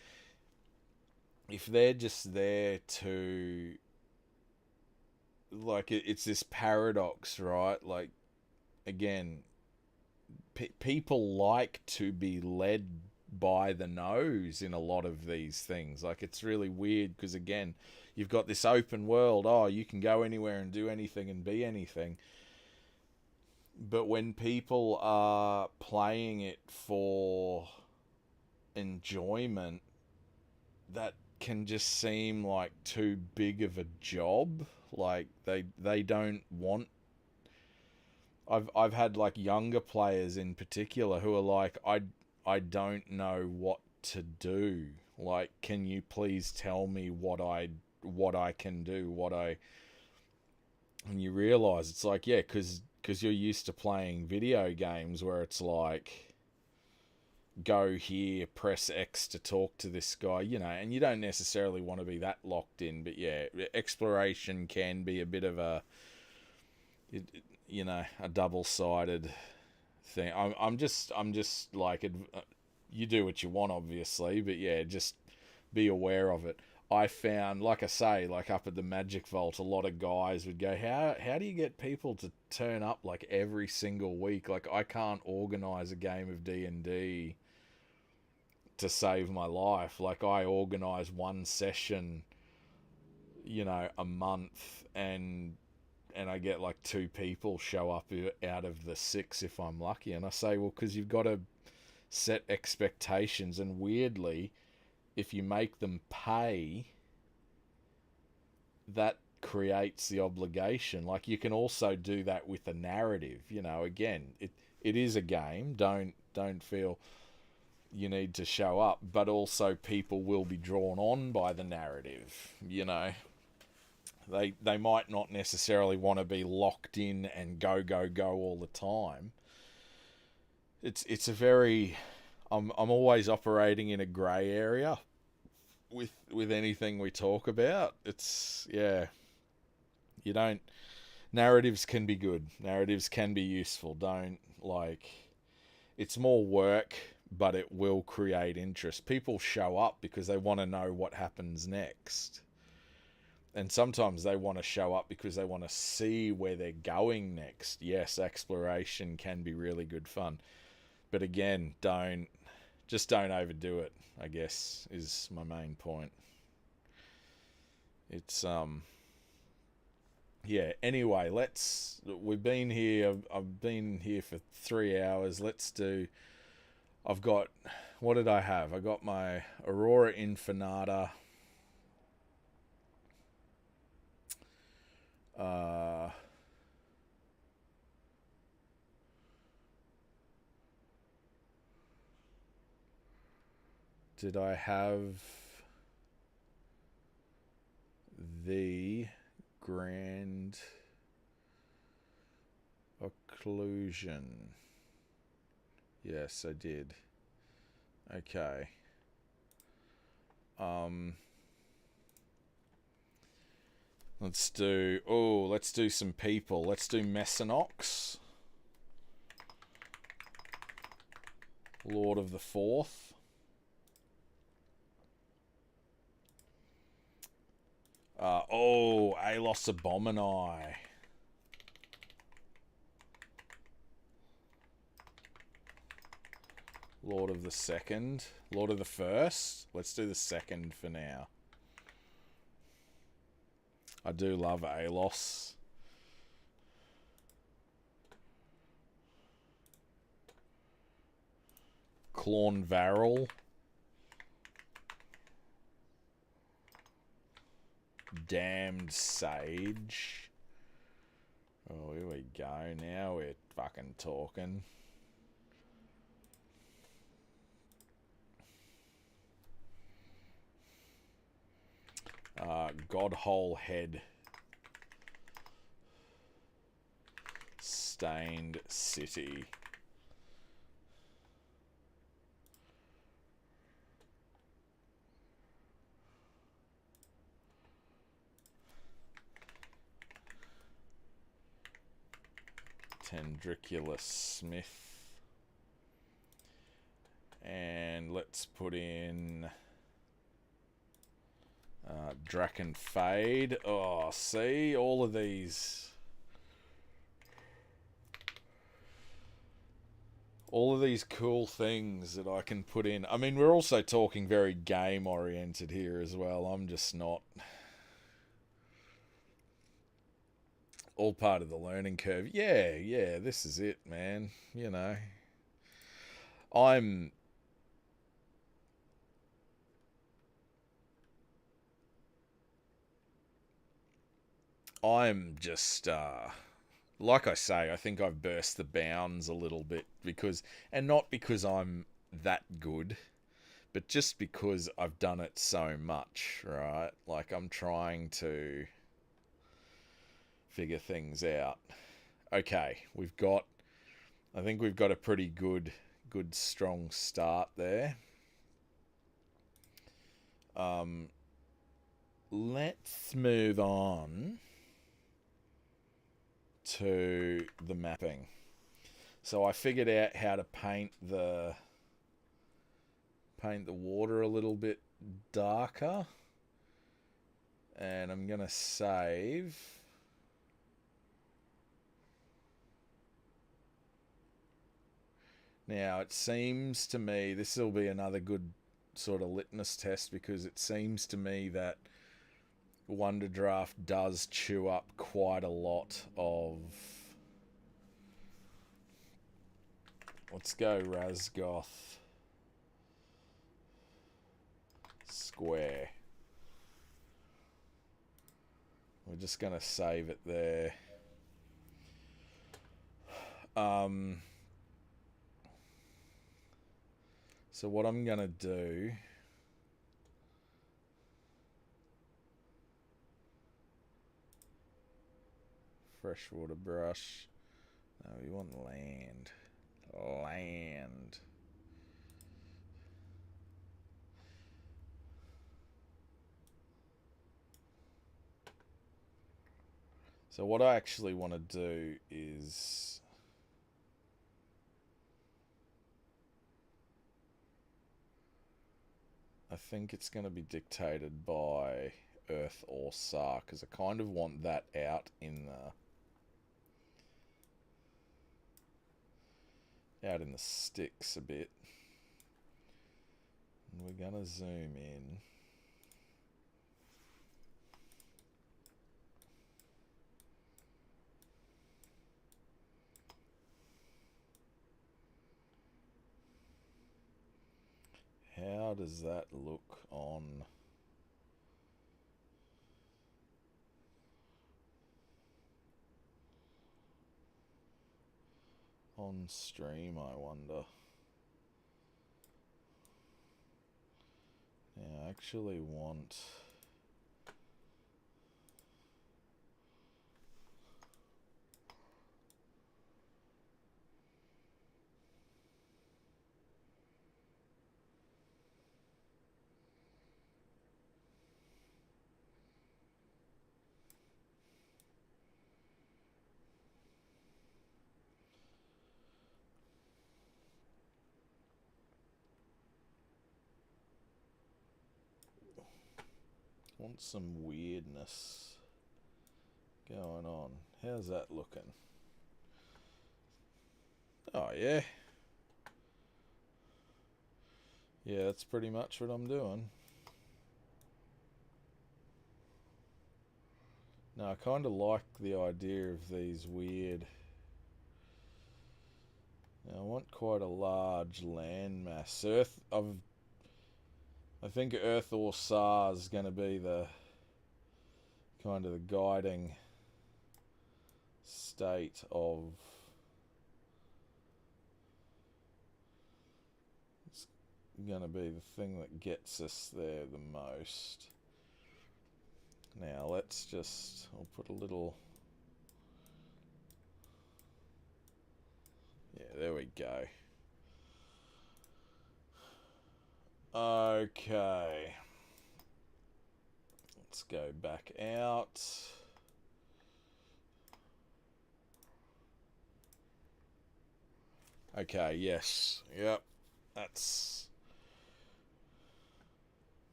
if they're just there to... like it's this paradox, right? Like, again, people like to be led by the nose in a lot of these things. Like, it's really weird because, again, you've got this open world. Oh, you can go anywhere and do anything and be anything. But when people are playing it for enjoyment, that can just seem like too big of a job. Like, they don't want... I've had like younger players in particular who are like, I don't know what to do. Like, can you please tell me what I can do, and you realize it's like, yeah, because you're used to playing video games where it's like, go here, press X to talk to this guy, and you don't necessarily want to be that locked in. But yeah, exploration can be a bit of a double-sided thing. I'm just like, you do what you want, obviously, but yeah, just be aware of it. I found, like I say, like up at the Magic Vault, a lot of guys would go, how do you get people to turn up like every single week? Like, I can't organise a game of D&D to save my life. Like, I organise one session, a month, and I get like 2 people show up out of the 6 if I'm lucky. And I say, well, because you've got to set expectations, and weirdly, if you make them pay, that creates the obligation. Like, you can also do that with a narrative. Again, it is a game. Don't feel you need to show up, but also people will be drawn on by the narrative. They might not necessarily want to be locked in and go all the time. It's a very... I'm always operating in a grey area with anything we talk about. It's... yeah. You don't... narratives can be good. Narratives can be useful. Don't, like... it's more work, but it will create interest. People show up because they want to know what happens next. And sometimes they want to show up because they want to see where they're going next. Yes, exploration can be really good fun. But again, don't overdo it, I guess, is my main point. It's yeah, anyway, we've been here, I've been here for 3 hours. I've got, what did I have? I got my Aurora Infinata. Did I have the Grand Occlusion? Yes, I did. Okay. Let's do some people. Let's do Messinox, Lord of the Fourth. Alos Abomini. Lord of the Second. Lord of the First. Let's do the second for now. I do love Alos. Clornvarrel. Damned Sage. Oh, here we go. Now we're fucking talking. Godhole Head. Stained City. Tendriculus Smith. And let's put in Draken Fade. Oh, see, all of these cool things that I can put in. I mean, we're also talking very game oriented here as well. I'm just not. All part of the learning curve. Yeah, this is it, man. You know, I'm just like I say, I think I've burst the bounds a little bit and not because I'm that good, but just because I've done it so much, right? Like, I'm trying to figure things out. Okay, I think we've got a pretty good strong start there. Let's move on to the mapping. So I figured out how to paint the water a little bit darker, and I'm gonna save. Now, it seems to me this will be another good sort of litmus test, because it seems to me that Wonder Draft does chew up quite a lot of. Let's go Razgoth Square. We're just going to save it there. So what I'm going to do... Freshwater brush. No, we want land. Land. So what I actually want to do is... I think it's going to be dictated by Earth or Sar, because I kind of want that out in the sticks a bit. And we're gonna zoom in. How does that look on stream, I wonder? Now, I actually want... want some weirdness going on. How's that looking? Oh, yeah. Yeah, that's pretty much what I'm doing. Now, I kind of like the idea of these weird... Now, I want quite a large landmass. I think Earth or Sar is going to be the kind of the guiding state of... It's going to be the thing that gets us there the most. Now, let's just... I'll put a little... Yeah, there we go. Okay. Let's go back out. Okay, yes. Yep. That's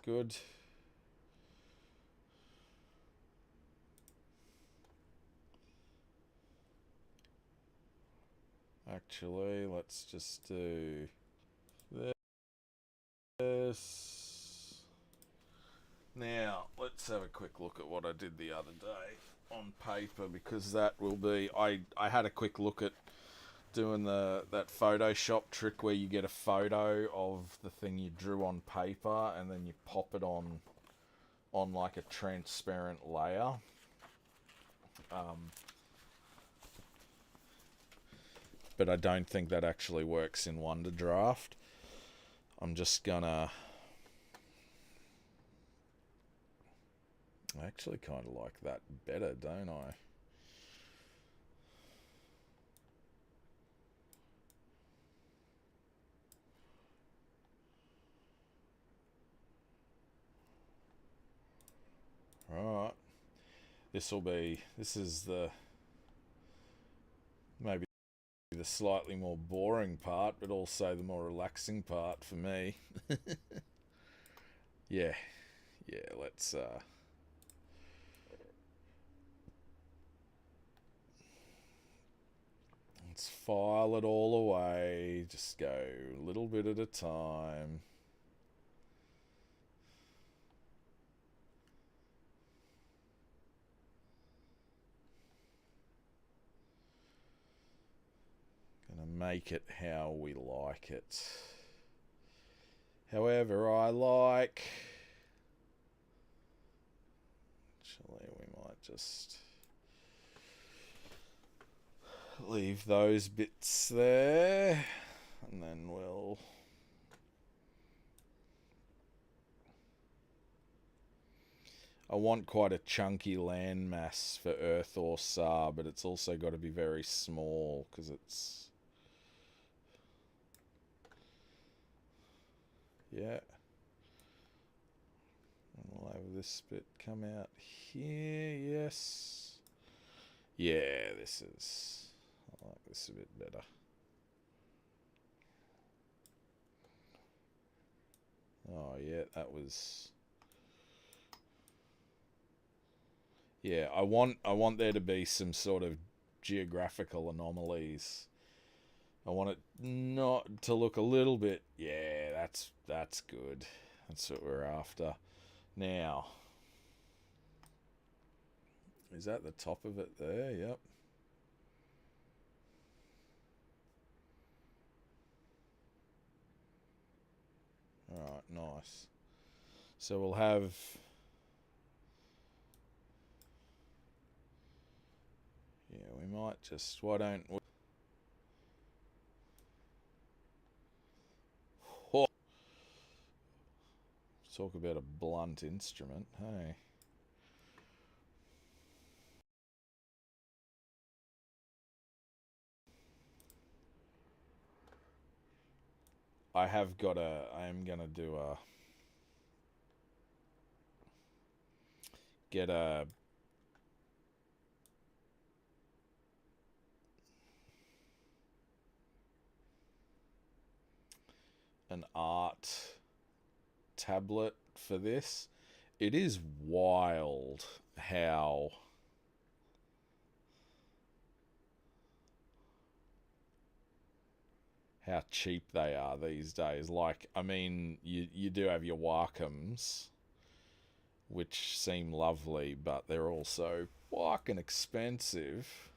good. Actually, let's just do this. Now, let's have a quick look at what I did the other day on paper, because that will be... I had a quick look at doing that Photoshop trick where you get a photo of the thing you drew on paper and then you pop it on like a transparent layer. But I don't think that actually works in WonderDraft. I'm just gonna... I actually kind of like that better, don't I? Alright. This is the... maybe the slightly more boring part, but also the more relaxing part for me. Yeah. Yeah, let's file it all away. Just go a little bit at a time. Gonna make it how we like it. However I like. Actually, we might just leave those bits there, and then we'll... I want quite a chunky land mass for Earth or Sar, but it's also got to be very small because it's... Yeah. And we'll have this bit come out here, yes. Yeah, this is... I like this a bit better. Oh, yeah, that was... Yeah, I want there to be some sort of geographical anomalies. I want it not to look a little bit. Yeah, that's good. That's what we're after. Now, is that the top of it there? Yep. All right, nice. So we'll have. Yeah, we might just. Why don't we. Oh, talk about a blunt instrument, hey? I have got a. I am gonna do a. Get a. An art tablet for this. It is wild how cheap they are these days. Like, I mean, you do have your Warcoms, which seem lovely, but they're also fucking expensive.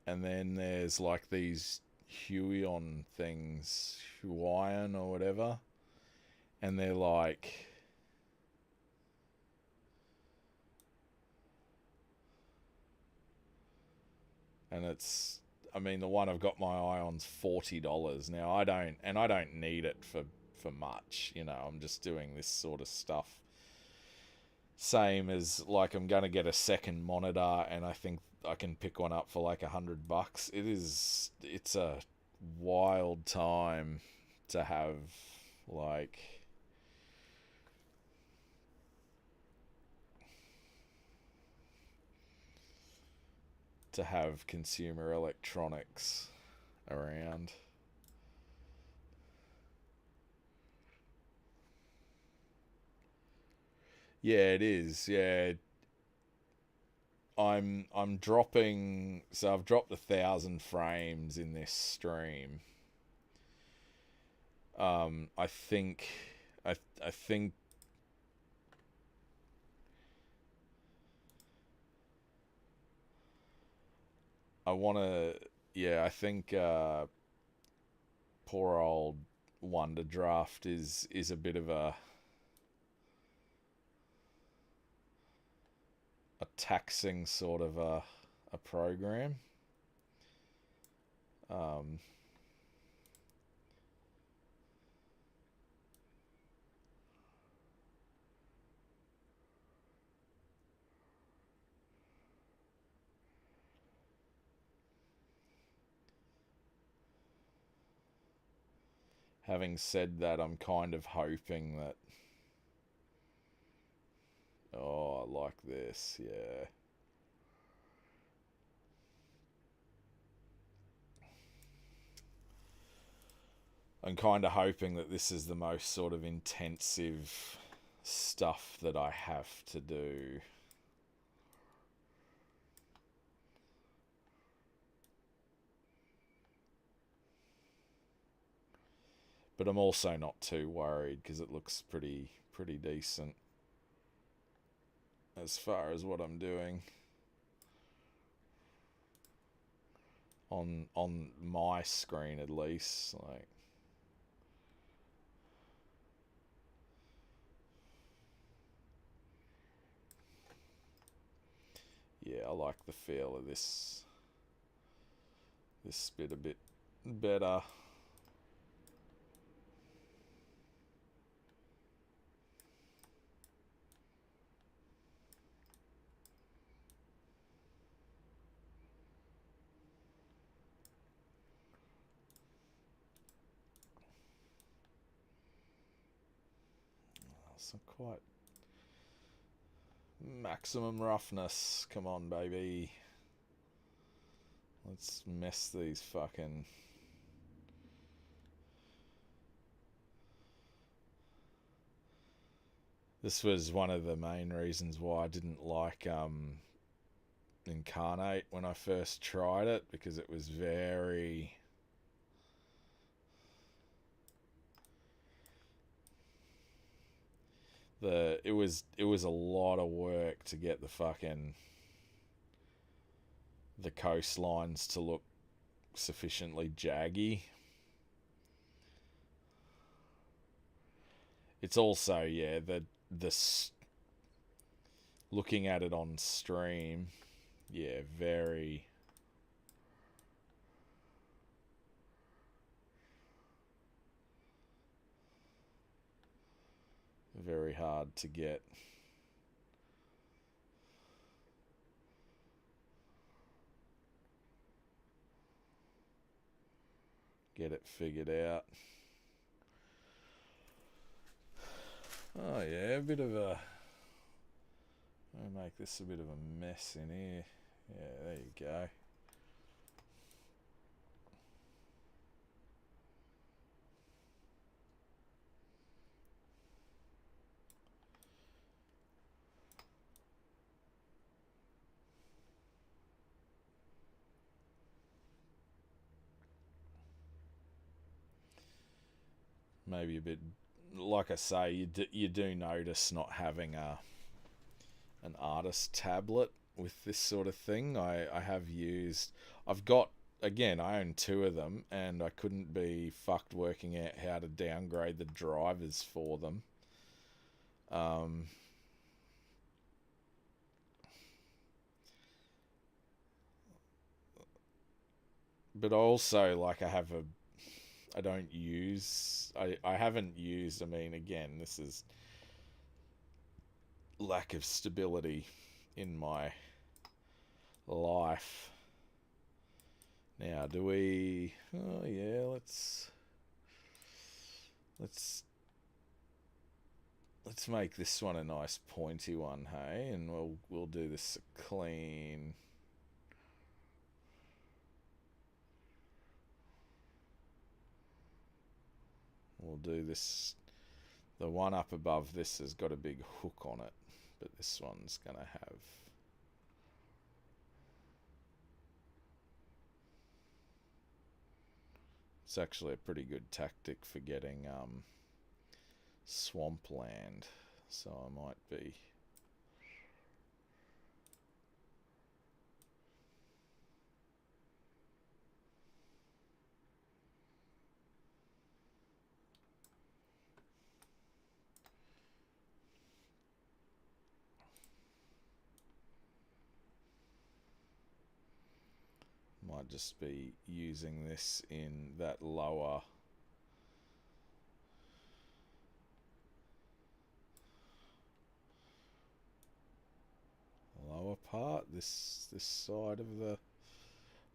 And then there's like these Huion things, Huion or whatever, and they're like, and it's, I mean, the one I've got my eye on's $40. Now I don't need it for much. You know, I'm just doing this sort of stuff. Same as like I'm gonna get a second monitor, and I think I can pick one up for like $100. It's a wild time to have like to have consumer electronics around. Yeah, it is. Yeah, I'm dropping. So I've dropped 1,000 frames in this stream. I think, I think I want to. Yeah, I think poor old Wonder Draft is a bit of a taxing sort of a program. Um, Having said that, I'm kind of hoping that. Oh, I like this. Yeah. I'm kind of hoping that this is the most sort of intensive stuff that I have to do. But I'm also not too worried because it looks pretty decent as far as what I'm doing on my screen at least. Like, yeah, I like the feel of this bit a bit better. It's not quite maximum roughness. Come on, baby. Let's mess these fucking... This was one of the main reasons why I didn't like Incarnate when I first tried it, because it was very... It was a lot of work to get the coastlines to look sufficiently jaggy. It's also, yeah, looking at it on stream, yeah, very hard to get. Get it figured out. Oh yeah, a bit of a... I'll make this a bit of a mess in here. Yeah, there you go. Maybe a bit, like I say, you do notice not having an artist tablet with this sort of thing. I've got, again, I own 2 of them, and I couldn't be fucked working out how to downgrade the drivers for them. But also, like, I haven't used, I mean, again, this is lack of stability in my life. Now, do we... Oh, yeah, let's make this one a nice pointy one, hey? And we'll do this clean... We'll do this... The one up above this has got a big hook on it, but this one's going to have... It's actually a pretty good tactic for getting swampland, so I might be... Might just be using this in that lower part, this side of the...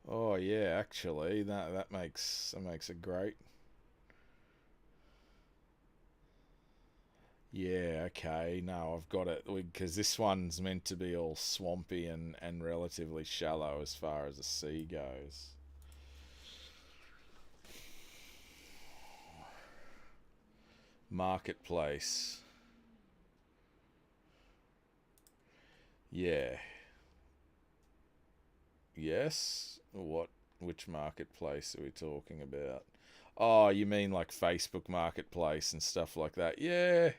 Oh yeah, actually that makes a great... Yeah, okay, no, I've got it, because this one's meant to be all swampy and relatively shallow as far as the sea goes. Marketplace. Yeah. Yes? Which marketplace are we talking about? Oh, you mean like Facebook Marketplace and stuff like that? Yeah.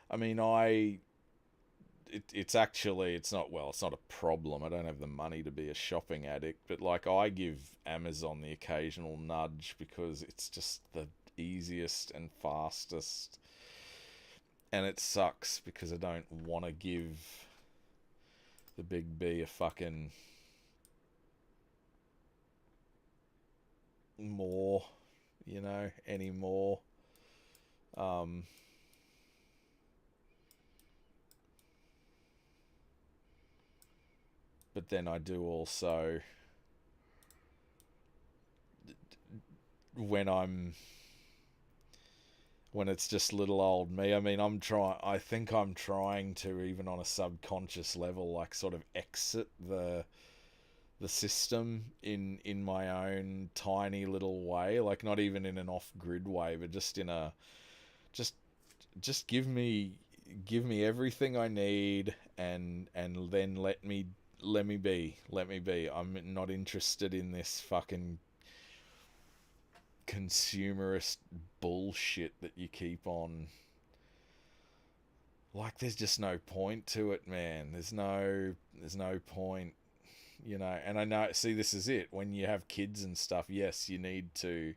I mean, it's not a problem. I don't have the money to be a shopping addict, but like, I give Amazon the occasional nudge because it's just the easiest and fastest, and it sucks because I don't want to give the big B a fucking more, anymore. But then I do also, when it's just little old me, I mean, I think I'm trying to, even on a subconscious level, like, sort of exit the the system in my own tiny little way, like not even in an off grid way, but just in a just just give me everything I need, and then let me be. I'm not interested in this fucking consumerist bullshit that you keep on. Like, there's just no point to it, man. There's no point, you know. And I know, see, this is it. When you have kids and stuff, yes, you need to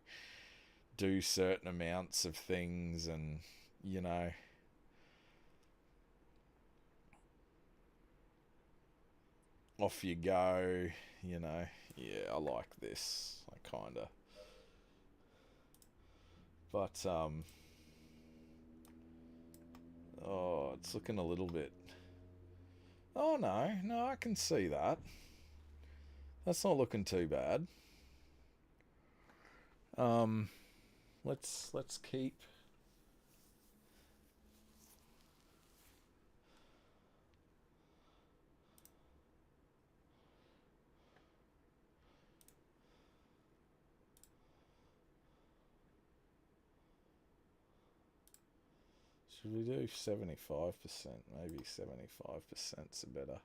do certain amounts of things, and you know, off you go, you know. Yeah, I like this. I kind of. But, oh, it's looking a little bit. Oh, no, no, I can see that. That's not looking too bad. Um, let's keep. Should we do 75%? Maybe 75%'s better.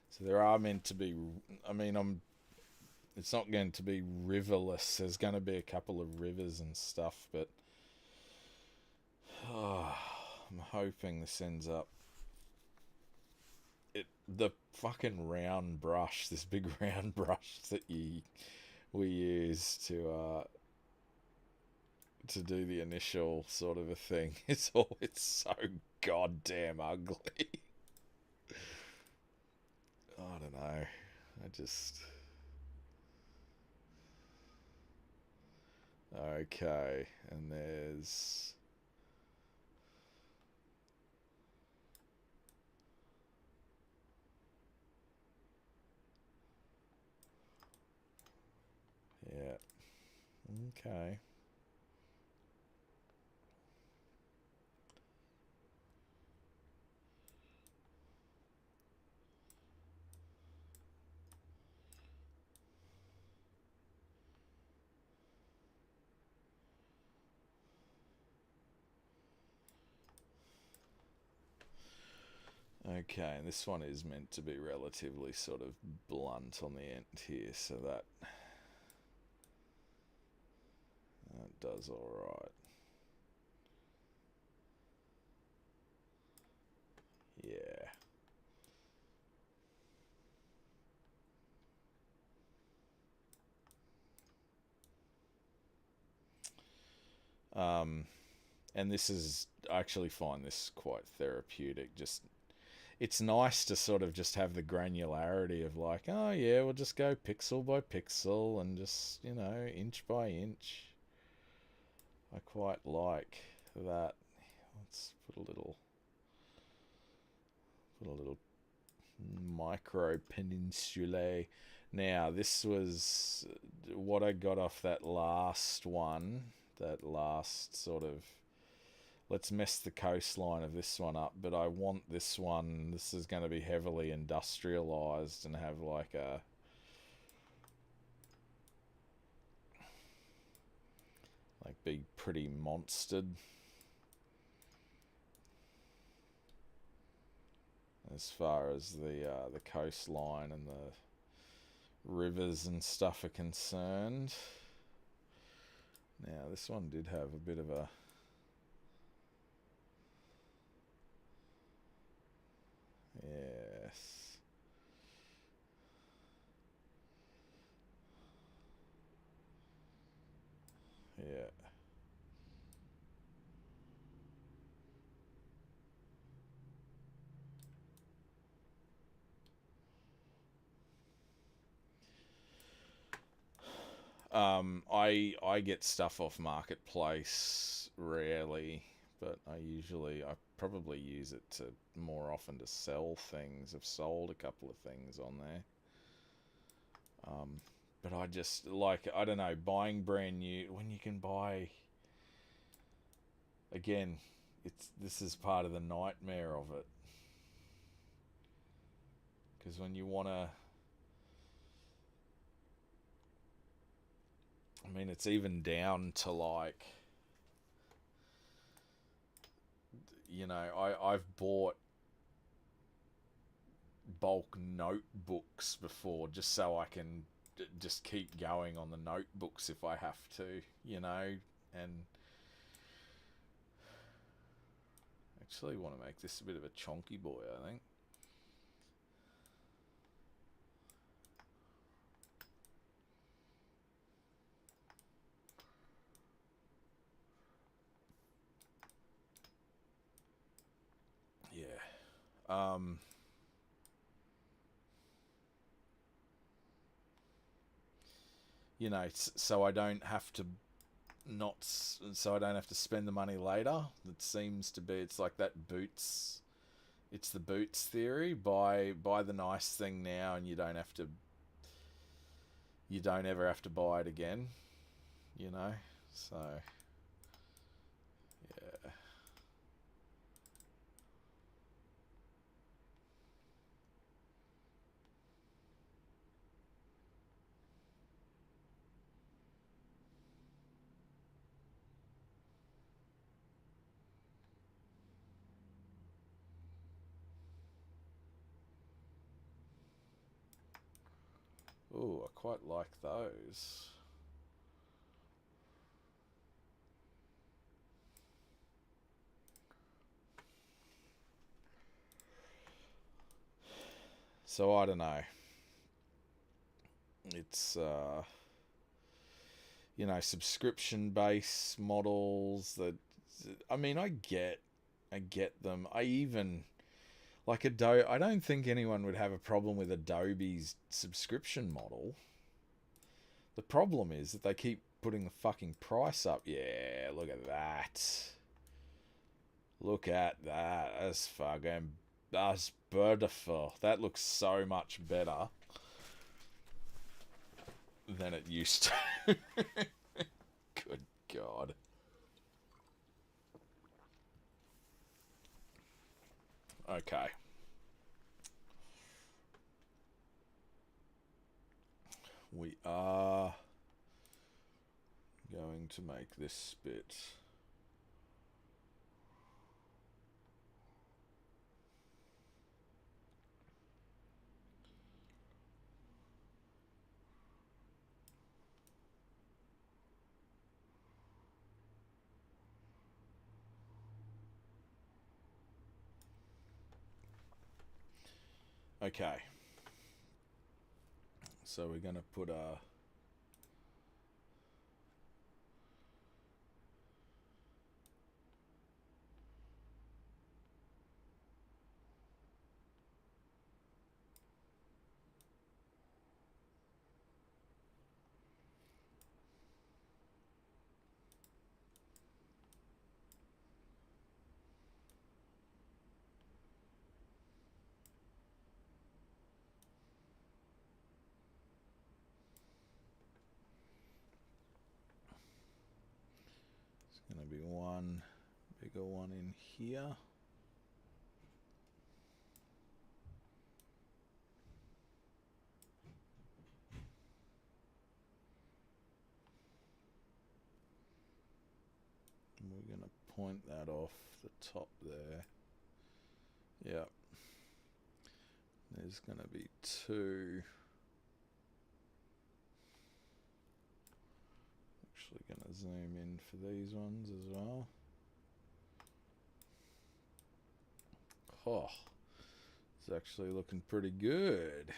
So there are meant to be. I mean, It's not going to be riverless. There's going to be a couple of rivers and stuff, but oh, I'm hoping this ends up. The fucking round brush, this big round brush that we use to do the initial sort of a thing. It's so goddamn ugly. I don't know. I just okay, and there's yeah. Okay. Okay, and this one is meant to be relatively sort of blunt on the end here, so that does all right. Yeah. Um, and this is I actually find this quite therapeutic. Just it's nice to sort of just have the granularity of like, oh yeah, we'll just go pixel by pixel and just inch by inch. I quite like that. Let's put a little micro peninsulae. Now, this was what I got off that last one. That last sort of. Let's mess the coastline of this one up, but I want this one. This is going to be heavily industrialized and have be pretty monstered. As far as the coastline and the rivers and stuff are concerned. Now, this one did have a bit of a yes. Yeah. I get stuff off marketplace rarely, but I probably use it to more often to sell things. I've sold a couple of things on there. But I just like, I don't know, buying brand new when you can buy. Again, this is part of the nightmare of it, because when you want to, I mean, it's even down to like, you know, I've bought bulk notebooks before just so I can just keep going on the notebooks if I have to, you know, and actually want to make this a bit of a chonky boy, I think. Yeah. You know, so I don't have to so I don't have to spend the money later. It seems to be, it's like that boots. It's the boots theory. Buy the nice thing now, and you don't ever have to buy it again. You know, so yeah. Oh, I quite like those. So I don't know. It's you know, subscription based models that, I mean, I get them. I even like Adobe. I don't think anyone would have a problem with Adobe's subscription model. The problem is that they keep putting the fucking price up. Yeah, look at that. Look at that. That's beautiful. That looks so much better than it used to. Good God. Okay. We are going to make this spit. Okay. So we're going to put a... It's going to be one bigger one in here. And we're going to point that off the top there. Yep. There's going to be two. Actually going to zoom in for these ones as well. Oh, it's actually looking pretty good.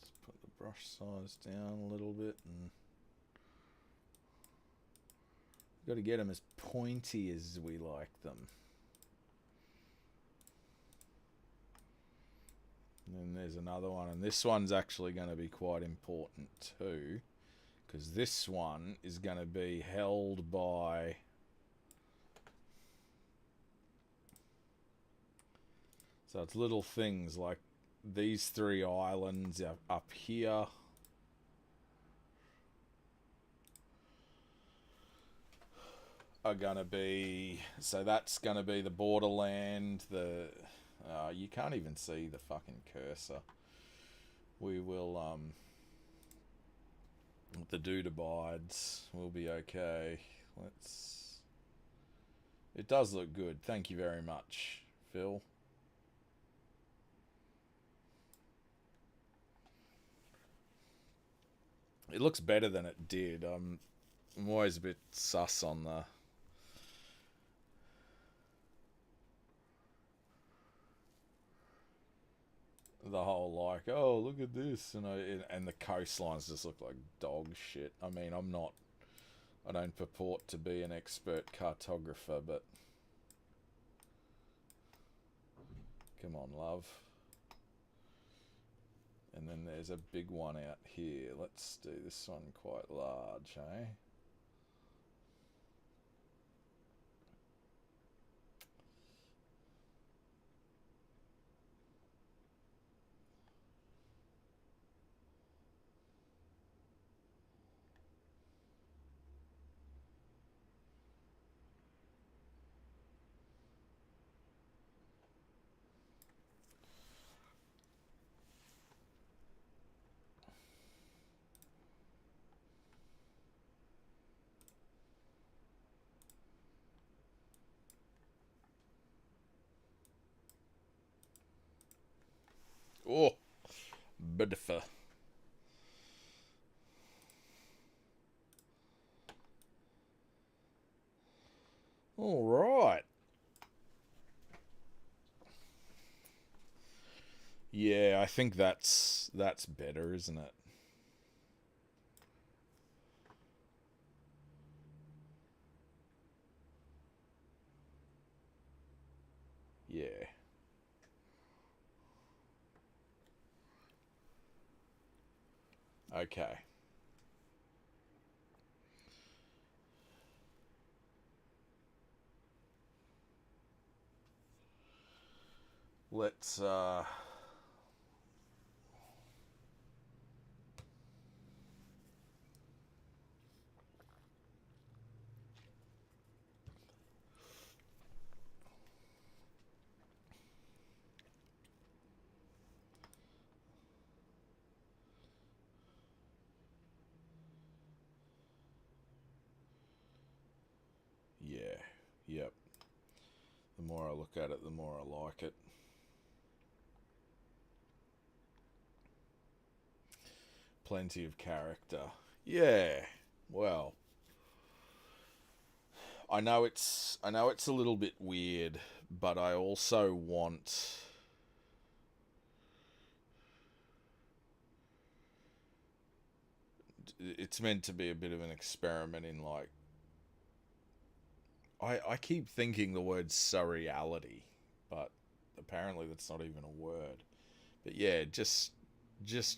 Let's put the brush size down a little bit, and got to get them as pointy as we like them. And then there's another one, and this one's actually going to be quite important too, because this one is going to be held by So it's little things like these three islands up here. Are gonna be, so that's gonna be the borderland. The you can't even see the fucking cursor. We will the dude abides. We'll be okay. Let's. It does look good. Thank you very much, Phil. It looks better than it did. I'm always a bit sus on the whole like, oh, look at this, and the coastlines just look like dog shit. I mean, I don't purport to be an expert cartographer, but come on, love. And then there's a big one out here. Let's do this one quite large, eh? Oh, beautiful. All right. Yeah, I think that's better, isn't it? Yeah. Okay. Let's yeah. Yep. The more I look at it, the more I like it. Plenty of character. Yeah. Well, I know it's a little bit weird, but I also want it's meant to be a bit of an experiment in like I keep thinking the word surreality, but apparently that's not even a word. But yeah, just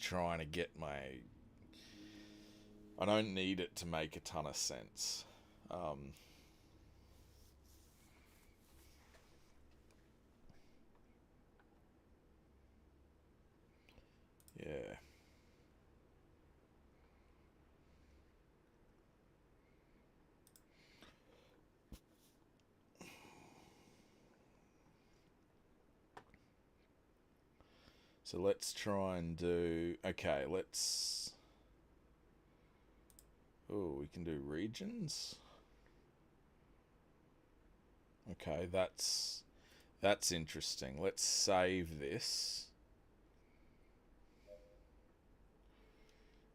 trying to get my I don't need it to make a ton of sense. Yeah. So let's try and do okay, let's oh, we can do regions. Okay, that's interesting. Let's save this.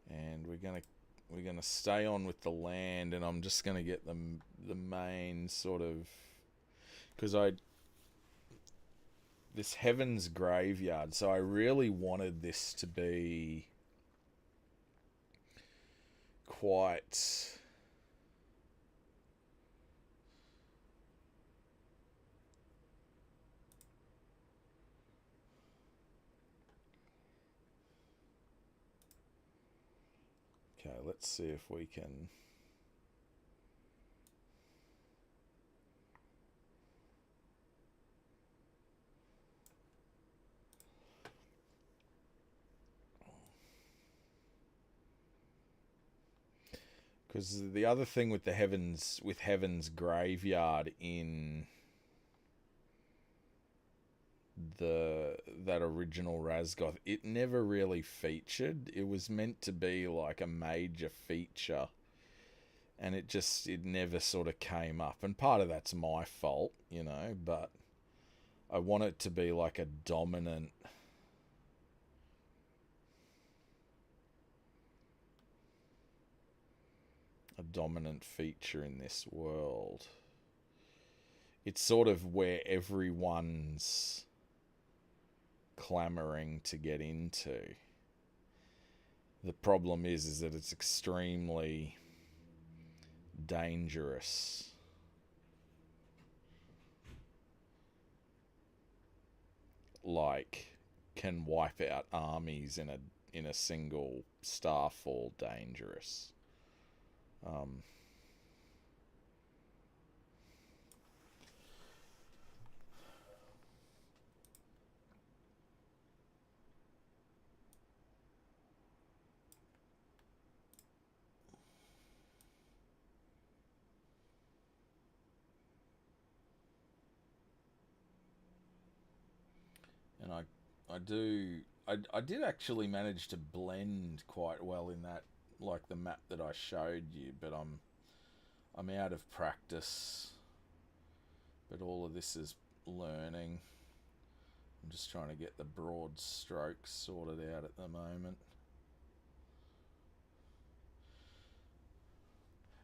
And we're gonna stay on with the land, and I'm just gonna get the main sort of because I this Heaven's Graveyard. So I really wanted this to be quite. Okay, let's see if we can. Because the other thing with Heaven's Graveyard in that original Razgoth, it never really featured. It was meant to be like a major feature, and it never sort of came up. And part of that's my fault, but I want it to be like a dominant feature in this world. It's sort of where everyone's clamoring to get into. The problem is that it's extremely dangerous. Like, can wipe out armies in a single starfall. Dangerous. And I did actually manage to blend quite well in that, like the map that I showed you, but I'm out of practice. But all of this is learning. I'm just trying to get the broad strokes sorted out at the moment.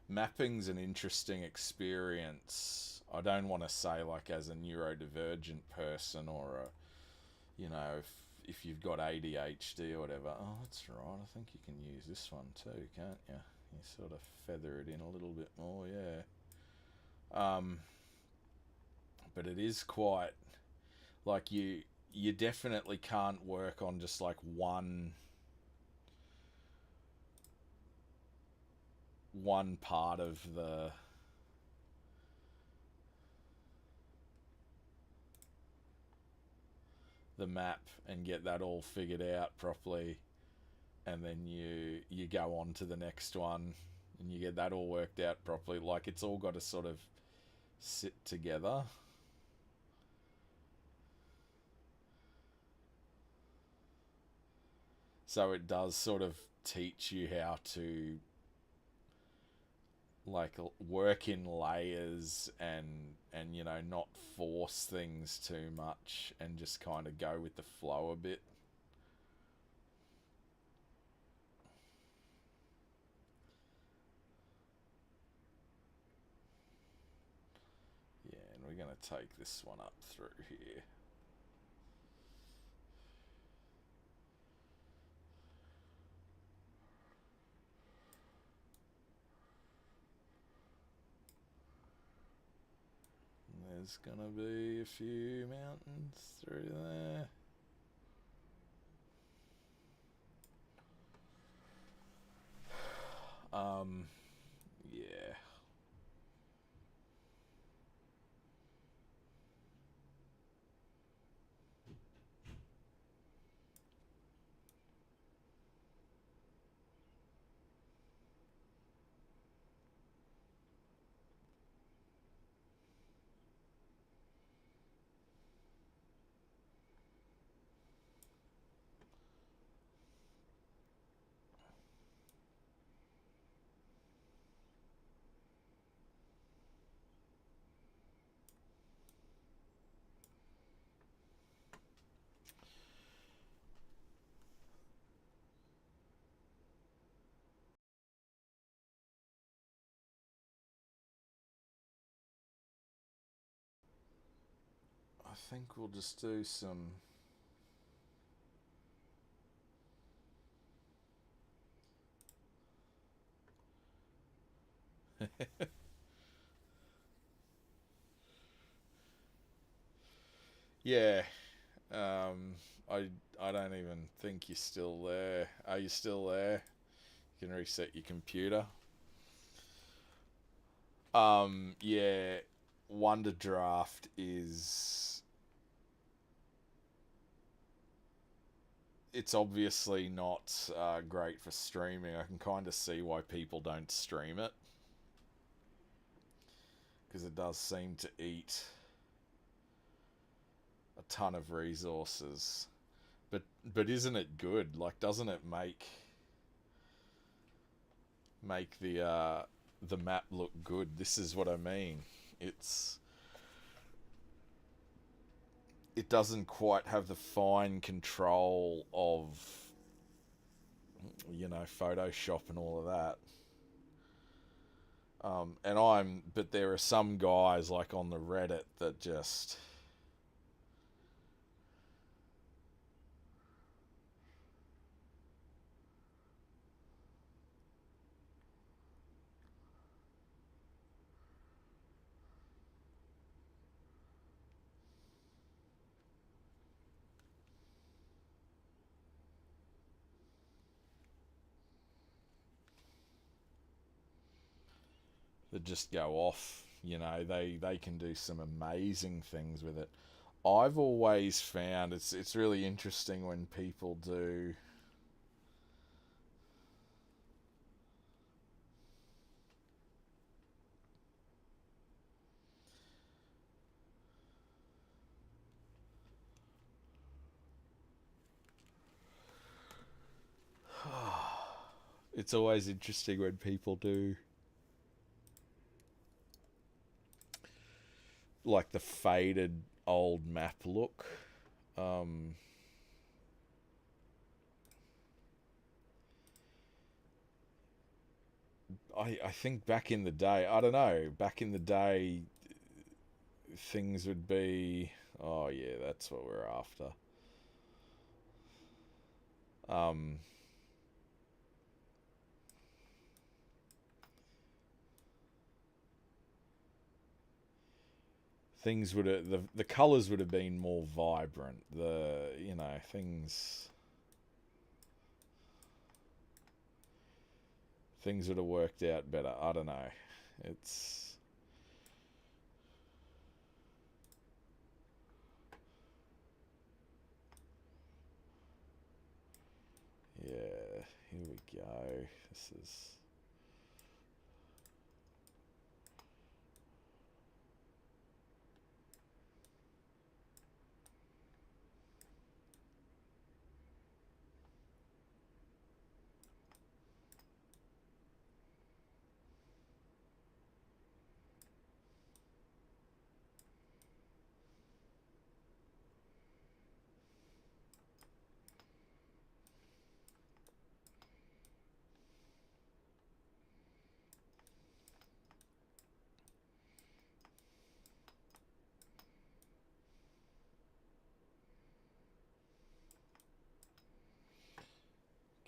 Mapping's an interesting experience. I don't want to say like as a neurodivergent person or if you've got ADHD or whatever. Oh, that's right. I think you can use this one too, can't you? You sort of feather it in a little bit more, yeah. But it is quite like you definitely can't work on just like one part of the map and get that all figured out properly, and then you go on to the next one and you get that all worked out properly. Like, it's all got to sort of sit together. So it does sort of teach you how to like work in layers and not force things too much and just kind of go with the flow a bit. Yeah, and we're going to take this one up through here. There's gonna be a few mountains through there. Yeah. I think we'll just do some yeah. I don't even think you're still there. Are you still there? You can reset your computer. Yeah. Wonder Draft is it's obviously not great for streaming. I can kind of see why people don't stream it, because it does seem to eat a ton of resources. But isn't it good? Like, doesn't it make the map look good? This is what I mean. It doesn't quite have the fine control of, Photoshop and all of that. But there are some guys like on the Reddit that just, go off. They can do some amazing things with it. I've always found it's really interesting when people do. It's always interesting when people do like the faded old map look. Um, I think back in the day, I don't know, back in the day, things would be. Oh yeah, that's what we're after. Um, things would have the colors would have been more vibrant. Things would have worked out better. I don't know. It's yeah. Here we go. This is.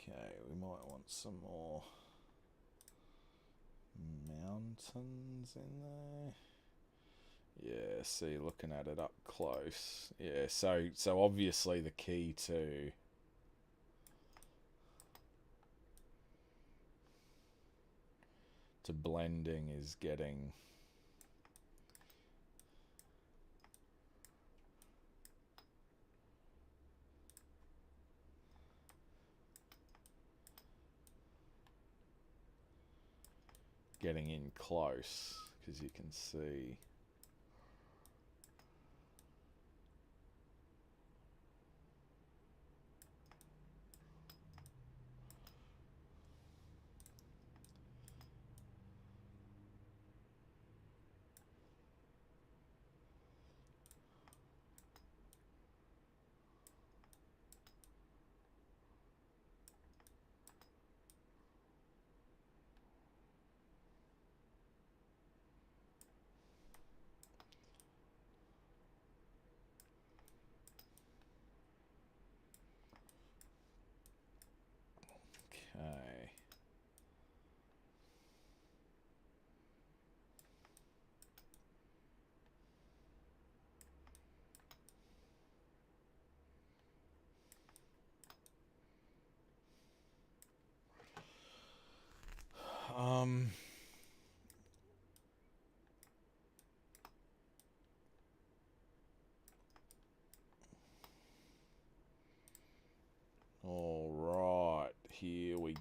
Okay, we might want some more mountains in there. Yeah, see, looking at it up close. Yeah, so obviously the key to blending is getting in close, because you can see. Okay. Um,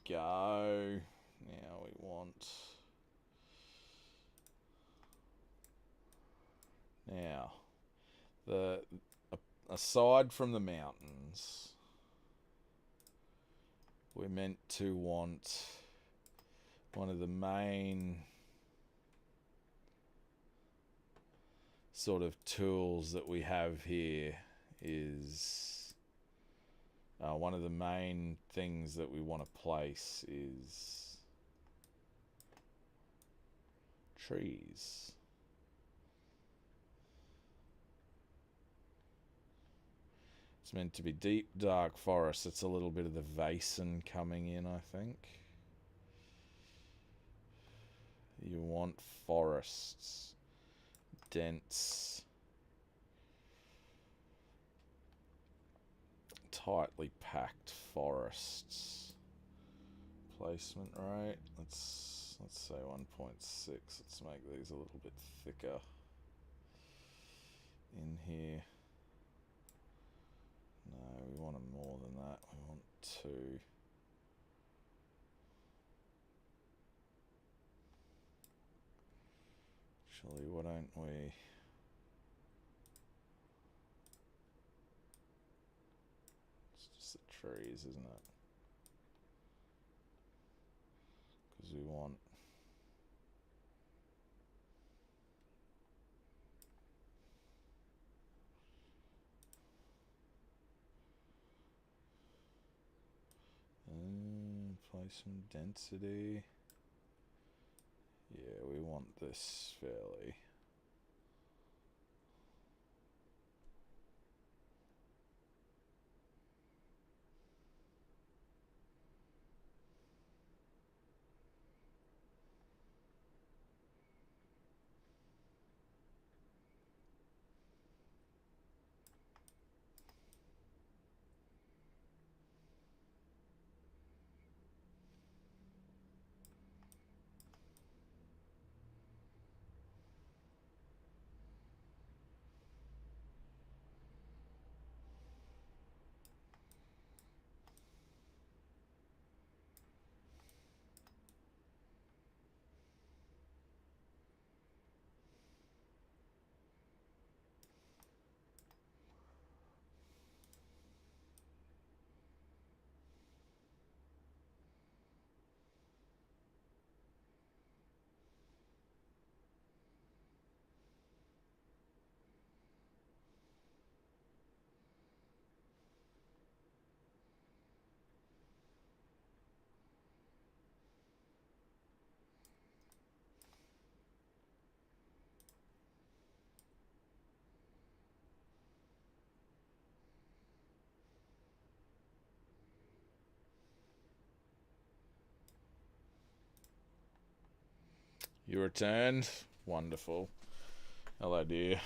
go. Now we want... Now, aside from the mountains, we're meant to want one of the main sort of tools that we have here is one of the main things that we want to place is trees. It's meant to be deep, dark forest. It's a little bit of the Vason coming in, I think. You want forests. Dense, tightly packed forests. Placement rate. Let's say 1.6. Let's make these a little bit thicker in here. No, we want them more than that. We want 2. Actually, why don't we... It's just the trees, isn't it? Because we want... placement density. Yeah, we want this fairly... You returned? Wonderful. Hello, dear.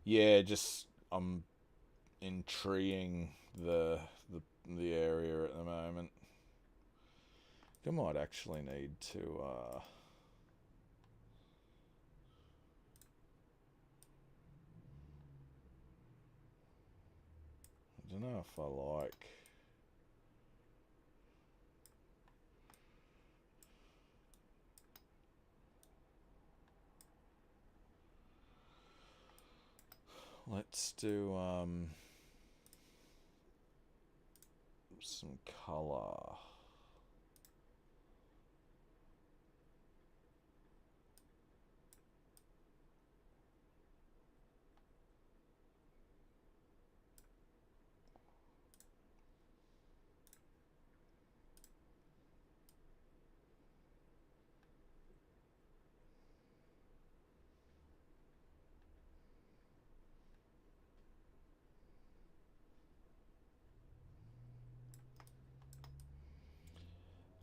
Yeah, just I'm entreeing the area at the moment. I might actually need to I don't know if I like... Let's do some colour.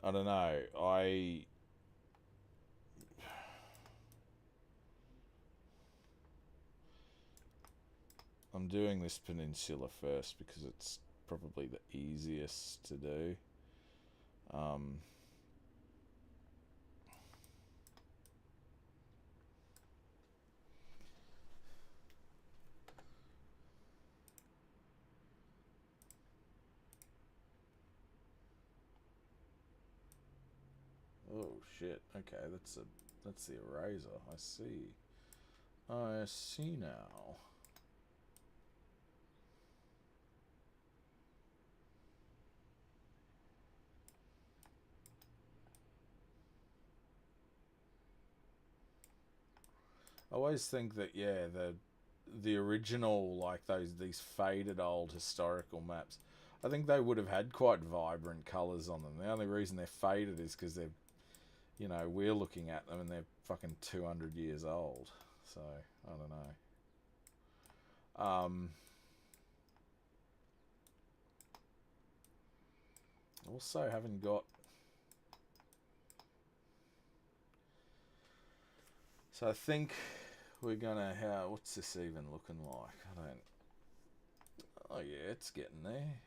I don't know. I'm doing this peninsula first because it's probably the easiest to do. Oh shit. Okay, that's the eraser. I see. I see now. I always think that the original, like these faded old historical maps, I think they would have had quite vibrant colours on them. The only reason they're faded is because they're, we're looking at them and they're fucking 200 years old. So I don't know. Also haven't got. So I think we're gonna. What's this even looking like? I don't. Oh yeah, it's getting there.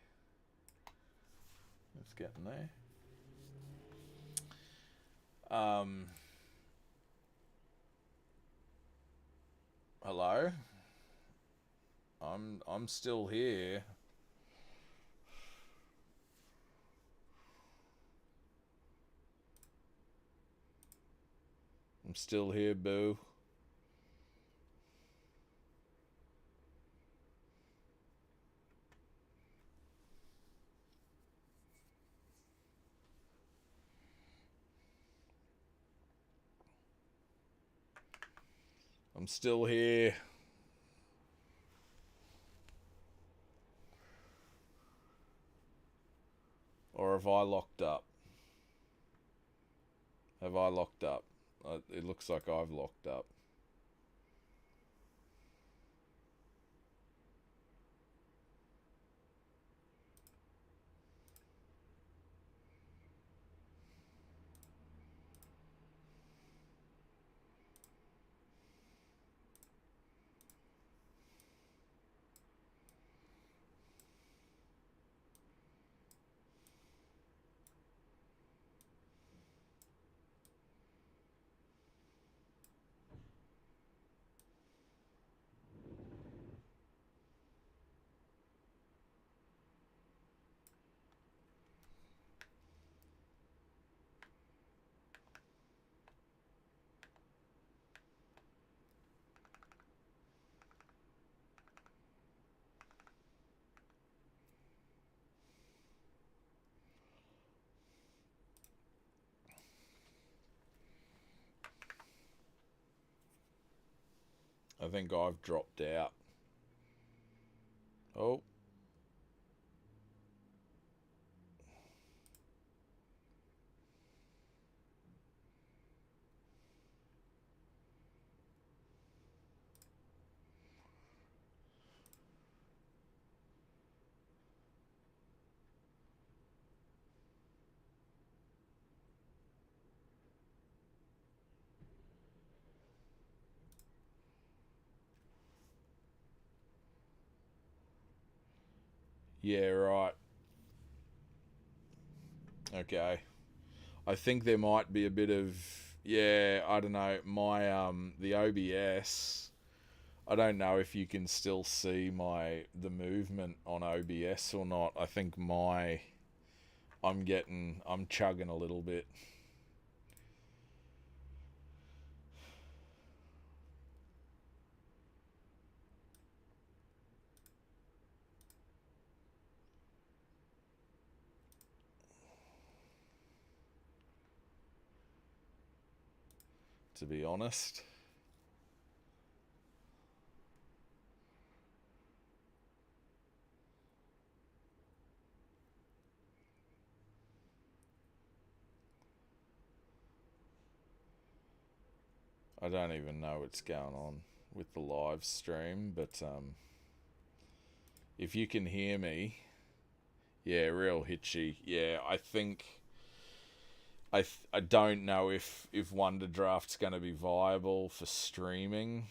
It's getting there. Hello. I'm still here. I'm still here, boo. I'm still here. Or have I locked up? Have I locked up? It looks like I've locked up. I think I've dropped out. Oh. Yeah, right. Okay. I think there might be a bit of, I don't know, my the OBS. I don't know if you can still see the movement on OBS or not. I think I'm chugging a little bit. To be honest. I don't even know what's going on with the live stream, but if you can hear me, yeah, real hitchy. Yeah, I think I don't know if Wonder Draft's going to be viable for streaming.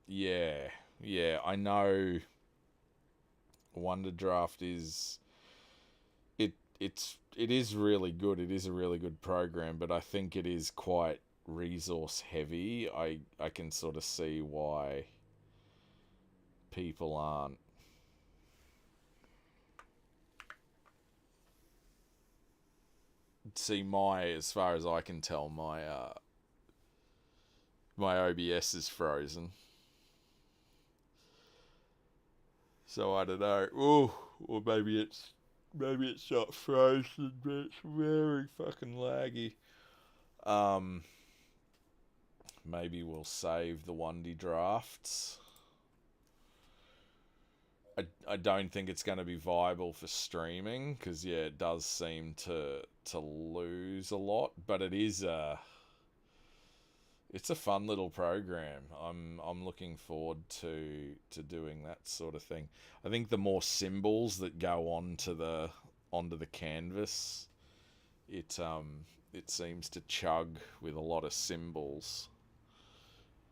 Yeah, I know Wonder Draft it is really good. It is a really good program, but I think it is quite resource heavy. I can sort of see why people aren't. see, as far as I can tell, my OBS is frozen. So I don't know. Ooh, or maybe it's not frozen, but it's very fucking laggy. Maybe we'll save the 1D drafts. I don't think it's going to be viable for streaming because it does seem to lose a lot, but it's a fun little program. I'm looking forward to doing that sort of thing. I think the more symbols that go onto the canvas, it seems to chug with a lot of symbols,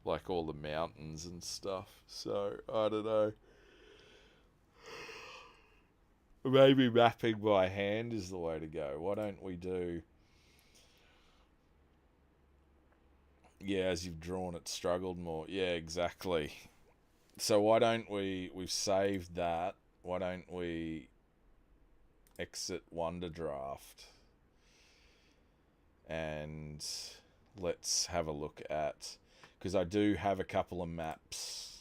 like all the mountains and stuff. So I don't know. Maybe mapping by hand is the way to go. Why don't we do... Yeah, as you've drawn it, struggled more. Yeah, exactly. So why don't we've saved that. Why don't we exit Wonder Draft and let's have a look at... Because I do have a couple of maps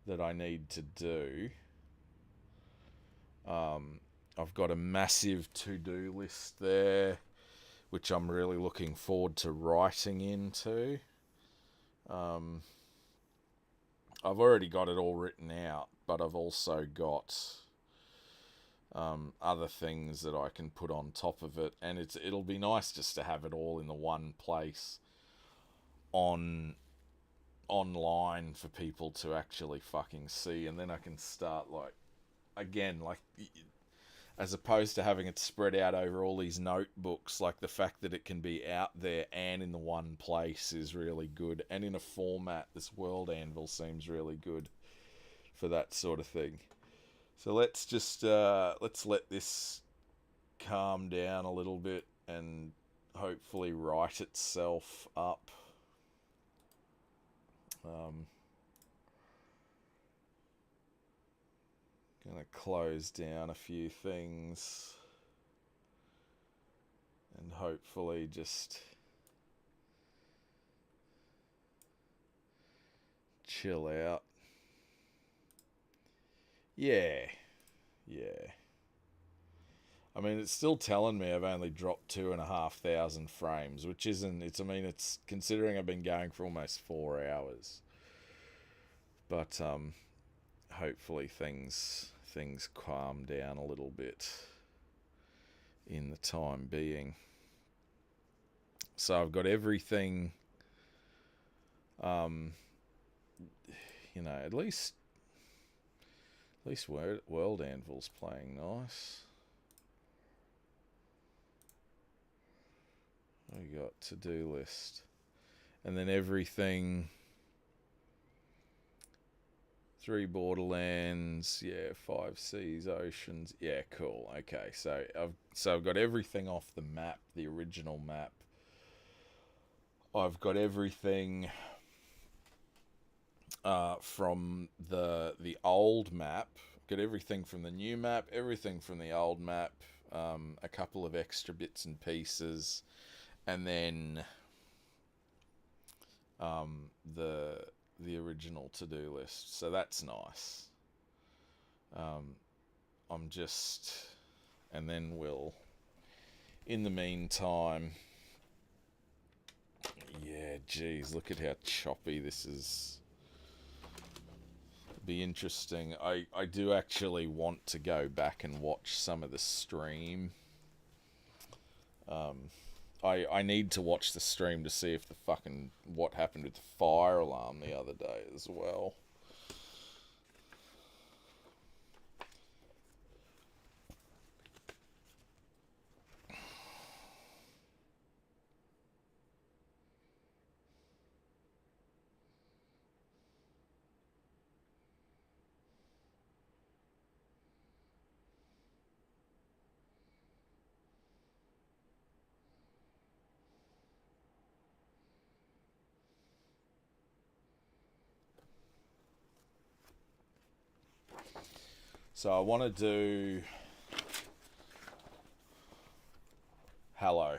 that I need to do. I've got a massive to-do list there, which I'm really looking forward to writing into. I've already got it all written out, but I've also got other things that I can put on top of it, and it'll be nice just to have it all in the one place online for people to actually fucking see, and then I can start, like, again, like, as opposed to having it spread out over all these notebooks, like, the fact that it can be out there and in the one place is really good, and in a format, this World Anvil seems really good for that sort of thing. So let's just let's let this calm down a little bit and hopefully write itself up. Gonna close down a few things and hopefully just chill out. Yeah. I mean, it's still telling me I've only dropped 2,500 frames, which isn't... it's considering I've been going for almost 4 hours. But hopefully things calm down a little bit in the time being. So I've got everything, at least World Anvil's playing nice. We got to-do list, and then everything. 3 borderlands, 5 seas, oceans. Yeah, cool. Okay, so I've got everything off the map, the original map. I've got everything from the old map. Got everything from the new map, everything from the old map, a couple of extra bits and pieces, and then the original to-do list. So that's nice. And then we'll, in the meantime, geez, look at how choppy this is. It'll be interesting. I do actually want to go back and watch some of the stream. I need to watch the stream to see if what happened with the fire alarm the other day as well. So I want to do Hello.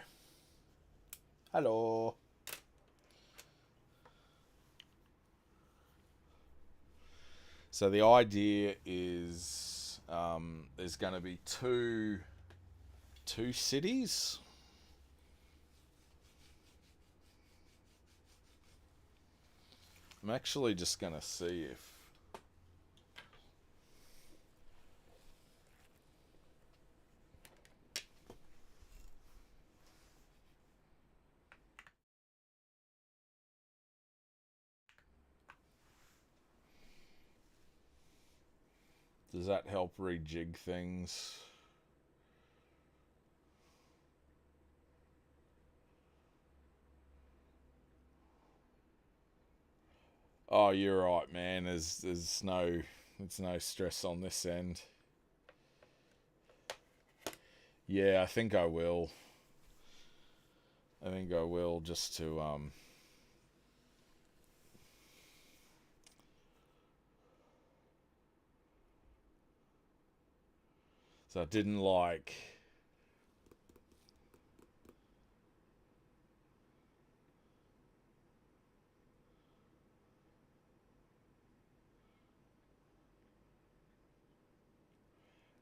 Hello. So the idea is there's going to be two cities. I'm actually just going to see if... Does that help rejig things? Oh, you're right, man. There's no stress on this end. Yeah, I think I will. Just to So I didn't like...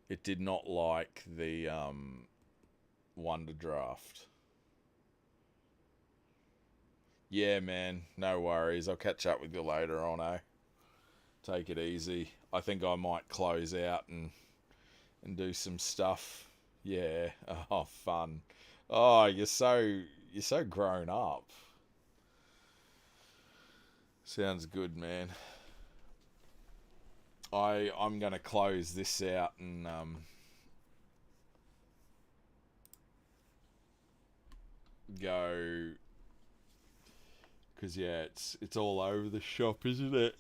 It did not like the Wonder Draft. Yeah, man. No worries. I'll catch up with you later on, eh? Take it easy. I think I might close out and do some stuff. Yeah. Oh, fun. Oh, you're so grown up. Sounds good, man. I'm gonna close this out and go, because yeah, it's all over the shop, isn't it?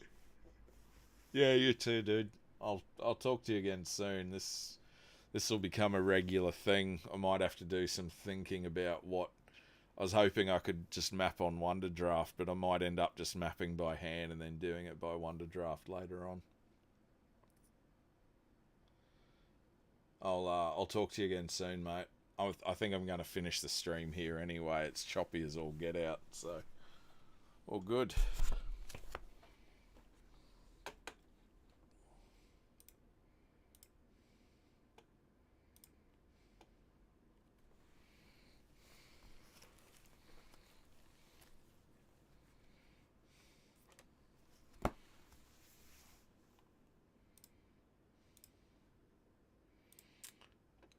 Yeah, you too, dude. I'll talk to you again soon. This will become a regular thing. I might have to do some thinking about what... I was hoping I could just map on Wonder Draft, but I might end up just mapping by hand and then doing it by Wonder Draft later on. I'll talk to you again soon, mate. I think I'm going to finish the stream here anyway. It's choppy as all get out, so all good.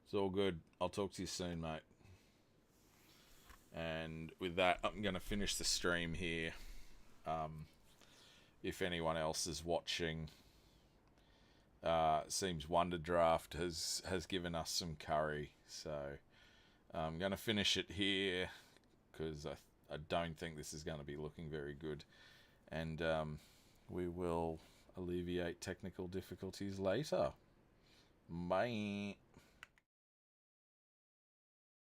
It's all good. I'll talk to you soon, mate. And with that, I'm going to finish the stream here. If anyone else is watching, seems Wonder Draft has given us some curry. So I'm going to finish it here because I don't think this is going to be looking very good. And we will alleviate technical difficulties later. Bye.